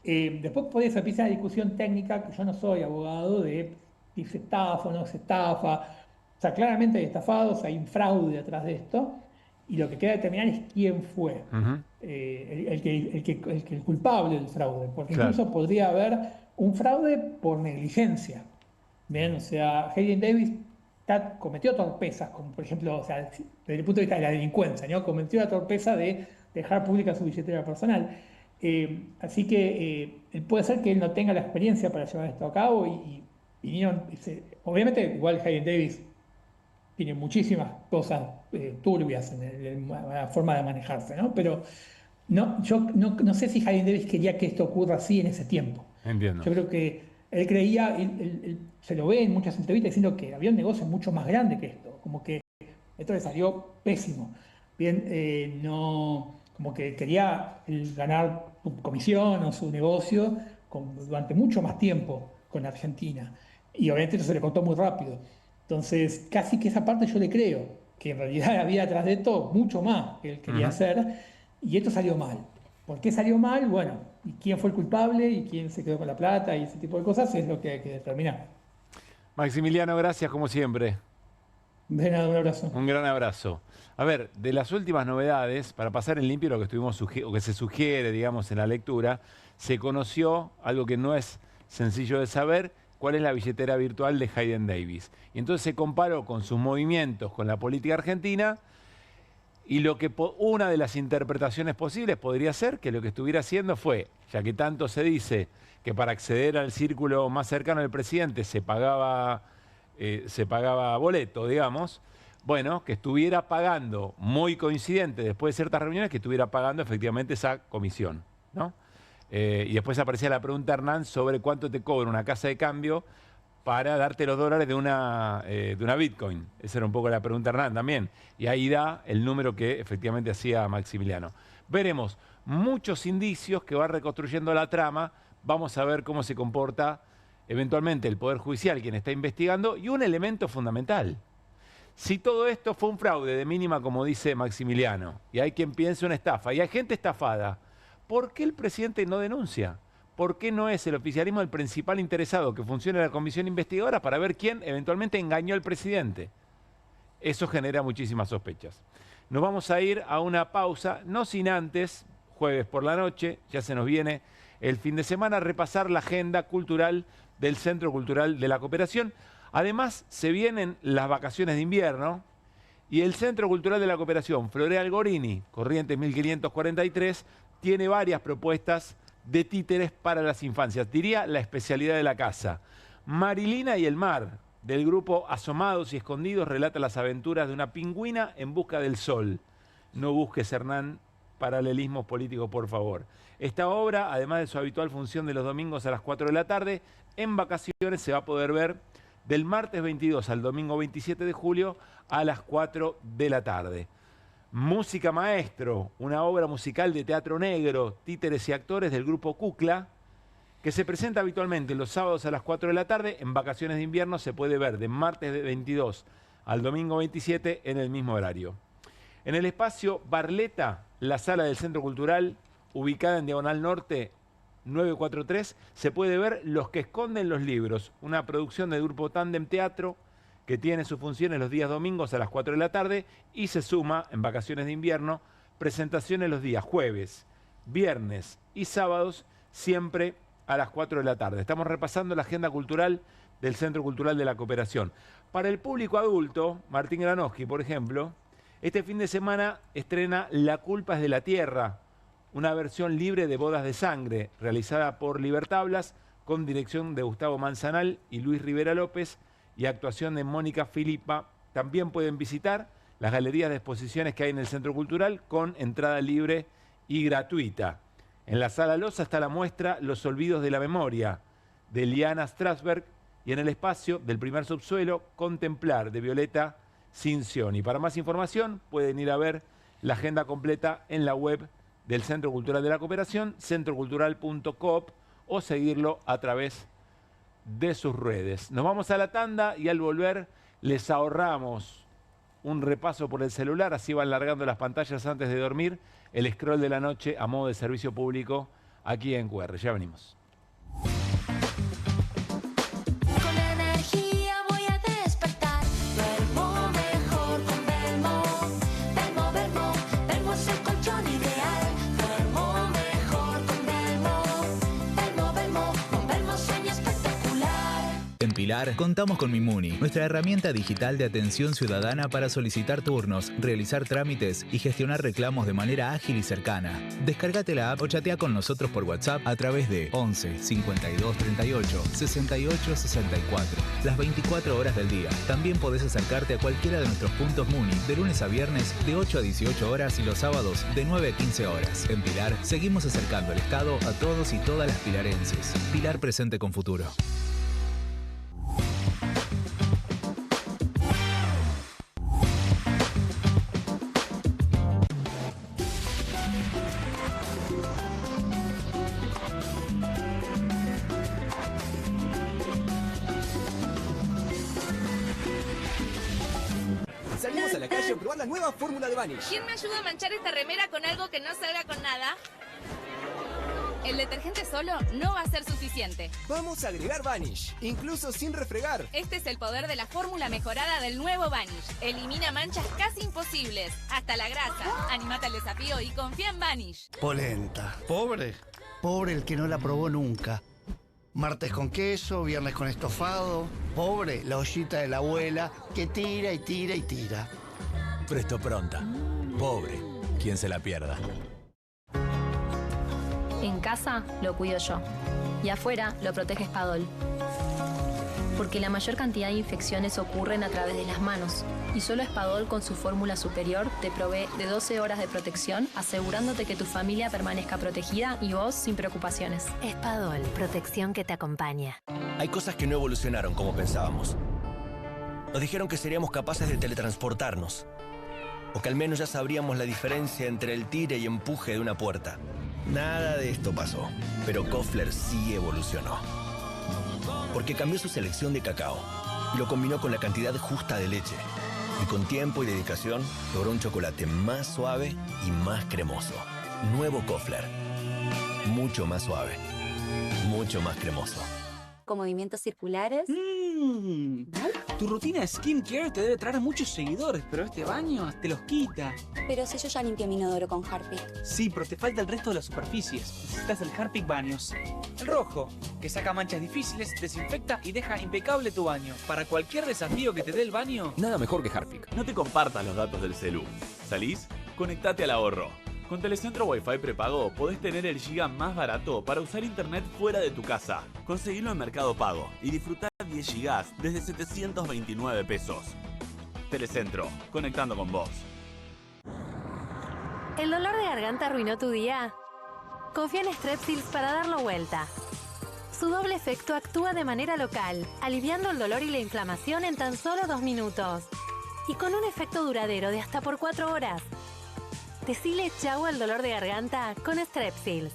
S3: Después podría empieza la discusión técnica, que yo no soy abogado, de si se estafa o no se estafa. O sea, claramente hay estafados, hay un fraude detrás de esto, y lo que queda determinar es quién fue el culpable del fraude, porque incluso podría haber un fraude por negligencia. Bien, o sea, Hayden Davis cometió torpezas, como por ejemplo, o sea, desde el punto de vista de la delincuencia, ¿no? Cometió la torpeza de dejar pública su billetera personal. Así que puede ser que él no tenga la experiencia para llevar esto a cabo y obviamente igual Hayden Davis tiene muchísimas cosas turbias en la forma de manejarse, ¿no? Pero yo no sé si Hayden Davis quería que esto ocurra así en ese tiempo.
S1: Entiendo.
S3: Yo creo que él creía, él se lo ve en muchas entrevistas diciendo que había un negocio mucho más grande que esto, como que esto le salió pésimo. Bien, como que quería ganar su comisión o su negocio durante mucho más tiempo con Argentina. Y obviamente eso se le contó muy rápido. Entonces, casi que esa parte yo le creo, que en realidad había atrás de esto mucho más que él quería hacer, y esto salió mal. ¿Por qué salió mal? Bueno, y quién fue el culpable y quién se quedó con la plata y ese tipo de cosas es lo que hay que determinar.
S1: Maximiliano, gracias como siempre.
S3: De nada, un abrazo.
S1: Un gran abrazo. A ver, de las últimas novedades, para pasar en limpio lo que o que se sugiere, digamos, en la lectura, se conoció algo que no es sencillo de saber, cuál es la billetera virtual de Hayden Davis. Y entonces se comparó con sus movimientos con la política argentina y lo que una de las interpretaciones posibles podría ser que lo que estuviera haciendo fue, ya que tanto se dice que para acceder al círculo más cercano del presidente se pagaba boleto, digamos, bueno, que estuviera pagando, muy coincidente después de ciertas reuniones, que estuviera pagando efectivamente esa comisión, ¿no? Y después aparecía la pregunta, Hernán, sobre cuánto te cobra una casa de cambio para darte los dólares de una Bitcoin. Esa era un poco la pregunta, Hernán, también. Y ahí da el número que efectivamente hacía Maximiliano. Veremos muchos indicios que va reconstruyendo la trama. Vamos a ver cómo se comporta eventualmente el Poder Judicial, quien está investigando, y un elemento fundamental. Si todo esto fue un fraude de mínima, como dice Maximiliano, y hay quien piense una estafa, y hay gente estafada, ¿por qué el presidente no denuncia? ¿Por qué no es el oficialismo el principal interesado que funcione la comisión investigadora para ver quién eventualmente engañó al presidente? Eso genera muchísimas sospechas. Nos vamos a ir a una pausa, no sin antes, jueves por la noche, ya se nos viene el fin de semana, repasar la agenda cultural del Centro Cultural de la Cooperación. Además, se vienen las vacaciones de invierno y el Centro Cultural de la Cooperación, Floreal Gorini, Corrientes 1543, tiene varias propuestas de títeres para las infancias. Diría la especialidad de la casa. Marilina y el mar, del grupo Asomados y Escondidos, relata las aventuras de una pingüina en busca del sol. No busques, Hernán, paralelismos políticos, por favor. Esta obra, además de su habitual función de los domingos a las 4 de la tarde, en vacaciones se va a poder ver del martes 22 al domingo 27 de julio a las 4 de la tarde. Música Maestro, una obra musical de teatro negro, títeres y actores del grupo Cucla, que se presenta habitualmente los sábados a las 4 de la tarde. En vacaciones de invierno se puede ver de martes 22 al domingo 27 en el mismo horario. En el espacio Barleta, la sala del Centro Cultural, ubicada en Diagonal Norte 943, se puede ver Los que esconden los libros, una producción del grupo Tandem Teatro que tiene sus funciones los días domingos a las 4 de la tarde y se suma en vacaciones de invierno presentaciones los días jueves, viernes y sábados, siempre a las 4 de la tarde. Estamos repasando la agenda cultural del Centro Cultural de la Cooperación. Para el público adulto, Martín Granowski, por ejemplo, este fin de semana estrena La culpa es de la tierra, una versión libre de Bodas de Sangre, realizada por Libertablas, con dirección de Gustavo Manzanal y Luis Rivera López, y actuación de Mónica Filipa. También pueden visitar las galerías de exposiciones que hay en el Centro Cultural con entrada libre y gratuita. En la Sala Loza está la muestra Los Olvidos de la Memoria, de Liana Strasberg, y en el espacio del primer subsuelo, Contemplar, de Violeta Cincioni. Para más información pueden ir a ver la agenda completa en la web del Centro Cultural de la Cooperación, centrocultural.coop, o seguirlo a través de sus redes. Nos vamos a la tanda y al volver les ahorramos un repaso por el celular, así van largando las pantallas antes de dormir, el scroll de la noche a modo de servicio público aquí en QR. Ya venimos.
S22: Con energía voy a despertar. Duermo mejor con Belmo. Belmo es el colchón ideal. Duermo mejor con Belmo. Con Belmo sueño espectacular.
S7: En Pilar contamos con Mimuni, nuestra herramienta digital de atención ciudadana para solicitar turnos, realizar trámites y gestionar reclamos de manera ágil y cercana. Descárgate la app o chatea con nosotros por WhatsApp a través de 11 52 38 68 64. Las 24 horas del día. También podés acercarte a cualquiera de nuestros puntos Muni de lunes a viernes de 8 a 18 horas y los sábados de 9 a 15 horas. En Pilar seguimos acercando el Estado a todos y todas las pilarenses. Pilar presente con futuro.
S9: Salimos a la calle a probar la nueva fórmula de Vanish.
S10: ¿Quién me ayuda a manchar esta remera con algo que no salga con nada? El detergente solo no va a ser suficiente.
S9: Vamos a agregar Vanish, incluso sin refregar.
S10: Este es el poder de la fórmula mejorada del nuevo Vanish. Elimina manchas casi imposibles, hasta la grasa. Animate al desafío y confía en Vanish.
S11: Polenta. Pobre. Pobre el que no la probó nunca. Martes con queso, viernes con estofado. Pobre la ollita de la abuela que tira y tira y tira.
S24: Presto Pronta. Pobre quien se la pierda.
S25: En casa lo cuido yo. Y afuera lo protege Spadol. Porque la mayor cantidad de infecciones ocurren a través de las manos. Y solo Spadol con su fórmula superior te provee de 12 horas de protección, asegurándote que tu familia permanezca protegida y vos sin preocupaciones.
S26: Spadol, protección que te acompaña.
S27: Hay cosas que no evolucionaron como pensábamos. Nos dijeron que seríamos capaces de teletransportarnos. O que al menos ya sabríamos la diferencia entre el tire y empuje de una puerta. Nada de esto pasó. Pero Koffler sí evolucionó. Porque cambió su selección de cacao y lo combinó con la cantidad justa de leche. Y con tiempo y dedicación logró un chocolate más suave y más cremoso. Nuevo Koffler. Mucho más suave. Mucho más cremoso.
S12: Con movimientos circulares.
S28: Tu rutina de skincare te debe traer muchos seguidores, pero este baño te los quita.
S12: Pero si yo ya limpié mi inodoro con Harpic.
S28: Sí, pero te falta el resto de las superficies. Necesitas el Harpic Baños. El rojo, que saca manchas difíciles, desinfecta y deja impecable tu baño. Para cualquier desafío que te dé el baño.
S24: Nada mejor que Harpic. No te compartas los datos del celu. ¿Salís? Conectate al ahorro. Con Telecentro Wi-Fi prepago podés tener el giga más barato para usar internet fuera de tu casa. Conseguilo en Mercado Pago y disfrutar 10 gigas desde 729 pesos. Telecentro, conectando con vos.
S26: ¿El dolor de garganta arruinó tu día? Confía en Strepsils para darlo vuelta. Su doble efecto actúa de manera local, aliviando el dolor y la inflamación en tan solo 2 minutos. Y con un efecto duradero de hasta por 4 horas. Decile chau al dolor de garganta con Strepsils.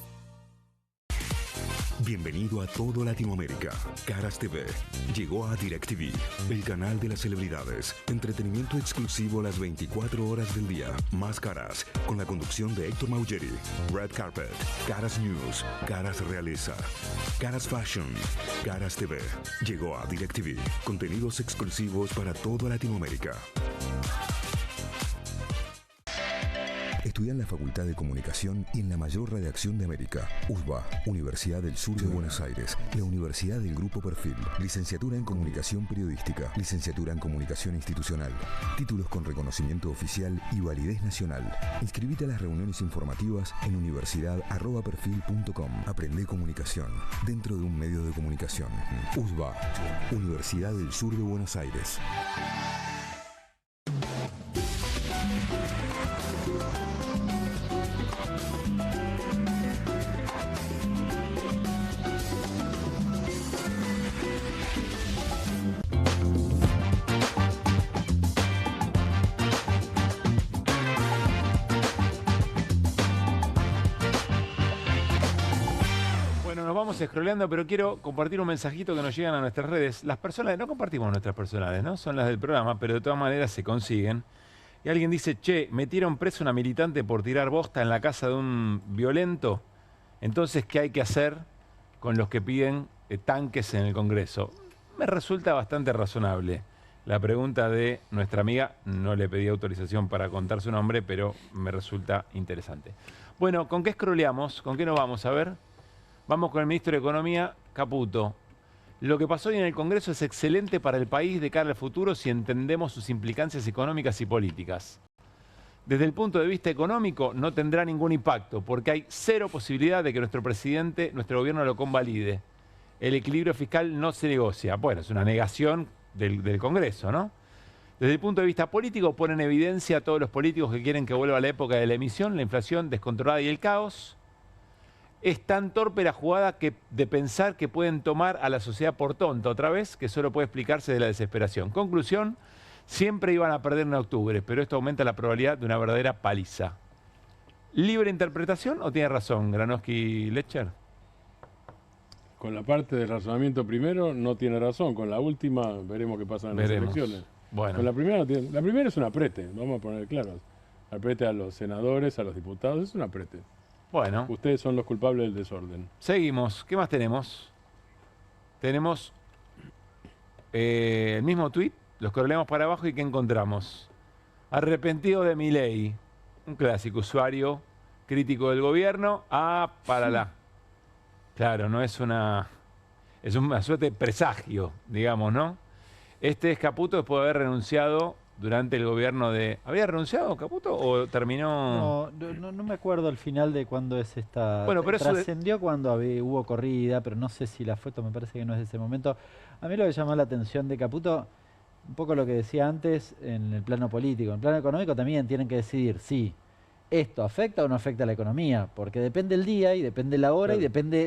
S30: Bienvenido a todo Latinoamérica. Caras TV llegó a DirecTV, el canal de las celebridades. Entretenimiento exclusivo las 24 horas del día. Más Caras, con la conducción de Héctor Maugeri. Red Carpet, Caras News, Caras Realeza, Caras Fashion, Caras TV. Llegó a DirecTV. Contenidos exclusivos para toda Latinoamérica. Estudia en la Facultad de Comunicación y en la mayor redacción de América. USBA, Universidad del Sur de Buenos Aires. La Universidad del Grupo Perfil. Licenciatura en Comunicación Periodística. Licenciatura en Comunicación Institucional. Títulos con reconocimiento oficial y validez nacional. Inscribite a las reuniones informativas en universidad@perfil.com. Aprende comunicación dentro de un medio de comunicación. USBA, Universidad del Sur de Buenos Aires.
S1: vamos scrolleando, pero quiero compartir un mensajito que nos llegan a nuestras redes. Las personales, no compartimos nuestras personales, ¿no? Son las del programa, pero de todas maneras se consiguen. Y alguien dice, che, metieron preso una militante por tirar bosta en la casa de un violento. Entonces, ¿qué hay que hacer con los que piden tanques en el Congreso? Me resulta bastante razonable la pregunta de nuestra amiga. No le pedí autorización para contar su nombre, pero me resulta interesante. Bueno, ¿con qué scrolleamos? ¿Con qué nos vamos a ver? Vamos con el ministro de Economía, Caputo. Lo que pasó hoy en el Congreso es excelente para el país de cara al futuro si entendemos sus implicancias económicas y políticas. Desde el punto de vista económico no tendrá ningún impacto porque hay cero posibilidad de que nuestro presidente, nuestro gobierno lo convalide. El equilibrio fiscal no se negocia. Bueno, es una negación del Congreso, ¿no? Desde el punto de vista político pone en evidencia a todos los políticos que quieren que vuelva a la época de la emisión, la inflación descontrolada y el caos. Es tan torpe la jugada de pensar que pueden tomar a la sociedad por tonta otra vez, que solo puede explicarse de la desesperación. Conclusión, siempre iban a perder en octubre, pero esto aumenta la probabilidad de una verdadera paliza. ¿Libre interpretación o tiene razón Granowski Lecher?
S18: Con la parte del razonamiento primero no tiene razón, con la última veremos qué pasa en las elecciones.
S1: Bueno.
S18: Con la primera no tiene, la primera es un aprete, vamos a poner claro. Aprete a los senadores, a los diputados, es un aprete.
S1: Bueno.
S18: Ustedes son los culpables del desorden.
S1: Seguimos. ¿Qué más tenemos? Tenemos el mismo tuit, los scrollemos para abajo y ¿qué encontramos? Arrepentido de Milei, un clásico usuario crítico del gobierno. Claro, no es es una suerte de presagio, digamos, ¿no? Este es Caputo después de haber renunciado durante el gobierno de... ¿Había renunciado Caputo o terminó...?
S20: No me acuerdo al final de cuándo es esta...
S1: Bueno, pero
S20: trascendió cuando hubo corrida, pero no sé si la foto me parece que no es de ese momento. A mí lo que llamó la atención de Caputo, un poco lo que decía antes en el plano político. En el plano económico también tienen que decidir si esto afecta o no afecta a la economía, porque depende el día y depende la hora y depende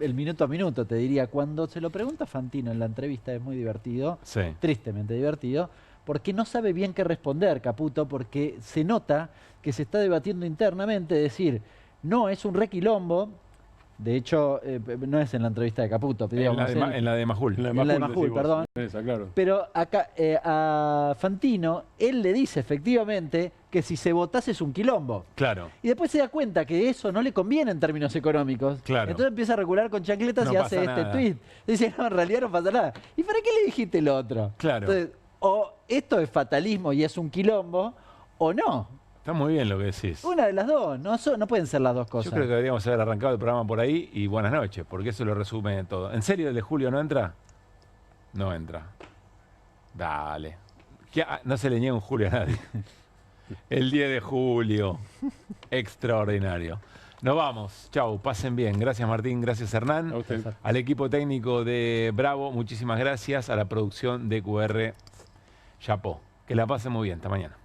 S20: el minuto a minuto, te diría. Cuando se lo pregunta Fantino en la entrevista es muy divertido, tristemente divertido, porque no sabe bien qué responder Caputo, porque se nota que se está debatiendo internamente, decir, no, es un requilombo. De hecho, no es en la entrevista de Caputo, digamos,
S1: en la de Majul.
S20: En la de Majul, perdón.
S18: Esa, claro.
S20: Pero acá a Fantino, él le dice efectivamente que si se votase es un quilombo.
S1: Claro.
S20: Y después se da cuenta que eso no le conviene en términos económicos.
S1: Claro.
S20: Entonces empieza a recular con chancletas y hace este tuit. Dice, no, en realidad no pasa nada. ¿Y para qué le dijiste el otro?
S1: Claro.
S20: Entonces, o esto es fatalismo y es un quilombo, o no.
S1: Está muy bien lo que decís.
S20: Una de las dos, no pueden ser las dos cosas.
S1: Yo creo que deberíamos haber arrancado el programa por ahí y buenas noches, porque eso lo resume todo. ¿En serio el de Julio no entra? No entra. Dale. No se le niega un Julio a nadie. El 10 de julio. Extraordinario. Nos vamos. Chau, pasen bien. Gracias Martín, gracias Hernán.
S18: A usted.
S1: Al equipo técnico de Bravo, muchísimas gracias. A la producción de QR, chapó. Que la pasen muy bien. Hasta mañana.